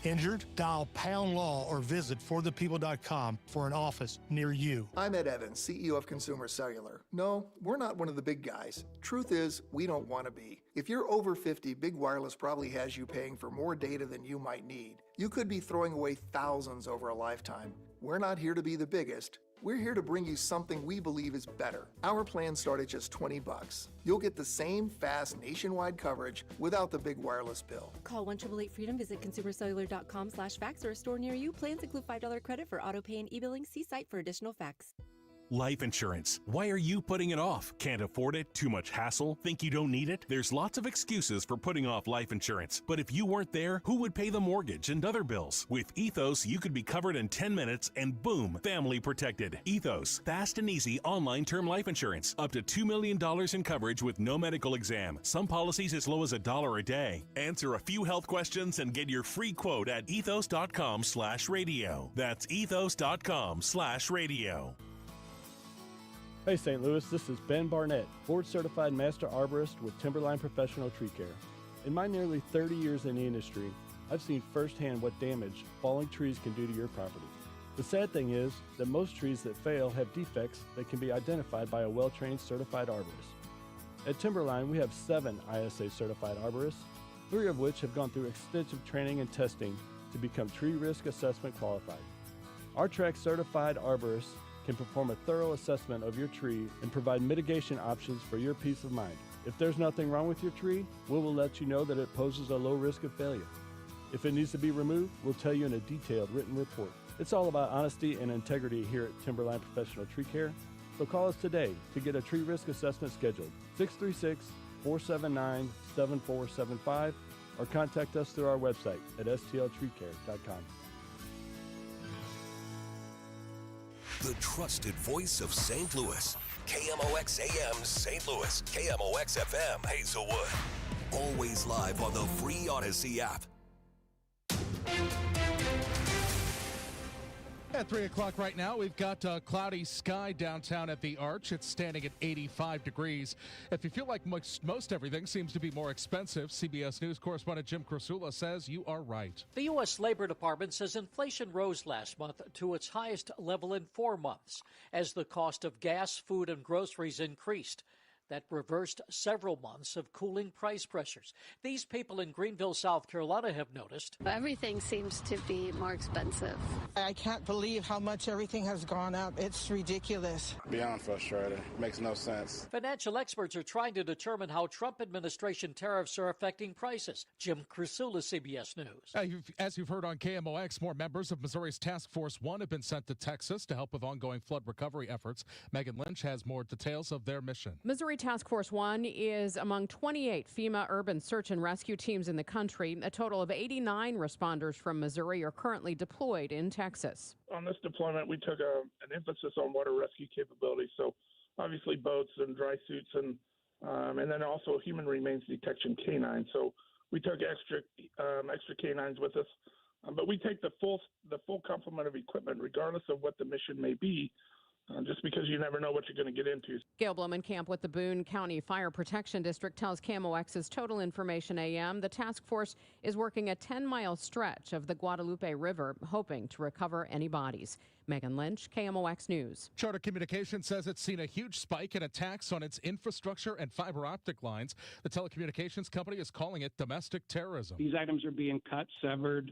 Injured? Dial Pound Law or visit forthepeople.com for an office near you. I'm Ed Evans, CEO of Consumer Cellular. No, we're not one of the big guys. Truth is, we don't want to be. If you're over 50, Big Wireless probably has you paying for more data than you might need. You could be throwing away thousands over a lifetime. We're not here to be the biggest. We're here to bring you something we believe is better. Our plans start at just $20. You'll get the same fast nationwide coverage without the big wireless bill. Call 1-888-FREEDOM, visit consumercellular.com/facts or a store near you. Plans include $5 credit for auto pay and e-billing. See site for additional facts. Life insurance. Why are you putting it off? Can't afford it? Too much hassle? Think you don't need it? There's lots of excuses for putting off life insurance. But if you weren't there, who would pay the mortgage and other bills? With Ethos, you could be covered in 10 minutes and boom, family protected. Ethos, fast and easy online term life insurance. Up to $2 million in coverage with no medical exam. Some policies as low as $1 a day. Answer a few health questions and get your free quote at ethos.com/radio. That's ethos.com/radio. Hey St. Louis, this is Ben Barnett, board certified master arborist with Timberline Professional Tree Care. In my nearly 30 years in the industry, I've seen firsthand what damage falling trees can do to your property. The sad thing is that most trees that fail have defects that can be identified by a well-trained certified arborist. At Timberline, we have 7 ISA certified arborists, 3 of which have gone through extensive training and testing to become tree risk assessment qualified. Our track certified arborists can perform a thorough assessment of your tree and provide mitigation options for your peace of mind. If there's nothing wrong with your tree, we will let you know that it poses a low risk of failure. If it needs to be removed, we'll tell you in a detailed written report. It's all about honesty and integrity here at Timberline Professional Tree Care. So call us today to get a tree risk assessment scheduled, 636-479-7475, or contact us through our website at stltreecare.com. The trusted voice of St. Louis. KMOX AM St. Louis. KMOX FM Hazelwood. Always live on the free Odyssey app. At 3 o'clock right now, we've got cloudy sky downtown at the Arch. It's standing at 85 degrees. If you feel like most everything seems to be more expensive, CBS News correspondent Jim Krasula says you are right. The U.S. Labor Department says inflation rose last month to its highest level in 4 months as the cost of gas, food, and groceries increased. That reversed several months of cooling price pressures. These people in Greenville, South Carolina have noticed. Everything seems to be more expensive. I can't believe how much everything has gone up. It's ridiculous. Beyond frustrating. Makes no sense. Financial experts are trying to determine how Trump administration tariffs are affecting prices. Jim Krasula, CBS News. As you've heard on KMOX, more members of Missouri's Task Force 1 have been sent to Texas to help with ongoing flood recovery efforts. Megan Lynch has more details of their mission. Missouri Task Force 1 is among 28 FEMA urban search and rescue teams in the country. A total of 89 responders from Missouri are currently deployed in Texas. On this deployment, we took an emphasis on water rescue capabilities. So obviously boats and dry suits and then also human remains detection canines. So we took extra canines with us. But we take the full complement of equipment, regardless of what the mission may be. just because you never know what you're going to get into. Gail Blumenkamp with the Boone County Fire Protection District tells KMOX's Total Information AM the task force is working a 10-mile stretch of the Guadalupe River, hoping to recover any bodies. Megan Lynch, KMOX News. Charter Communications says it's seen a huge spike in attacks on its infrastructure and fiber optic lines. The telecommunications company is calling it domestic terrorism. These items are being cut, severed,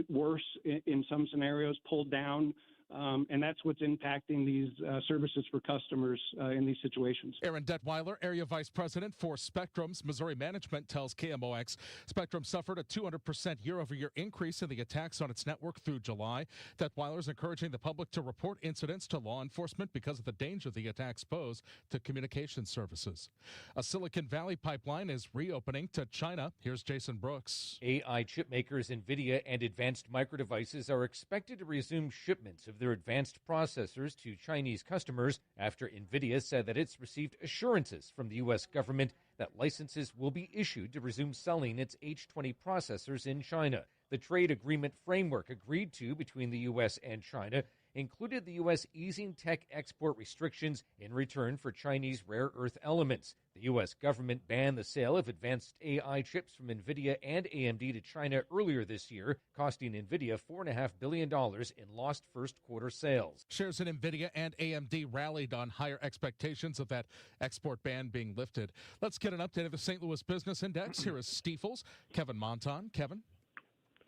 worse in some scenarios, pulled down. And that's what's impacting these services for customers in these situations. Aaron Detweiler, Area Vice President for Spectrum's Missouri Management, tells KMOX Spectrum suffered a 200% year-over-year increase in the attacks on its network through July. Detweiler is encouraging the public to report incidents to law enforcement because of the danger the attacks pose to communication services. A Silicon Valley pipeline is reopening to China. Here's Jason Brooks. AI chip makers NVIDIA and Advanced Micro Devices are expected to resume shipments of their advanced processors to Chinese customers after NVIDIA said that it's received assurances from the U.S. government that licenses will be issued to resume selling its H20 processors in China. The trade agreement framework agreed to between the U.S. and China included the U.S. easing tech export restrictions in return for Chinese rare earth elements. The U.S. government banned the sale of advanced AI chips from NVIDIA and AMD to China earlier this year, costing NVIDIA $4.5 billion in lost first-quarter sales. Shares in NVIDIA and AMD rallied on higher expectations of that export ban being lifted. Let's get an update of the St. Louis Business Index. Here is Stifel's Kevin Monton. Kevin?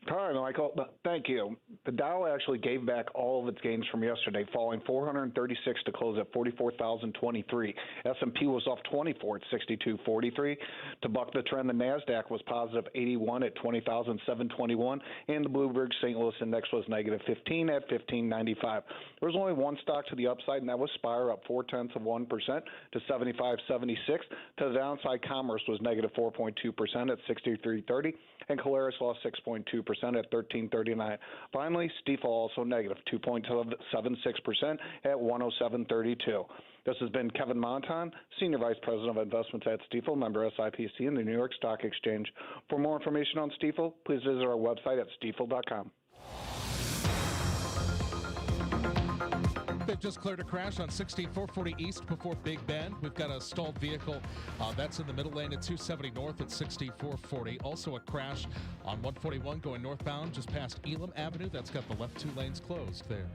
Hi, Michael. Thank you. The Dow actually gave back all of its gains from yesterday, falling 436 to close at 44,023. S&P was off 24 at 6243. To buck the trend, the NASDAQ was positive 81 at 20,721, and the Bloomberg St. Louis Index was negative 15 at 1595. There was only one stock to the upside, and that was Spire, up 0.4% to 75.76. To the downside, Commerce was negative 4.2% at 63.30, and Caleres lost 6.2% at 13.39. Finally, Stifel also negative 2.76% at 107.32. This has been Kevin Monton, Senior Vice President of Investments at Stifel, member SIPC and the New York Stock Exchange. For more information on Stifel, please visit our website at stifel.com. They've just cleared a crash on 6440 East before Big Bend. We've got a stalled vehicle that's in the middle lane at 270 North at 6440. Also a crash on 141 going northbound just past Elam Avenue. That's got the left two lanes closed there.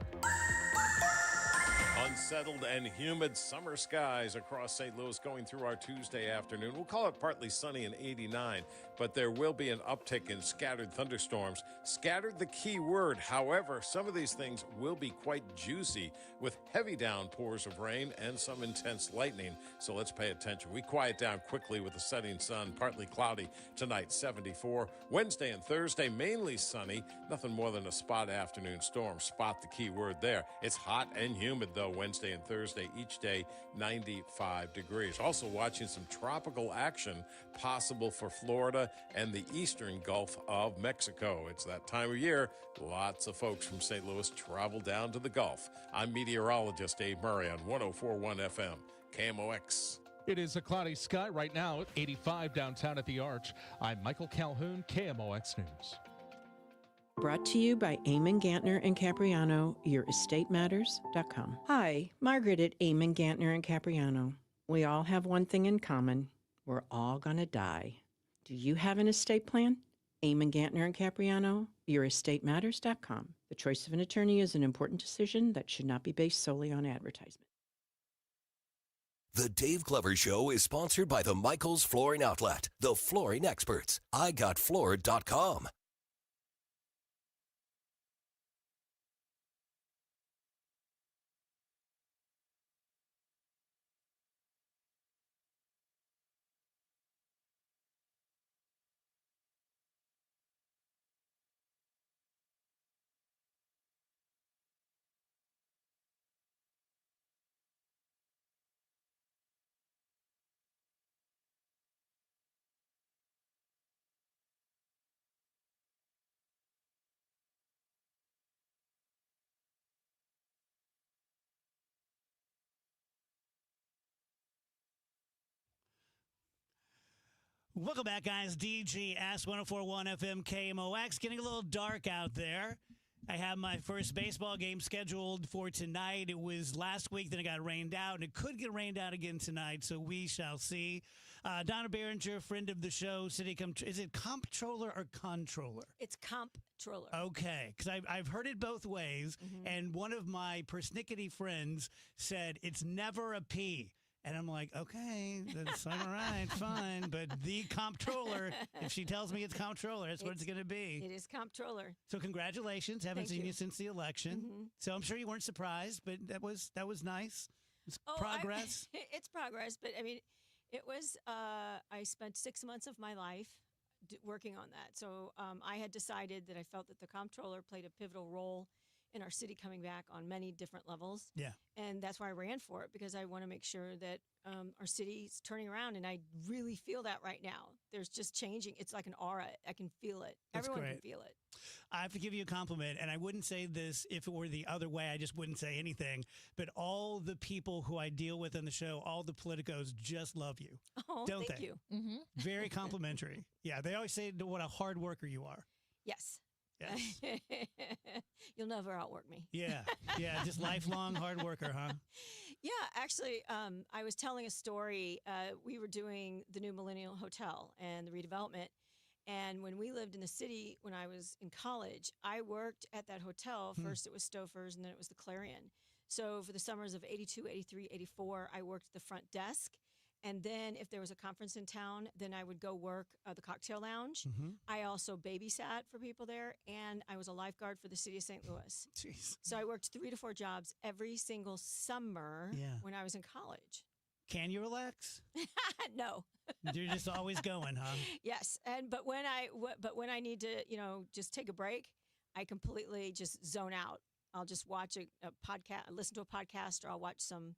Unsettled and humid summer skies across St. Louis going through our Tuesday afternoon. We'll call it partly sunny and 89, but there will be an uptick in scattered thunderstorms. Scattered the key word. However, some of these things will be quite juicy with heavy downpours of rain and some intense lightning. So let's pay attention. We quiet down quickly with the setting sun, partly cloudy tonight, 74. Wednesday and Thursday, mainly sunny. Nothing more than a spot afternoon storm. Spot the key word there. It's hot and humid, though, Wednesday and Thursday, each day 95 degrees. Also watching some tropical action possible for Florida and the eastern Gulf of Mexico. It's that time of year. Lots of folks from St. Louis travel down to the Gulf. I'm meteorologist Dave Murray on 104.1 FM, KMOX. It is a cloudy sky right now at 85 downtown at the Arch. I'm Michael Calhoun, KMOX News. Brought to you by Eamon Gantner and Capriano, YourEstateMatters.com. Hi, Margaret at Eamon Gantner and Capriano. We all have one thing in common. We're all going to die. Do you have an estate plan? Eamon Gantner and Capriano, YourEstateMatters.com. The choice of an attorney is an important decision that should not be based solely on advertisement. The Dave Glover Show is sponsored by the Michaels Flooring Outlet, the flooring experts. IGotFloored.com. Welcome back, guys. DG Ask 104.1 FM KMOX. Getting a little dark out there. I have my first baseball game scheduled for tonight. It was last week, then it got rained out, and it could get rained out again tonight, so we shall see. Donna Behringer, friend of the show, is it comptroller or controller? It's comptroller. Okay, because I've heard it both ways, and one of my persnickety friends said it's never a P. And I'm like, okay, that's all right, fine. But the comptroller, if she tells me it's comptroller, that's what it's going to be. It is comptroller. So congratulations. Haven't seen you since the election. So I'm sure you weren't surprised, but that was nice. It's progress. It's progress. But I mean, it was, I spent 6 months of my life working on that. So I had decided that I felt that the comptroller played a pivotal role in our city coming back on many different levels. Yeah. And that's why I ran for it, because I want to make sure that our city's turning around. And I really feel that right now. There's just changing. It's like an aura. I can feel it. That's Everyone great. can feel it. I have to give you a compliment, and I wouldn't say this if it were the other way. I just wouldn't say anything. But all the people who I deal with on the show, all the politicos, just love you. Oh, don't thank they? you. Very complimentary. Yeah, they always say what a hard worker you are. Yes. Yes. You'll never outwork me. Yeah. Yeah. Just lifelong hard worker, huh? Yeah. Actually, I was telling a story. We were doing the new Millennial Hotel and the redevelopment. And when we lived in the city, when I was in college, I worked at that hotel. First it was Stouffer's, and then it was the Clarion. So for the summers of 82, 83, 84, I worked the front desk. And then if there was a conference in town, then I would go work the cocktail lounge. I also babysat for people there, and I was a lifeguard for the city of St. Louis. Jeez. So I worked 3 to 4 jobs every single summer when I was in college. Can you relax? No. You're just always going, huh? Yes, but when I need to, just take a break, I completely just zone out. I'll just watch a podcast, listen to a podcast, or I'll watch some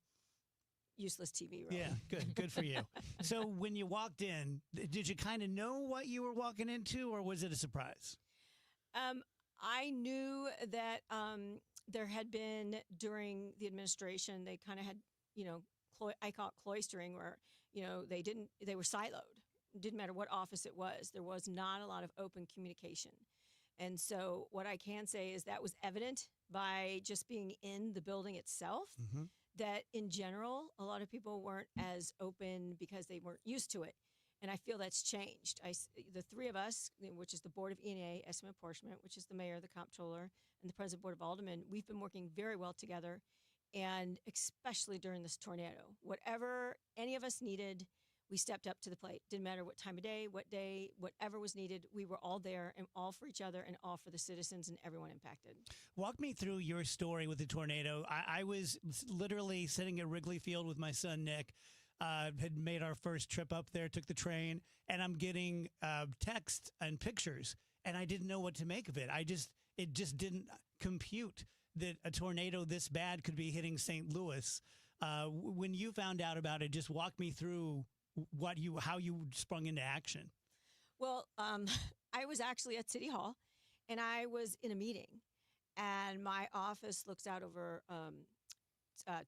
useless TV. Really. Yeah, good for you. So when you walked in, did you kind of know what you were walking into, or was it a surprise? I knew that there had been, during the administration, they kind of had, I call it cloistering, where, they were siloed. It didn't matter what office it was. There was not a lot of open communication. And so what I can say is that was evident by just being in the building itself. That in general, a lot of people weren't as open because they weren't used to it. And I feel that's changed. The 3 of us, which is the Board of E&A, Estimate Apportionment, which is the mayor, the comptroller, and the president Board of Aldermen, we've been working very well together. And especially during this tornado, whatever any of us needed, we stepped up to the plate. Didn't matter what time of day, whatever was needed, we were all there and all for each other and all for the citizens and everyone impacted. Walk me through your story with the tornado. I was literally sitting at Wrigley Field with my son, Nick, had made our first trip up there, took the train, and I'm getting texts and pictures, and I didn't know what to make of it. It just didn't compute that a tornado this bad could be hitting St. Louis. When you found out about it, just walk me through how you sprung into action. Well, I was actually at City Hall, and I was in a meeting, and my office looks out over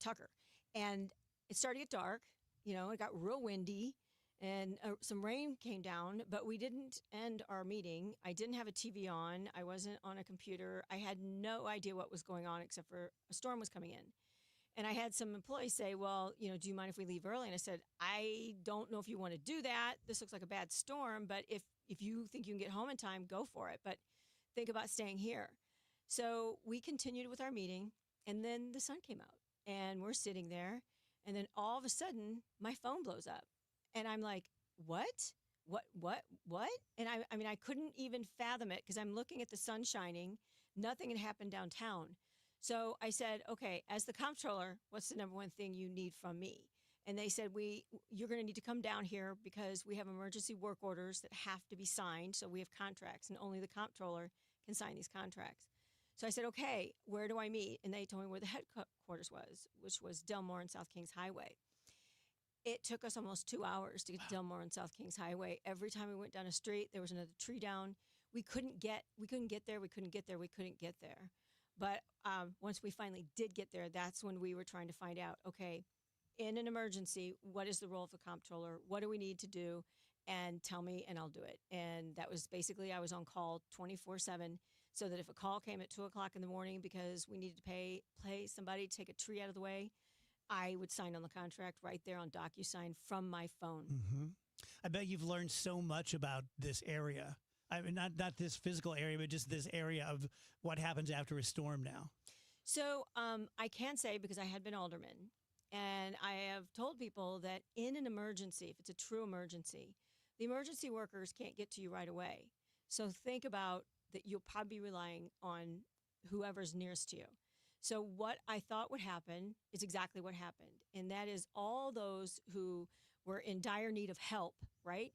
Tucker, and it started to get dark. It got real windy, and some rain came down, but we didn't end our meeting. I didn't have a TV on. I wasn't on a computer. I had no idea what was going on except for a storm was coming in. And I had some employees say, well, do you mind if we leave early? And I said, I don't know if you want to do that. This looks like a bad storm, but if you think you can get home in time, go for it. But think about staying here. So we continued with our meeting, and then the sun came out, and we're sitting there, and then all of a sudden, my phone blows up. And I'm like, what? And I couldn't even fathom it, because I'm looking at the sun shining. Nothing had happened downtown. So I said, okay, as the comptroller, what's the number one thing you need from me? And they said, you're going to need to come down here because we have emergency work orders that have to be signed. So we have contracts, and only the comptroller can sign these contracts. So I said, okay, where do I meet? And they told me where the headquarters was, which was Delmore and South Kings Highway. It took us almost 2 hours to get to Delmore and South Kings Highway. Every time we went down a street, there was another tree down. We couldn't get there. But once we finally did get there, that's when we were trying to find out, okay, in an emergency, what is the role of the comptroller? What do we need to do? And tell me, and I'll do it. And that was basically, I was on call 24/7. so that if a call came at 2:00 in the morning because we needed to pay somebody to take a tree out of the way, I would sign on the contract right there on DocuSign from my phone. Mm-hmm. I bet you've learned so much about this area. I mean, not this physical area, but just this area of what happens after a storm now. So I can say, because I had been alderman, and I have told people that in an emergency, if it's a true emergency, the emergency workers can't get to you right away. So think about that you'll probably be relying on whoever's nearest to you. So what I thought would happen is exactly what happened, and that is all those who were in dire need of help, right?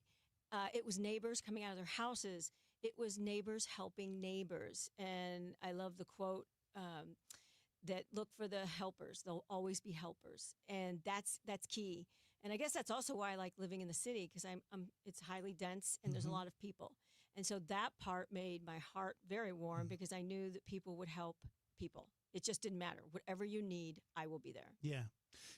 It was neighbors coming out of their houses. It was neighbors helping neighbors. And I love the quote that look for the helpers. There'll always be helpers. And that's key. And I guess that's also why I like living in the city, because it's highly dense and there's a lot of people. And so that part made my heart very warm because I knew that people would help people. It just didn't matter. Whatever you need, I will be there. Yeah.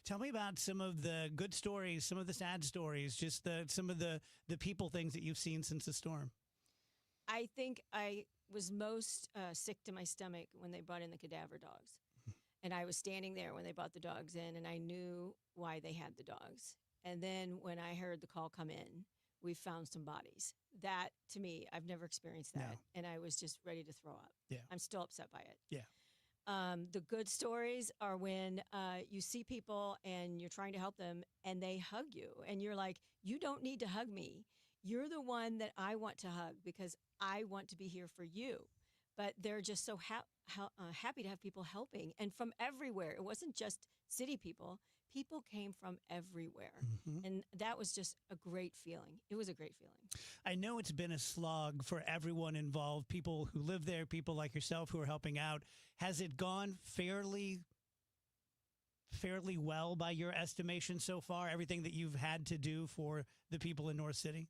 Tell me about some of the good stories, some of the sad stories, just some of the people things that you've seen since the storm. I think I was most sick to my stomach when they brought in the cadaver dogs. And I was standing there when they brought the dogs in, and I knew why they had the dogs. And then when I heard the call come in, we found some bodies. That, to me, I've never experienced that. No. And I was just ready to throw up. Yeah. I'm still upset by it. Yeah. The good stories are when you see people and you're trying to help them and they hug you. And you're like, you don't need to hug me. You're the one that I want to hug because I want to be here for you. But they're just so happy to have people helping. And from everywhere. It wasn't just city people. People came from everywhere. Mm-hmm. And that was just a great feeling. It was a great feeling. I know it's been a slog for everyone involved, people who live there, people like yourself who are helping out. Has it gone fairly well by your estimation so far, everything that you've had to do for the people in North City?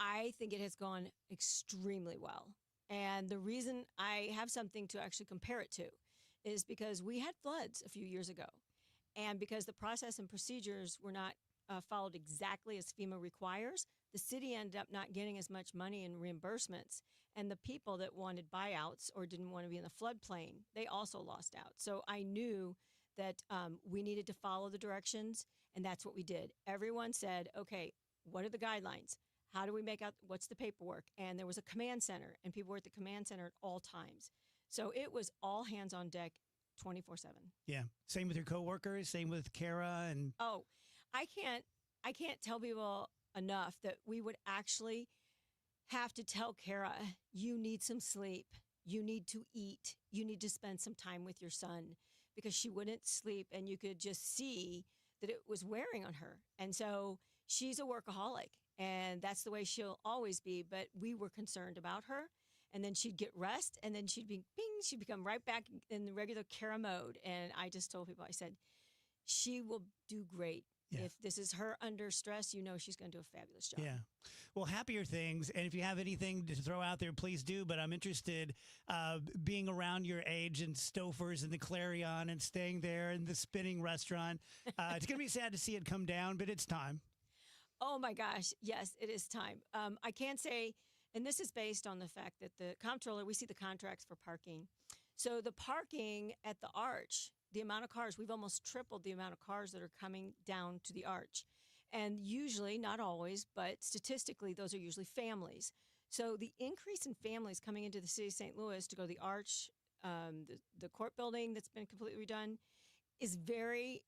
I think it has gone extremely well. And the reason I have something to actually compare it to is because we had floods a few years ago. And because the process and procedures were not followed exactly as FEMA requires, the city ended up not getting as much money in reimbursements. And the people that wanted buyouts or didn't want to be in the floodplain, they also lost out. So I knew that we needed to follow the directions, and that's what we did. Everyone said, okay, what are the guidelines? How do we make out, what's the paperwork? And there was a command center, and people were at the command center at all times. So it was all hands on deck 24/7. Yeah. Same with your coworkers, same with Kara and Oh, I can't tell people enough that we would actually have to tell Kara, you need some sleep, you need to eat, you need to spend some time with your son, because she wouldn't sleep and you could just see that it was wearing on her. And so she's a workaholic and that's the way she'll always be, but we were concerned about her. And then she'd get rest, and then she'd become right back in the regular Kara mode. And I just told people, I said, she will do great. Yeah. If this is her under stress, you know she's going to do a fabulous job. Yeah. Well, happier things. And if you have anything to throw out there, please do. But I'm interested, being around your age and Stouffer's and the Clarion and staying there in the spinning restaurant. It's going to be sad to see it come down, but it's time. Oh, my gosh. Yes, it is time. I can't say... And this is based on the fact that the comptroller, we see the contracts for parking. So the parking at the arch, the amount of cars, we've almost tripled the amount of cars that are coming down to the arch. And usually, not always, but statistically, those are usually families. So the increase in families coming into the city of St. Louis to go to the arch, the court building that's been completely redone, is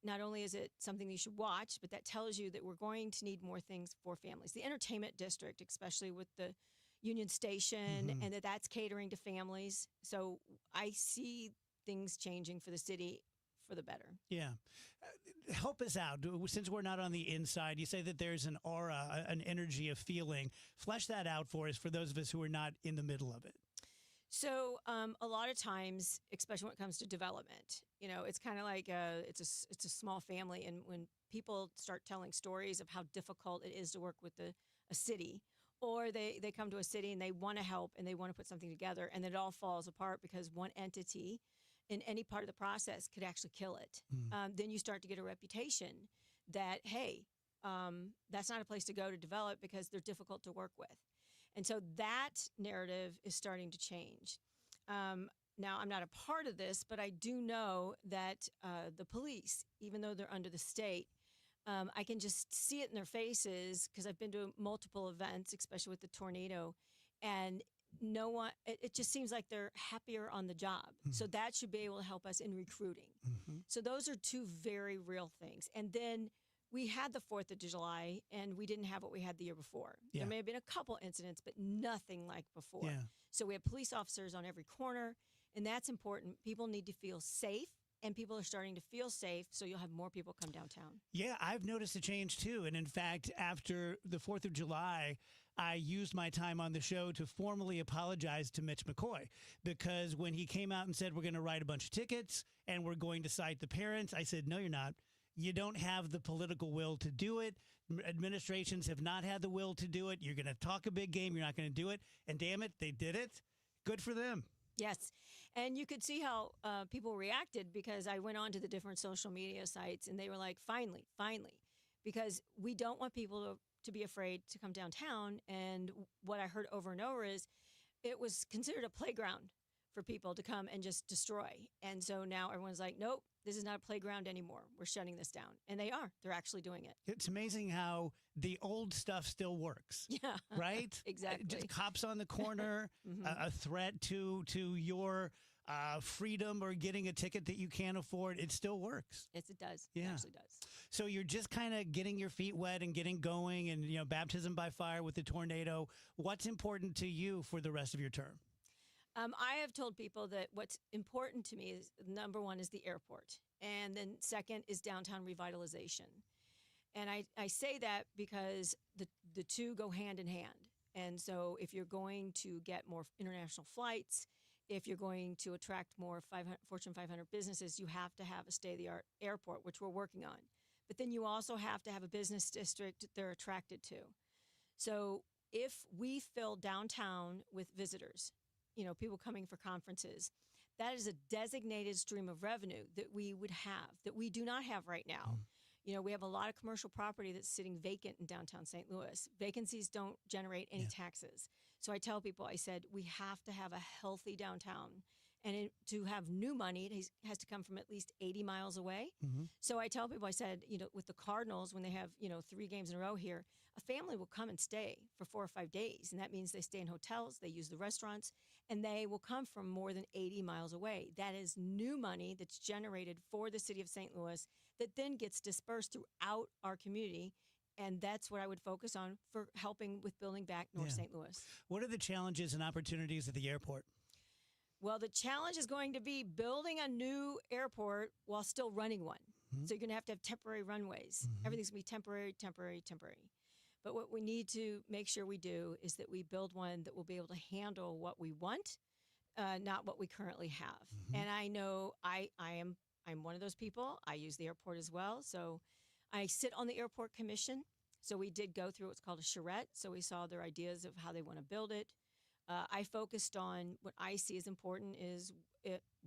not only is it something that you should watch, but that tells you that we're going to need more things for families. The entertainment district, especially with the Union Station, and that's catering to families. So I see things changing for the city for the better. Yeah. Help us out. Since we're not on the inside, you say that there's an aura, an energy, a feeling. Flesh that out for us, for those of us who are not in the middle of it. So a lot of times, especially when it comes to development, it's kind of like it's a small family. And when people start telling stories of how difficult it is to work with a city, or they come to a city and they want to help and they want to put something together, and then it all falls apart because one entity in any part of the process could actually kill it. Then you start to get a reputation that, hey, that's not a place to go to develop because they're difficult to work with. And so that narrative is starting to change. Now, I'm not a part of this, but I do know that the police, even though they're under the state, I can just see it in their faces because I've been to multiple events, especially with the tornado, and no one, it just seems like they're happier on the job. So that should be able to help us in recruiting. So those are two very real things. And then we had the 4th of July and we didn't have what we had the year before. Yeah. There may have been a couple incidents, but nothing like before. Yeah. So we have police officers on every corner, and that's important. People need to feel safe, and people are starting to feel safe, so you'll have more people come downtown. Yeah, I've noticed a change too. And in fact, after the 4th of July, I used my time on the show to formally apologize to Mitch McCoy, because when he came out and said, we're going to write a bunch of tickets and we're going to cite the parents, I said, no, you're not. You don't have the political will to do it. Administrations have not had the will to do it. You're going to talk a big game. You're not going to do it. And damn it, they did it. Good for them. Yes. And you could see how people reacted, because I went on to the different social media sites and they were like, finally, because we don't want people to be afraid to come downtown. And what I heard over and over is it was considered a playground for people to come and just destroy. And so now everyone's like, nope, this is not a playground anymore. We're shutting this down. And they are. They're actually doing it. It's amazing how the old stuff still works. Yeah. Right? Exactly. Just cops on the corner, a threat to your freedom or getting a ticket that you can't afford. It still works. Yes, it does. Yeah. It actually does. So you're just kind of getting your feet wet and getting going, and, you know, baptism by fire with the tornado. What's important to you for the rest of your term? I have told people that what's important to me is, number one is the airport. And then second is downtown revitalization. And I say that because the two go hand in hand. And so if you're going to get more international flights, if you're going to attract more Fortune 500 businesses, you have to have a state-of-the-art airport, which we're working on. But then you also have to have a business district they're attracted to. So if we fill downtown with visitors, you know, people coming for conferences, that is a designated stream of revenue that we would have, that we do not have right now. You know, we have a lot of commercial property that's sitting vacant in downtown St. Louis. Vacancies don't generate any taxes. So I tell people, I said, we have to have a healthy downtown. And to have new money, it has to come from at least 80 miles away. So I tell people, I said, you know, with the Cardinals, when they have, you know, 3 games in a row here, a family will come and stay for 4 or 5 days. And that means they stay in hotels, they use the restaurants, and they will come from more than 80 miles away. That is new money that's generated for the city of St. Louis that then gets dispersed throughout our community. And that's what I would focus on for helping with building back North St. Louis. What are the challenges and opportunities at the airport? Well, the challenge is going to be building a new airport while still running one. So you're going to have temporary runways. Everything's going to be temporary. But what we need to make sure we do is that we build one that will be able to handle what we want, not what we currently have. And I know I'm one of those people. I use the airport as well. So I sit on the airport commission. So we did go through what's called a charrette. So we saw their ideas of how they want to build it. I focused on what I see as important is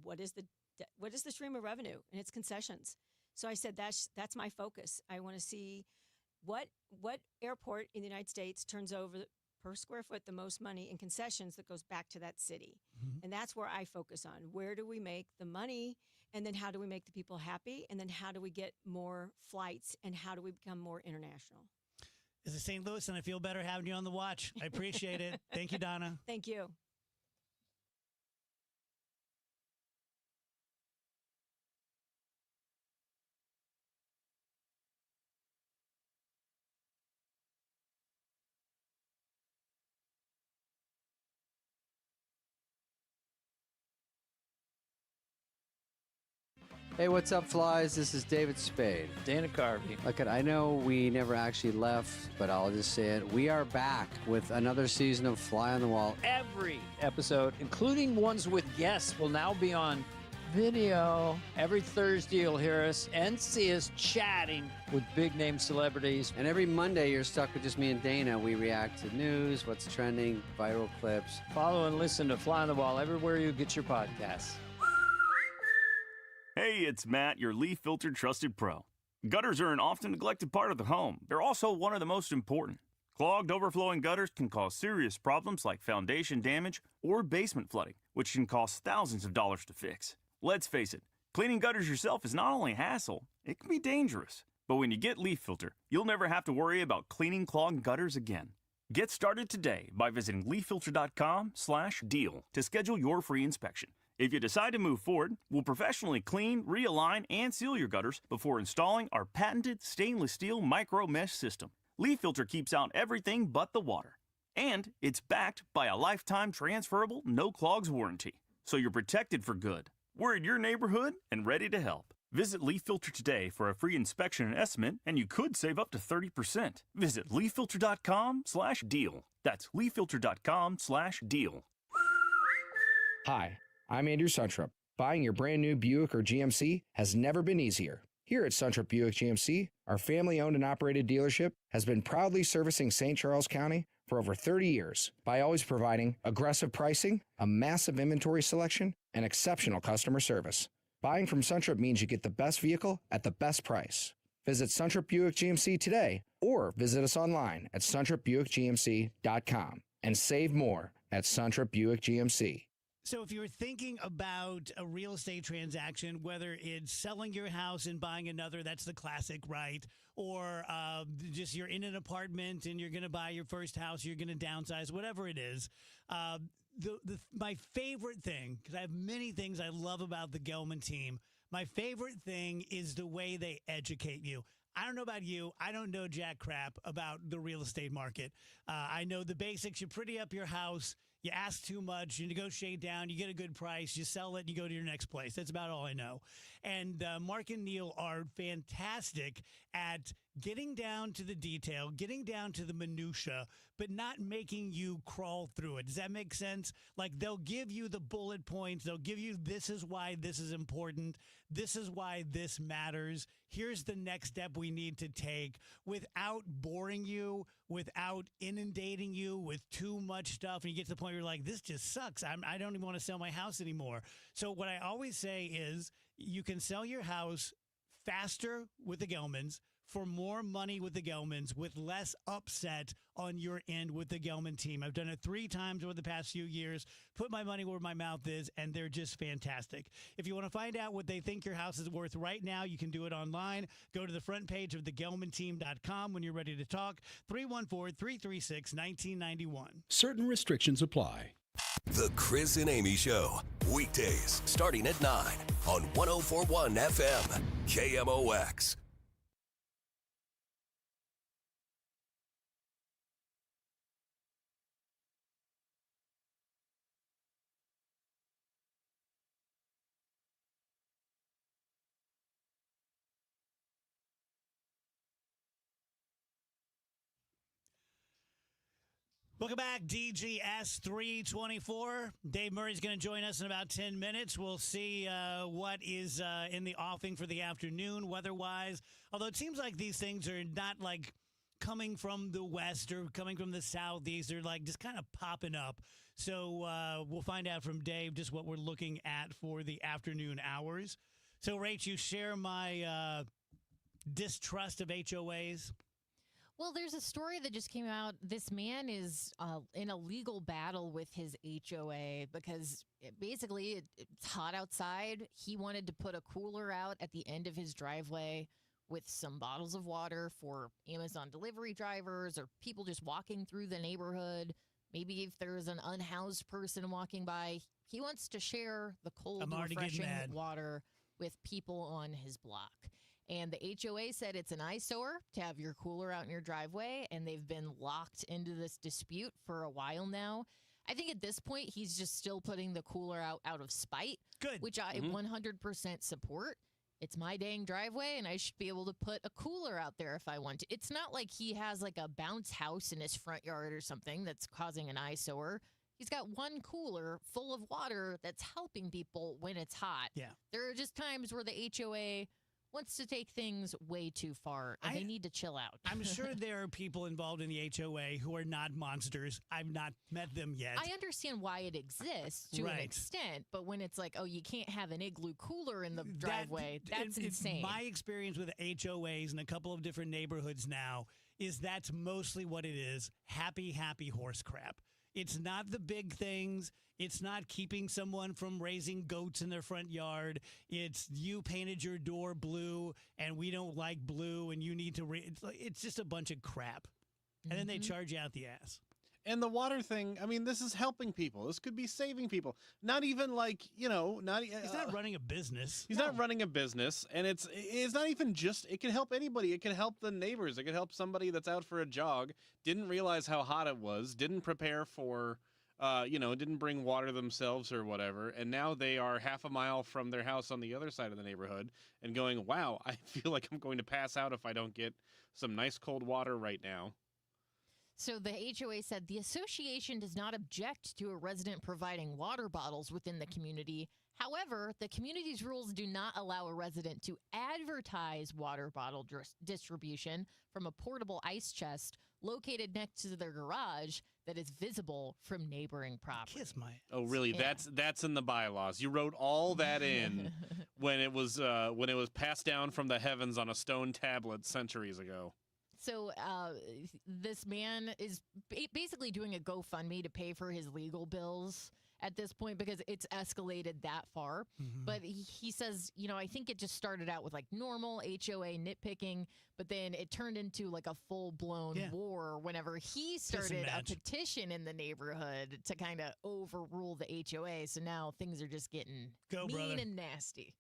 what is the stream of revenue, and it's concessions. So I said that's my focus. I want to see what airport in the United States turns over per square foot the most money in concessions that goes back to that city. And that's where I focus on. Where do we make the money, and then how do we make the people happy, and then how do we get more flights, and how do we become more international? This is St. Louis, and I feel better having you on the watch. I appreciate it. Thank you, Donna. Thank you. Hey, what's up, flies? This is David Spade. Dana Carvey. Look, I know we never actually left, but I'll just say it. We are back with another season of Fly on the Wall. Every episode, including ones with guests, will now be on video. Every Thursday, you'll hear us and see us chatting with big-name celebrities. And every Monday, you're stuck with just me and Dana. We react to news, what's trending, viral clips. Follow and listen to Fly on the Wall everywhere you get your podcasts. Hey, it's Matt, your leaf filter trusted pro. Gutters are an often neglected part of the home. They're also one of the most important. Clogged, overflowing gutters can cause serious problems like foundation damage or basement flooding, which can cost thousands of dollars to fix. Let's face it, cleaning gutters yourself is not only a hassle, it can be dangerous. But when you get Leaf Filter, you'll never have to worry about cleaning clogged gutters again. Get started today by visiting leaffilter.com/deal to schedule your free inspection. If you decide to move forward, we'll professionally clean, realign, and seal your gutters before installing our patented stainless steel micro mesh system. Leaf Filter keeps out everything but the water. And it's backed by a lifetime transferable no clogs warranty. So you're protected for good. We're in your neighborhood and ready to help. Visit Leaf Filter today for a free inspection and estimate, and you could save up to 30%. Visit leaffilter.com/deal. That's leaffilter.com/deal. Hi, I'm Andrew Suntrup. Buying your brand new Buick or GMC has never been easier. Here at Suntrup Buick GMC, our family-owned and operated dealership has been proudly servicing St. Charles County for over 30 years by always providing aggressive pricing, a massive inventory selection, and exceptional customer service. Buying from Suntrup means you get the best vehicle at the best price. Visit Suntrup Buick GMC today or visit us online at suntrupbuickgmc.com and save more at Suntrup Buick GMC. So if you're thinking about a real estate transaction, whether it's selling your house and buying another, that's the classic, right? Or just you're in an apartment and you're going to buy your first house, you're going to downsize, whatever it is. My favorite thing, because I have many things I love about the Gelman team, my favorite thing is the way they educate you. I don't know about you. I don't know jack crap about the real estate market. I know the basics. You pretty up your house. You ask too much. You negotiate down. You get a good price. You sell it. And you go to your next place. That's about all I know. And Mark and Neil are fantastic at getting down to the detail, getting down to the minutia, but not making you crawl through it. Does that make sense? Like they'll give you the bullet points. They'll give you this is why this is important. This is why this matters. Here's the next step we need to take without boring you, without inundating you with too much stuff. And you get to the point where you're like, this just sucks. I don't even want to sell my house anymore. So what I always say is you can sell your house faster with the Gelmans, for more money with the Gelmans, with less upset on your end with the Gelman team. I've done it 3 times over the past few years, put my money where my mouth is, and they're just fantastic. If you want to find out what they think your house is worth right now, you can do it online. Go to the front page of thegelmanteam.com when you're ready to talk. 314-336-1991. Certain restrictions apply. The Chris and Amy Show, weekdays starting at 9 on 104.1 FM, KMOX. Welcome back, DGS 324. Dave Murray's going to join us in about 10 minutes. We'll see what is in the offing for the afternoon weather-wise. Although it seems like these things are not like coming from the west or coming from the southeast. They're like just kind of popping up. So we'll find out from Dave just what we're looking at for the afternoon hours. So, Rach, you share my distrust of HOAs? Well, there's a story that just came out. This man is in a legal battle with his HOA because basically it's hot outside. He wanted to put a cooler out at the end of his driveway with some bottles of water for Amazon delivery drivers or people just walking through the neighborhood. Maybe if there's an unhoused person walking by, he wants to share the cold, refreshing water with people on his block. And the HOA said it's an eyesore to have your cooler out in your driveway, and they've been locked into this dispute for a while now. I think at this point, he's just still putting the cooler out of spite. Good. Which I 100% support. It's my dang driveway, and I should be able to put a cooler out there if I want to. It's not like he has like a bounce house in his front yard or something that's causing an eyesore. He's got one cooler full of water that's helping people when it's hot. Yeah. There are just times where the HOA wants to take things way too far, and they need to chill out. I'm sure there are people involved in the HOA who are not monsters. I've not met them yet. I understand why it exists to an extent, but when it's like, oh, you can't have an igloo cooler in the driveway, that's insane. My experience with HOAs in a couple of different neighborhoods now is that's mostly what it is. Happy horse crap. It's not the big things. It's not keeping someone from raising goats in their front yard. It's you painted your door blue and we don't like blue and you need to it's just a bunch of crap. And then they charge you out the ass. And the water thing, I mean, this is helping people. This could be saving people. Not even like, he's not running a business. He's not running a business. And it's not even just, it can help anybody. It can help the neighbors. It could help somebody that's out for a jog, didn't realize how hot it was, didn't prepare for, didn't bring water themselves or whatever. And now they are half a mile from their house on the other side of the neighborhood and going, wow, I feel like I'm going to pass out if I don't get some nice cold water right now. So the HOA said the association does not object to a resident providing water bottles within the community. However, the community's rules do not allow a resident to advertise water bottle distribution from a portable ice chest located next to their garage that is visible from neighboring property. Kiss my. Oh, really? Yeah. That's in the bylaws. You wrote all that in when it was passed down from the heavens on a stone tablet centuries ago. So this man is basically doing a GoFundMe to pay for his legal bills at this point because it's escalated that far. Mm-hmm. But he says, I think it just started out with like normal HOA nitpicking, but then it turned into like a full-blown war whenever he started a petition in the neighborhood to kind of overrule the HOA. So now things are just getting mean and nasty.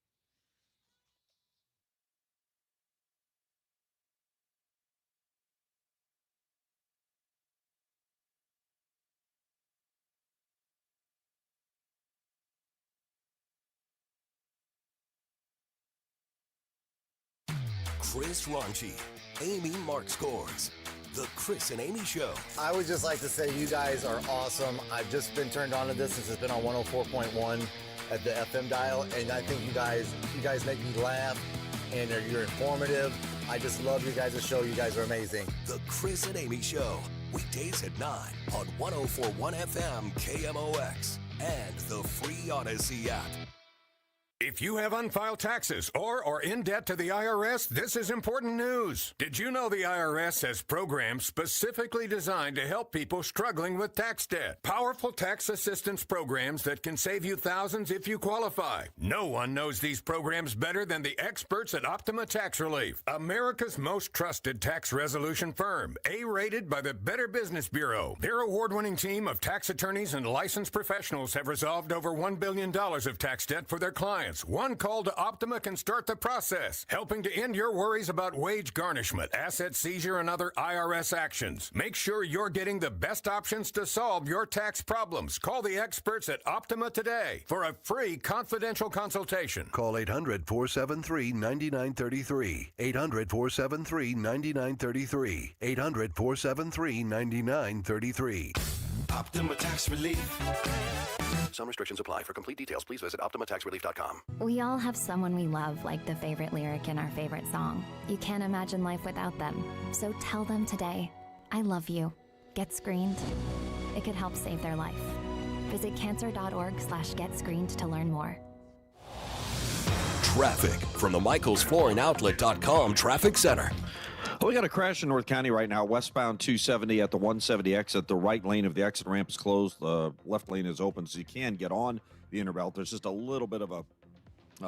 Chris Raunchy, Amy Mark Scores. The Chris and Amy Show. I would just like to say you guys are awesome. I've just been turned on to this since it's been on 104.1 at the FM dial, and I think you guys make me laugh, and you're informative. I just love you guys' show. You guys are amazing. The Chris and Amy Show. Weekdays at 9 on 104.1 FM KMOX and the free Odyssey app. If you have unfiled taxes or are in debt to the IRS, this is important news. Did you know the IRS has programs specifically designed to help people struggling with tax debt? Powerful tax assistance programs that can save you thousands if you qualify. No one knows these programs better than the experts at Optima Tax Relief, America's most trusted tax resolution firm, A-rated by the Better Business Bureau. Their award-winning team of tax attorneys and licensed professionals have resolved over $1 billion of tax debt for their clients. One call to Optima can start the process, helping to end your worries about wage garnishment, asset seizure, and other IRS actions. Make sure you're getting the best options to solve your tax problems. Call the experts at Optima today for a free confidential consultation. Call 800-473-9933. 800-473-9933. 800-473-9933. Optima Tax Relief. Some restrictions apply. For complete details, please visit OptimaTaxRelief.com. We all have someone we love, like the favorite lyric in our favorite song. You can't imagine life without them. So tell them today, I love you. Get screened. It could help save their life. Visit cancer.org/getscreened to learn more. Traffic from the MichaelsFlooringOutlet.com Traffic Center. Well, we got a crash in North County right now, westbound 270 at the 170 exit. The right lane of the exit ramp is closed. The left lane is open, so you can get on the inner belt. There's just a little bit of a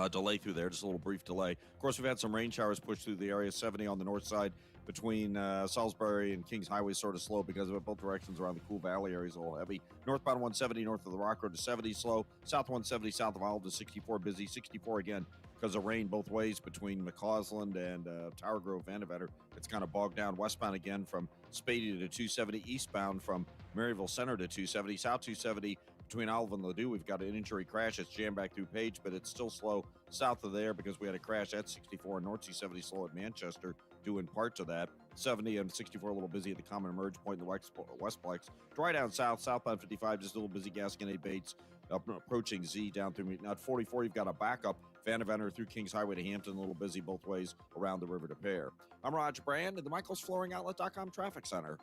delay through there, just a little brief delay. Of course, we've had some rain showers push through the area. 70 on the north side between Salisbury and Kings Highway sort of slow because of it. Both directions around the Cool Valley area is a little heavy. Northbound 170 north of the Rock Road to 70 slow. South 170 south of Olive to 64 busy. 64 again because of rain both ways between McCausland and Tower Grove, Vandevetter. It's kind of bogged down. Westbound again from Spady to 270. Eastbound from Maryville Center to 270. South 270 between Olive and Ladue. We've got an injury crash. It's jammed back through Page, but it's still slow south of there because we had a crash at 64 and North 270 slow at Manchester, due in part to that. 70 and 64 a little busy at the Common Emerge point in the Westplex. Dry down south, southbound 55, just a little busy. Gasconade Bates approaching Z down through Newton. At 44, you've got a backup. Vandevetter through Kings Highway to Hampton, a little busy both ways around the river to Pear. I'm Roger Brand at the MichaelsFlooringOutlet.com Traffic Center.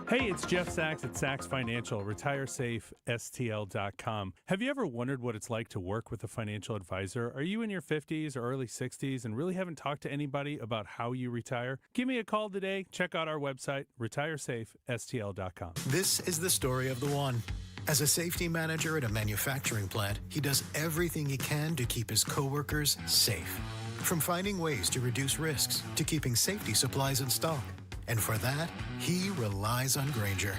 Hey, it's Jeff Sachs at Sachs Financial, retiresafestl.com. Have you ever wondered what it's like to work with a financial advisor? Are you in your 50s or early 60s and really haven't talked to anybody about how you retire? Give me a call today. Check out our website, retiresafestl.com. This is the story of the one. As a safety manager at a manufacturing plant, he does everything he can to keep his coworkers safe. From finding ways to reduce risks to keeping safety supplies in stock. And for that, he relies on Grainger.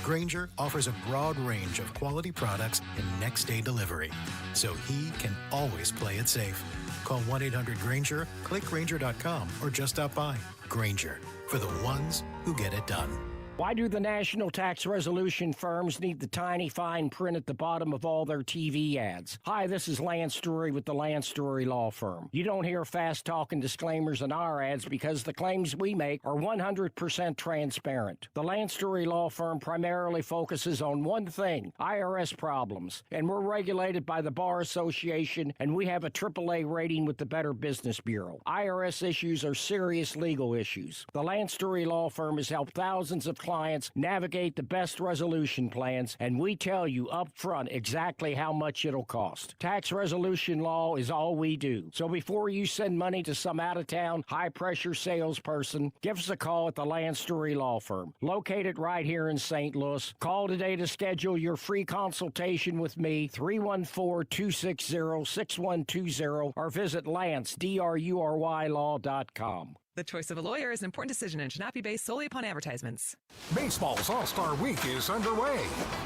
Grainger offers a broad range of quality products and next-day delivery, so he can always play it safe. Call 1-800-GRAINGER, click Grainger.com, or just stop by. Grainger, for the ones who get it done. Why do the national tax resolution firms need the tiny fine print at the bottom of all their TV ads? Hi, this is Lance Drury with the Lance Drury Law Firm. You don't hear fast-talking disclaimers in our ads because the claims we make are 100% transparent. The Lance Drury Law Firm primarily focuses on one thing, IRS problems, and we're regulated by the Bar Association, and we have a AAA rating with the Better Business Bureau. IRS issues are serious legal issues. The Lance Drury Law Firm has helped thousands of clients navigate the best resolution plans, and we tell you up front exactly how much it'll cost. Tax resolution law is all we do. So before you send money to some out-of-town, high-pressure salesperson, give us a call at the Lance Drury Law Firm, located right here in St. Louis. Call today to schedule your free consultation with me, 314-260-6120, or visit LanceDruryLaw.com. The choice of a lawyer is an important decision and should not be based solely upon advertisements. Baseball's All-Star Week is underway.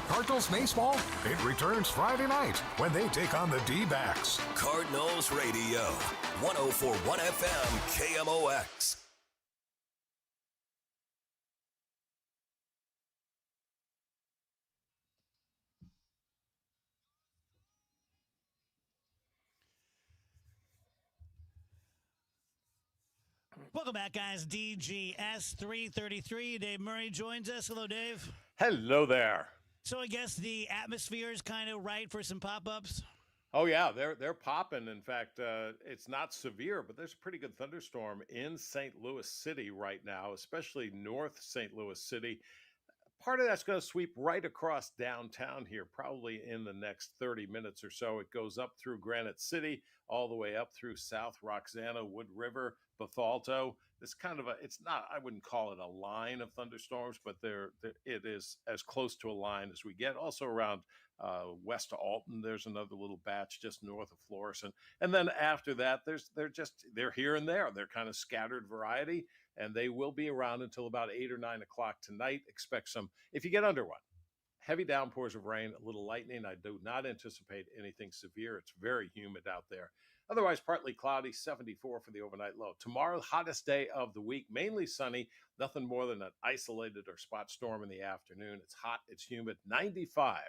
Cardinals baseball, it returns Friday night when they take on the D-backs. Cardinals Radio, 104.1 FM, KMOX. Welcome back, guys. DGS 333. Dave Murray joins us. Hello, Dave. Hello there. So I guess the atmosphere is kind of right for some pop-ups. Oh yeah, they're popping. In fact, it's not severe, but there's a pretty good thunderstorm in St. Louis City right now, especially North St. Louis City. Part of that's going to sweep right across downtown here, probably in the next 30 minutes or so. It goes up through Granite City, all the way up through South Roxana, Wood River, Bethalto. It's kind of it's not, I wouldn't call it a line of thunderstorms, but it is as close to a line as we get. Also around west of Alton, there's another little batch just north of Florissant. And then after that, they're here and there. They're kind of scattered variety, and they will be around until about 8 or 9 o'clock tonight. Expect some, if you get under one, heavy downpours of rain, a little lightning. I do not anticipate anything severe. It's very humid out there. Otherwise, partly cloudy, 74 for the overnight low. Tomorrow, hottest day of the week, mainly sunny, nothing more than an isolated or spot storm in the afternoon. It's hot, it's humid, 95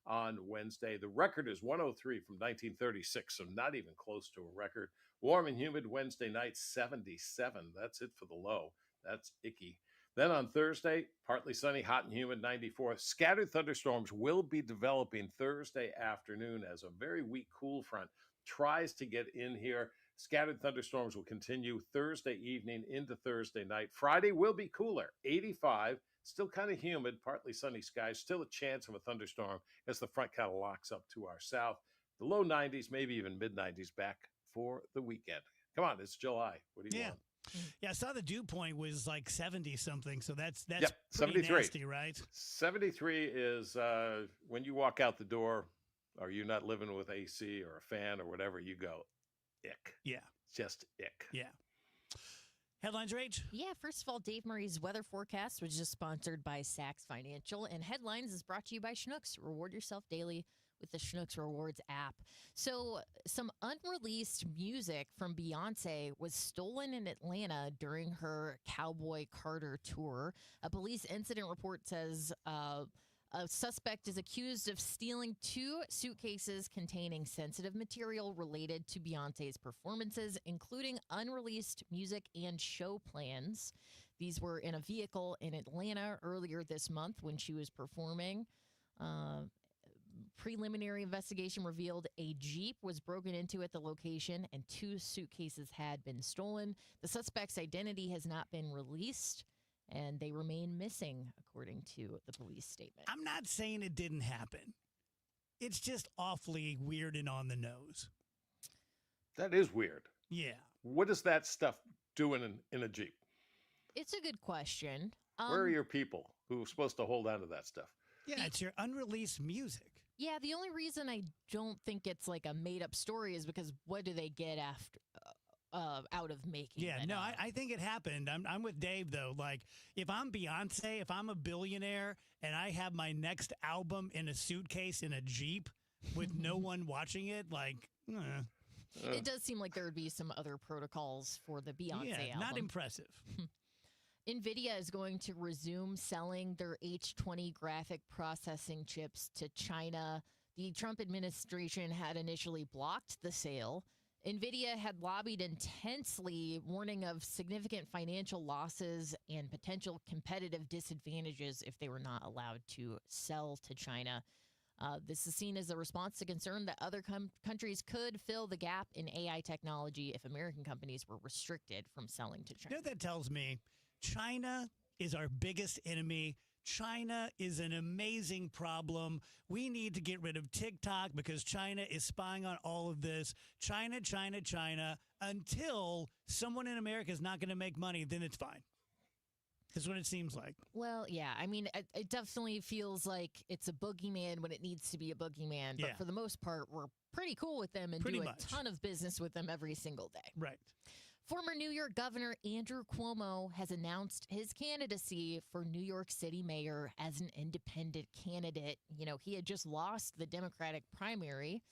on Wednesday. The record is 103 from 1936, so not even close to a record. Warm and humid Wednesday night, 77. That's it for the low. That's icky. Then on Thursday, partly sunny, hot and humid, 94. Scattered thunderstorms will be developing Thursday afternoon as a very weak cool front tries to get in here. Scattered thunderstorms will continue Thursday evening into Thursday night. Friday will be cooler, 85. Still kind of humid, partly sunny skies. Still a chance of a thunderstorm as the front kind of locks up to our south. The low 90s, maybe even mid-90s back for the weekend. Come on, it's July. What do you want? Yeah, I saw the dew point was like 70-something, so that's Yep, pretty 73. nasty, right? 73 is when you walk out the door, or you're not living with AC or a fan or whatever, you go, ick. Yeah. Just ick. Yeah. Headlines, Rach? Yeah, first of all, Dave Murray's weather forecast was just sponsored by Sachs Financial, and Headlines is brought to you by Schnucks. Reward yourself daily with the Schnucks Rewards app. So some unreleased music from Beyonce was stolen in Atlanta during her Cowboy Carter tour. A police incident report says a suspect is accused of stealing 2 suitcases containing sensitive material related to Beyonce's performances, including unreleased music and show plans. These were in a vehicle in Atlanta earlier this month when she was performing. Preliminary investigation revealed a Jeep was broken into at the location and 2 suitcases had been stolen. The suspect's identity has not been released. and they remain missing, according to the police statement. I'm not saying it didn't happen. It's just awfully weird and on the nose. That is weird. Yeah. What is that stuff doing in a Jeep? It's a good question. Where are your people who are supposed to hold on to that stuff? Yeah, it's your unreleased music. Yeah, the only reason I don't think it's like a made-up story is because what do they get after out of making Yeah, it no, up? I think it happened. I'm with Dave, though. Like, if I'm Beyonce, if I'm a billionaire, and I have my next album in a suitcase in a Jeep with no one watching it, like, It does seem like there would be some other protocols for the Beyonce album. not impressive. NVIDIA is going to resume selling their H20 graphic processing chips to China. The Trump administration had initially blocked the sale. NVIDIA had lobbied intensely, warning of significant financial losses and potential competitive disadvantages if they were not allowed to sell to China. This is seen as a response to concern that other countries could fill the gap in AI technology if American companies were restricted from selling to China. You know what that tells me? China is our biggest enemy. China is an amazing problem. We need to get rid of TikTok because China is spying on all of this. China, China, China. Until someone in America is not going to make money, then it's fine. That's what it seems like. Well, yeah. I mean, it definitely feels like it's a boogeyman when it needs to be a boogeyman. But Yeah. for the most part, we're pretty cool with them and Pretty do much. a ton of business with them every single day. Right. Former New York Governor Andrew Cuomo has announced his candidacy for New York City mayor as an independent candidate. You know, he had just lost the Democratic primary,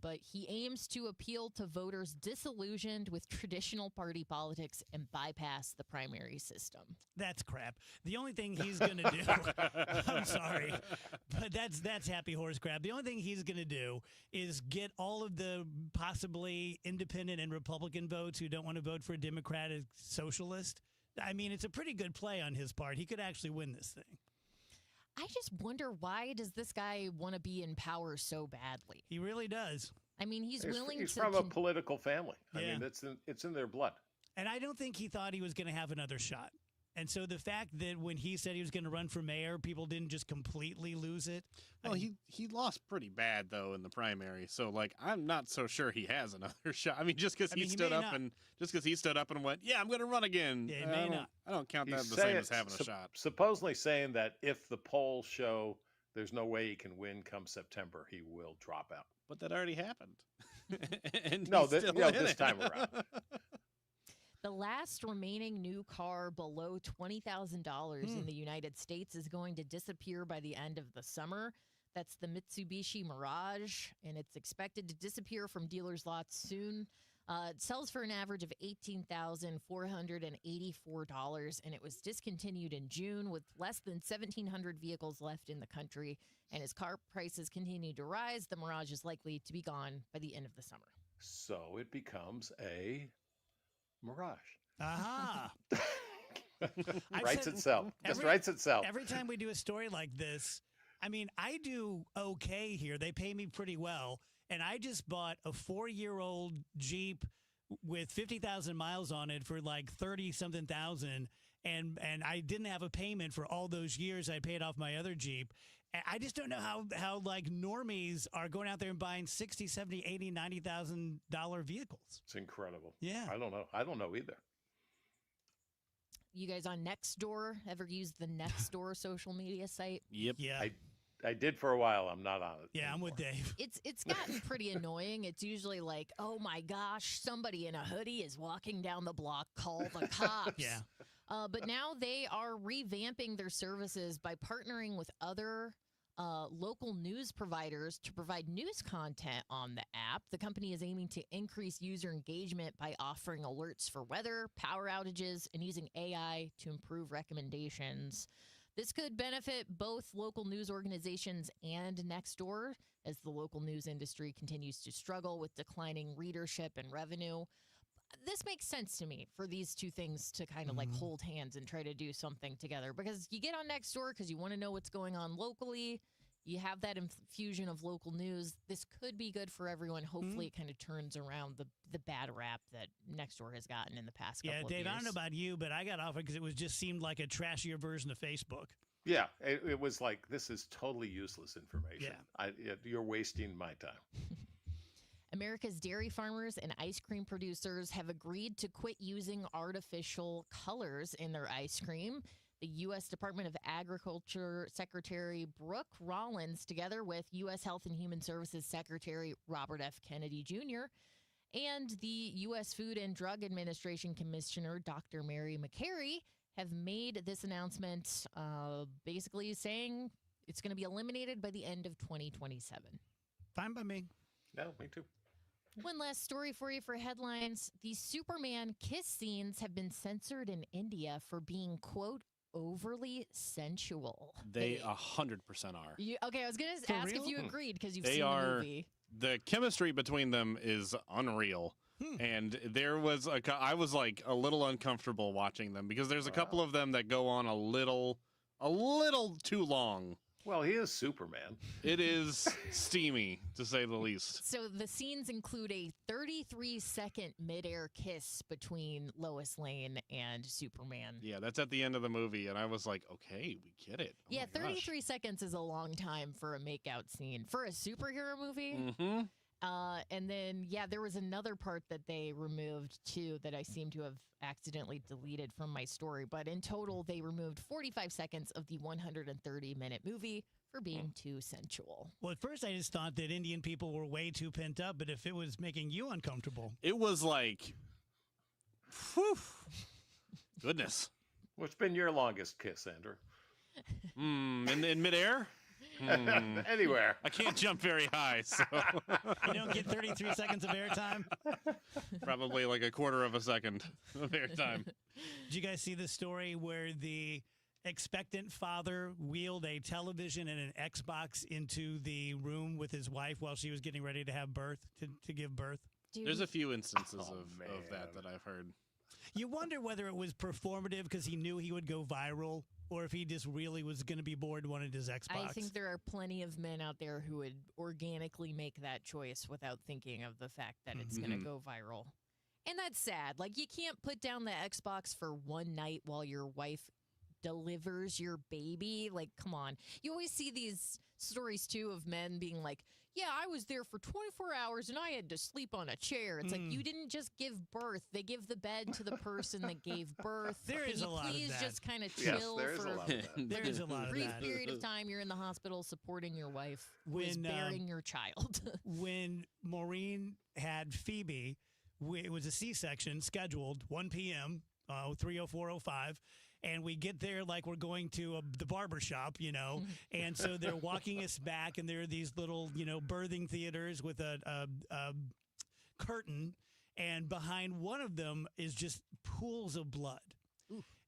but he aims to appeal to voters disillusioned with traditional party politics and bypass the primary system. That's crap. The only thing he's going to do, I'm sorry, but that's happy horse crap. The only thing he's going to do is get all of the possibly independent and Republican votes who don't want to vote for a Democratic socialist. I mean, it's a pretty good play on his part. He could actually win this thing. I just wonder, why does this guy want to be in power so badly? He really does. I mean, he's willing He's to... from a political family. I Yeah. mean, it's in their blood. And I don't think he thought he was going to have another shot. And so the fact that when he said he was going to run for mayor, people didn't just completely lose it. Well, he lost pretty bad though in the primary, so like I'm not so sure he has another shot. I mean, just because he stood up and went, yeah, I'm going to run again. Yeah, he may not. I don't count that He's the same saying- as having a shot. Supposedly saying that if the polls show there's no way he can win come September, he will drop out. But that already happened. And No, he's still in this it. time around. The last remaining new car below $20,000 in the United States is going to disappear by the end of the summer. That's the Mitsubishi Mirage, and it's expected to disappear from dealers' lots soon. It sells for an average of $18,484, and it was discontinued in June with less than 1,700 vehicles left in the country. And as car prices continue to rise, the Mirage is likely to be gone by the end of the summer. So it becomes a Mirage. Aha. Writes itself. Just writes itself. Every time we do a story like this, I mean, I do okay here. They pay me pretty well. And I just bought a 4-year-old Jeep with 50,000 miles on it for like 30-something thousand. And I didn't have a payment for all those years I paid off my other Jeep. I just don't know how like normies are going out there and buying $60, $70, $80, $90,000 vehicles. It's incredible. Yeah. I don't know. I don't know either. You guys on Nextdoor ever use the Nextdoor social media site? Yep. Yeah. I did for a while. I'm not on it. Yeah, I'm with Dave. It's gotten pretty annoying. It's usually like, oh my gosh, somebody in a hoodie is walking down the block. Call the cops. Yeah. But now they are revamping their services by partnering with other local news providers to provide news content on the app. The company is aiming to increase user engagement by offering alerts for weather, power outages, and using AI to improve recommendations. This could benefit both local news organizations and Nextdoor as the local news industry continues to struggle with declining readership and revenue. This makes sense to me for these two things to kind of like hold hands and try to do something together, because you get on Nextdoor because you want to know what's going on locally, you have that infusion of local news. This could be good for everyone. Hopefully, it kind of turns around the bad rap that Nextdoor has gotten in the past couple of years. Dave, I don't know about you, but I got off it because it just seemed like a trashier version of Facebook. Yeah, it was like, this is totally useless information. You're wasting my time. America's dairy farmers and ice cream producers have agreed to quit using artificial colors in their ice cream. The U.S. Department of Agriculture Secretary Brooke Rollins, together with U.S. Health and Human Services Secretary Robert F. Kennedy Jr., and the U.S. Food and Drug Administration Commissioner Dr. Mary McCary, have made this announcement, basically saying it's going to be eliminated by the end of 2027. Fine by me. No, me too. One last story for you for headlines. The Superman kiss scenes have been censored in India for being, quote, overly sensual. They 100% are. Okay, I was going to ask if you agreed because you've They seen the are. movie. The chemistry between them is unreal. And there was I was like a little uncomfortable watching them because there's a couple of them that go on a little too long. Well, he is Superman. It is steamy, to say the least. So the scenes include a 33-second midair kiss between Lois Lane and Superman. Yeah, that's at the end of the movie, and I was like, okay, we get it. Oh Yeah, my gosh. 33 seconds is a long time for a makeout scene. For a superhero movie? Mm-hmm. And then, there was another part that they removed, too, that I seem to have accidentally deleted from my story. But in total, they removed 45 seconds of the 130-minute movie for being too sensual. Well, at first I just thought that Indian people were way too pent up, but if it was making you uncomfortable. It was like, whew, goodness. What's been your longest kiss, Andrew? In midair? Anywhere. I can't jump very high, so. You don't get 33 seconds of airtime? Probably like a quarter of a second of airtime. Did you guys see the story where the expectant father wheeled a television and an Xbox into the room with his wife while she was getting ready to have birth, to give birth? There's a few instances of that I've heard. You wonder whether it was performative because he knew he would go viral, or if he just really was going to be bored and wanted his Xbox. I think there are plenty of men out there who would organically make that choice without thinking of the fact that it's going to go viral. And that's sad. Like, you can't put down the Xbox for one night while your wife delivers your baby. Like, come on. You always see these stories, too, of men being like, yeah, I was there for 24 hours and I had to sleep on a chair. It's like, you didn't just give birth. They give the bed to the person that gave birth. There is a lot of that. Please just kind of chill there is for a lot of that. There is a lot of brief that. period of time you're in the hospital supporting your wife who is When, bearing your child. When Maureen had Phoebe, it was a C-section scheduled 1 p.m., 3:04:05. And we get there like we're going to the barber shop, and so they're walking us back, and there are these little, birthing theaters with a curtain, and behind one of them is just pools of blood.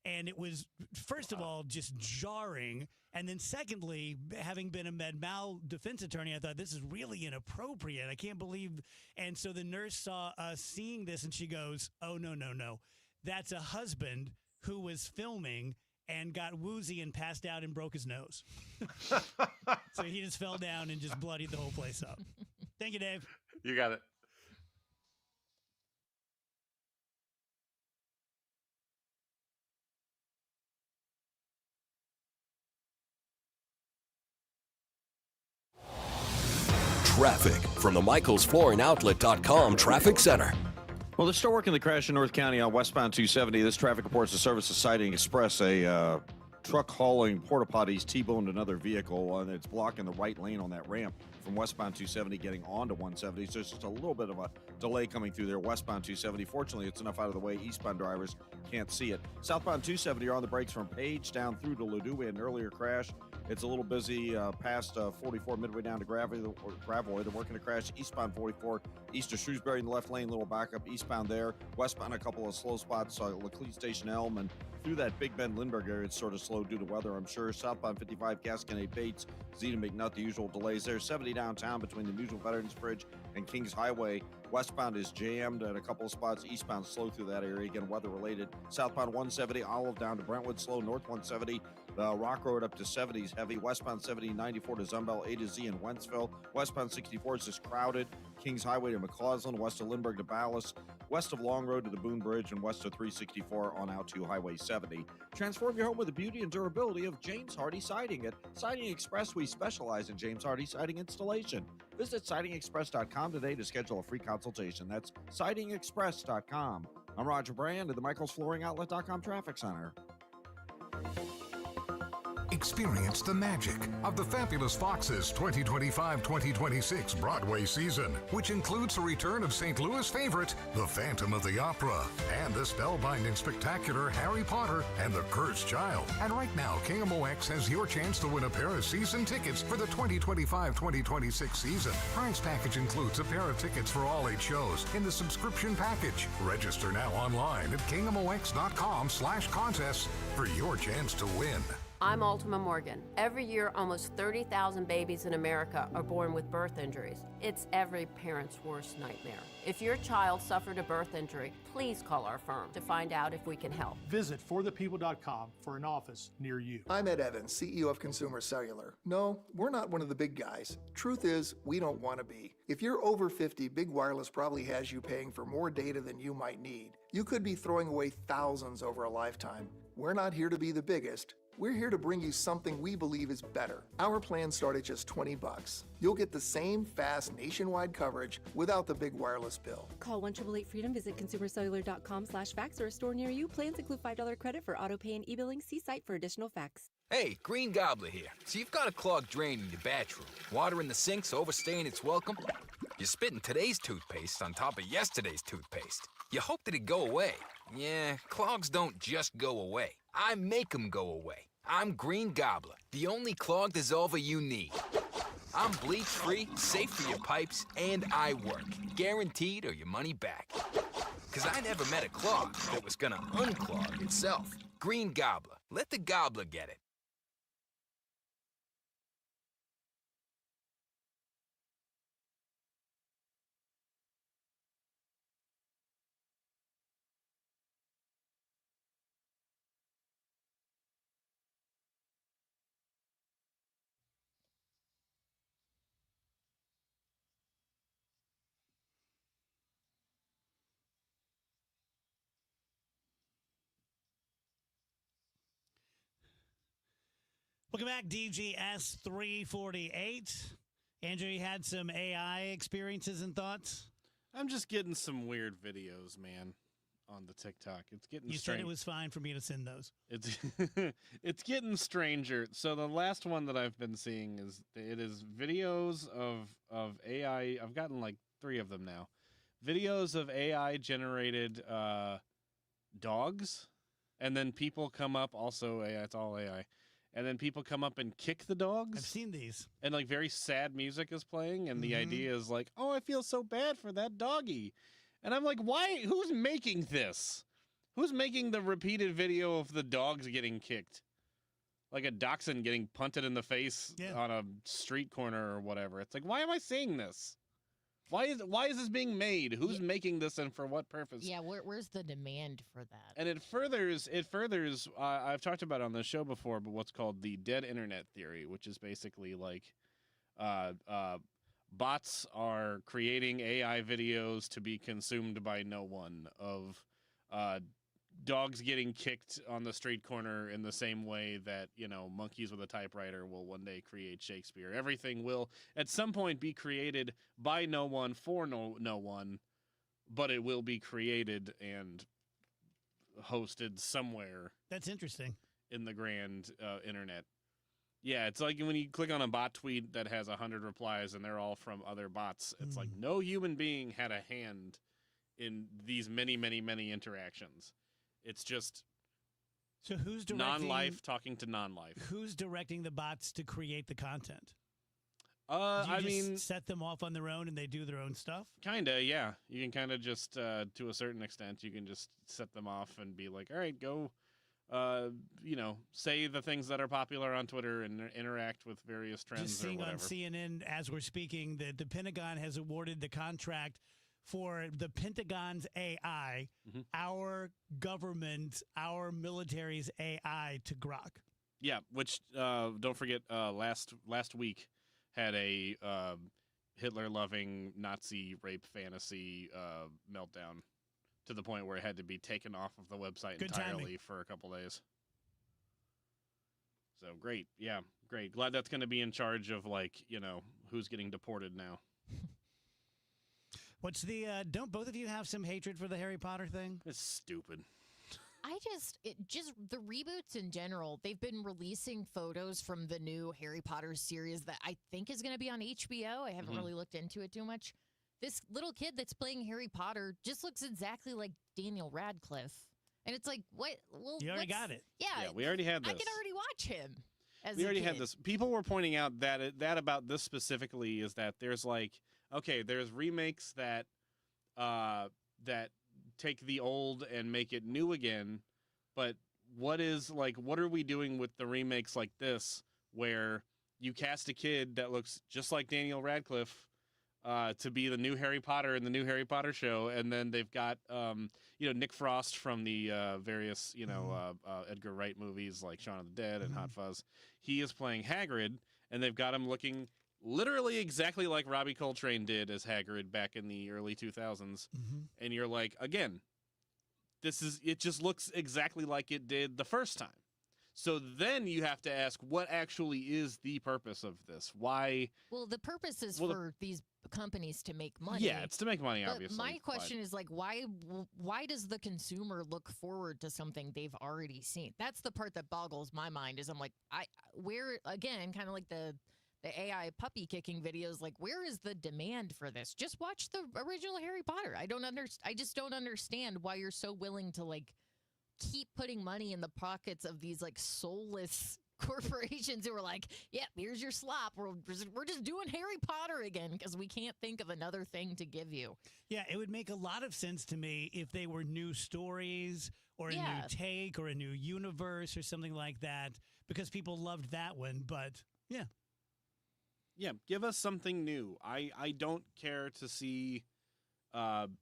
And it was, first of all, just jarring. And then secondly, having been a med mal defense attorney, I thought, this is really inappropriate. I can't believe. And so the nurse saw us seeing this, and she goes, oh, no. That's a husband who was filming and got woozy and passed out and broke his nose. So he just fell down and just bloodied the whole place up. Thank you, Dave. You got it. Traffic from the MichaelsFlooringOutlet.com Traffic Center. Well, they're still working the crash in North County on westbound 270. This traffic reports the service of Siding Express. A truck hauling porta potties T-boned another vehicle, and it's blocking the right lane on that ramp from westbound 270 getting onto 170. So there's just a little bit of a delay coming through there westbound 270. Fortunately, it's enough out of the way. Eastbound drivers can't see it. Southbound 270 are on the brakes from Page down through to Ladue. We had an earlier crash. It's a little busy past 44 midway down to Gravois. They're working to crash eastbound 44 east of Shrewsbury in the left lane. Little backup eastbound there. Westbound a couple of slow spots. Laclede Station Elm and through that Big Bend Lindbergh area, it's sort of slow due to weather, I'm sure. Southbound 55 Gasconade Bates, Zeta McNutt, the usual delays there. 70 downtown between the Mutual Veterans Bridge and Kings Highway. Westbound is jammed at a couple of spots. Eastbound slow through that area. Again, weather related. Southbound 170 Olive down to Brentwood slow. North 170 Rock Road up to 70s heavy. Westbound 70, 94 to Zumbel, A to Z in Wentzville. Westbound 64 is just crowded. Kings Highway to McCausland, west of Lindbergh to Ballas, west of Long Road to the Boone Bridge, and west of 364 on out to Highway 70. Transform your home with the beauty and durability of James Hardy Siding. At Siding Express, we specialize in James Hardy Siding installation. Visit sidingexpress.com today to schedule a free consultation. That's sidingexpress.com. I'm Roger Brand at the michaelsflooringoutlet.com Traffic Center. Experience the magic of the Fabulous Foxes 2025-2026 Broadway season, which includes the return of St. Louis favorite, The Phantom of the Opera, and the spellbinding spectacular Harry Potter and the Cursed Child. And right now, KMOX has your chance to win a pair of season tickets for the 2025-2026 season. Prize package includes a pair of tickets for all 8 shows in the subscription package. Register now online at KMOX.com/contests for your chance to win. I'm Ultima Morgan. Every year, almost 30,000 babies in America are born with birth injuries. It's every parent's worst nightmare. If your child suffered a birth injury, please call our firm to find out if we can help. Visit forthepeople.com for an office near you. I'm Ed Evans, CEO of Consumer Cellular. No, we're not one of the big guys. Truth is, we don't want to be. If you're over 50, Big Wireless probably has you paying for more data than you might need. You could be throwing away thousands over a lifetime. We're not here to be the biggest. We're here to bring you something we believe is better. Our plans start at just $20. You'll get the same fast nationwide coverage without the big wireless bill. Call 1-888-FREEDOM, visit consumercellular.com/fax or a store near you. Plans include $5 credit for auto pay and e-billing. See site for additional facts. Hey, Green Gobbler here. So you've got a clogged drain in your bathroom. Water in the sink's overstaying its welcome. You're spitting today's toothpaste on top of yesterday's toothpaste. You hope that it go away. Yeah, clogs don't just go away. I make them go away. I'm Green Gobbler, the only clog dissolver you need. I'm bleach-free, safe for your pipes, and I work. Guaranteed or your money back. Because I never met a clog that was gonna unclog itself. Green Gobbler. Let the gobbler get it. Welcome back, DGS 348. Andrew, you had some AI experiences and thoughts? I'm just getting some weird videos, man, on the TikTok. It's getting You strange. said it was fine for me to send those. It's it's getting stranger. So the last one that I've been seeing is videos of AI. I've gotten like 3 of them now. Videos of AI generated dogs, and then people come up also AI. It's all AI. And then people come up and kick the dogs. I've seen these. And like very sad music is playing, and the idea is like, oh, I feel so bad for that doggy. And I'm like, why? Who's making this? Who's making the repeated video of the dogs getting kicked? Like a dachshund getting punted in the face on a street corner or whatever. It's like, why am I seeing this? Why is this being made? Who's making this and for what purpose? Yeah, where's the demand for that? And it furthers, I've talked about it on the show before, but what's called the dead internet theory, which is basically like bots are creating AI videos to be consumed by no one, of dogs getting kicked on the street corner in the same way that, monkeys with a typewriter will one day create Shakespeare. Everything will at some point be created by no one for no one, but it will be created and hosted somewhere. That's interesting. In the grand internet. Yeah, it's like when you click on a bot tweet that has 100 replies and they're all from other bots. It's like no human being had a hand in these many, many, many interactions. It's just so who's directing, non-life talking to non-life. Who's directing the bots to create the content? I mean, set them off on their own and they do their own stuff? Kinda, yeah. You can kind of just, to a certain extent, you can just set them off and be like, all right, go, say the things that are popular on Twitter and interact with various trends Just or seeing whatever. on CNN as we're speaking that the Pentagon has awarded the contract for the Pentagon's AI, our government, our military's AI to Grok. Yeah, which don't forget, last week had a Hitler-loving Nazi rape fantasy meltdown to the point where it had to be taken off of the website Good entirely timing. for a couple days. So great, yeah, great. Glad that's going to be in charge of who's getting deported now. What's the? Don't both of you have some hatred for the Harry Potter thing? It's stupid. I just the reboots in general, they've been releasing photos from the new Harry Potter series that I think is going to be on HBO. I haven't really looked into it too much. This little kid that's playing Harry Potter just looks exactly like Daniel Radcliffe. And it's like, what? Well, You already got it. Yeah, we already had this. I can already watch him. As We already a had kid. this. People were pointing out that about this specifically is that there's there's remakes that take the old and make it new again, but what are we doing with the remakes like this where you cast a kid that looks just like Daniel Radcliffe to be the new Harry Potter in the new Harry Potter show, and then they've got Nick Frost from the various Edgar Wright movies like Shaun of the Dead and Hot Fuzz. He is playing Hagrid, and they've got him looking literally exactly like Robbie Coltrane did as Hagrid back in the early 2000s. And you're like, again, it just looks exactly like it did the first time. So then you have to ask, what actually is the purpose of this? Why? Well, the purpose is for these companies to make money. Yeah, it's to make money, But obviously. my question is why does the consumer look forward to something they've already seen? That's the part that boggles my mind. Is I'm like, where again, kind of like the AI puppy kicking videos. Like, where is the demand for this? Just watch the original Harry Potter. I just don't understand why you're so willing to keep putting money in the pockets of these soulless corporations who are like, yeah, here's your slop. We're just doing Harry Potter again because we can't think of another thing to give you. Yeah, it would make a lot of sense to me if they were new stories or a new take or a new universe or something like that, because people loved that one. But yeah. Yeah, give us something new. I don't care to see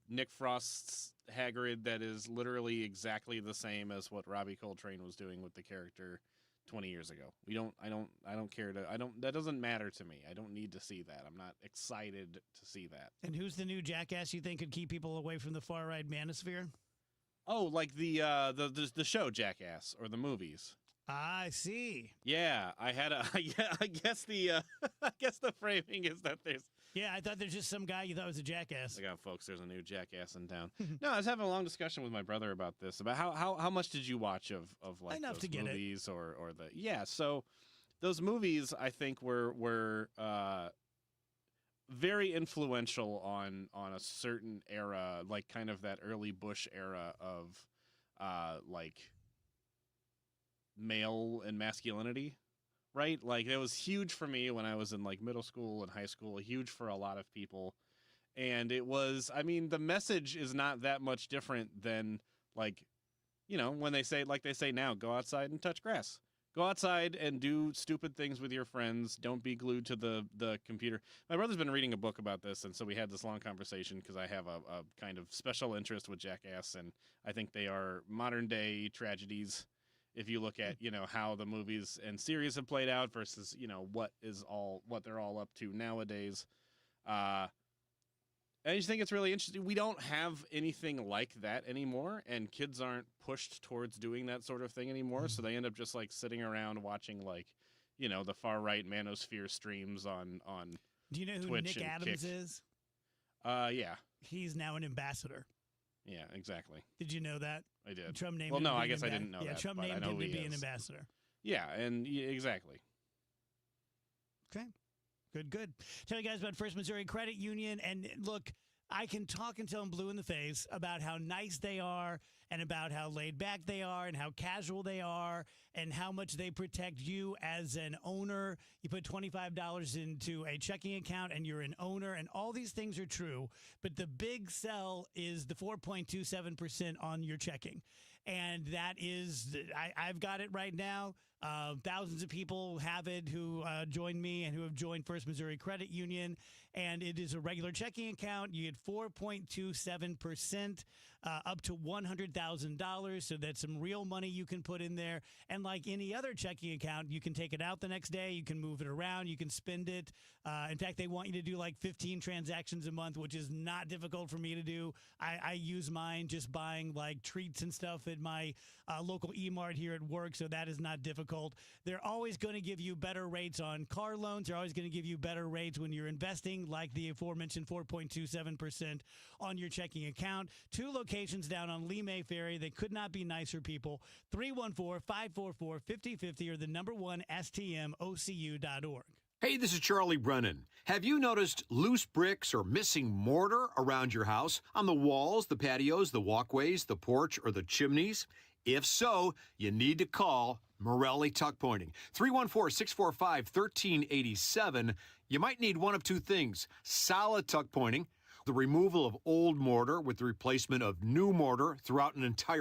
Nick Frost's Hagrid that is literally exactly the same as what Robbie Coltrane was doing with the character 20 years ago. I don't care that doesn't matter to me. I don't need to see that. I'm not excited to see that. And who's the new jackass you think could keep people away from the far right manosphere? Oh, like the show Jackass or the movies. I see. Yeah, I guess the framing is that there's. Yeah, I thought there's just some guy you thought was a jackass. Look out, folks! There's a new jackass in town. No, I was having a long discussion with my brother about this. About how much did you watch of enough those to get movies or the So those movies I think were very influential on a certain era, like kind of that early Bush era of male and masculinity, right? Like it was huge for me when I was in middle school and high school, huge for a lot of people. And it was, the message is not that much different than when they say now, go outside and touch grass. Go outside and do stupid things with your friends. Don't be glued to the computer. My brother's been reading a book about this, and so we had this long conversation because I have a kind of special interest with Jackass, and I think they are modern day tragedies. If you look at, how the movies and series have played out versus, what they're all up to nowadays. I just think it's really interesting. We don't have anything like that anymore, and kids aren't pushed towards doing that sort of thing anymore. So they end up just sitting around watching the far right manosphere streams on Do you know who Twitch Nick and Adams Kick. is? Yeah. He's now an ambassador. Yeah, exactly. Did you know that? I did. Trump named well, him no, to be I an guess I didn't know that. Trump but I named know him to he be an is. ambassador. Yeah, and exactly. Okay. Good. Tell you guys about First Missouri Credit Union. And look, I can talk until I'm blue in the face about how nice they are and about how laid back they are and how casual they are and how much they protect you as an owner. You put $25 into a checking account and you're an owner, and all these things are true. But the big sell is the 4.27% on your checking. And that is, I've got it right now. Thousands of people have it who joined me and who have joined First Missouri Credit Union, and it is a regular checking account. You get 4.27% up to $100,000, so that's some real money you can put in there. And like any other checking account, you can take it out the next day, you can move it around, you can spend it. In fact, they want you to do like 15 transactions a month, which is not difficult for me to do. I use mine just buying like treats and stuff at my local E-Mart here at work, so that is not difficult. They're always going to give you better rates on car loans. They're always going to give you better rates when you're investing, like the aforementioned 4.27% on your checking account. 2 locations down on Lee May Ferry. They could not be nicer people. 314-544-5050 or the number 1 stmocu.org. Hey, this is Charlie Brennan. Have you noticed loose bricks or missing mortar around your house, on the walls, the patios, the walkways, the porch, or the chimneys? If so, you need to call Morelli Tuck Pointing. 314-645-1387. You might need one of 2 things: solid tuck pointing, the removal of old mortar with the replacement of new mortar throughout an entire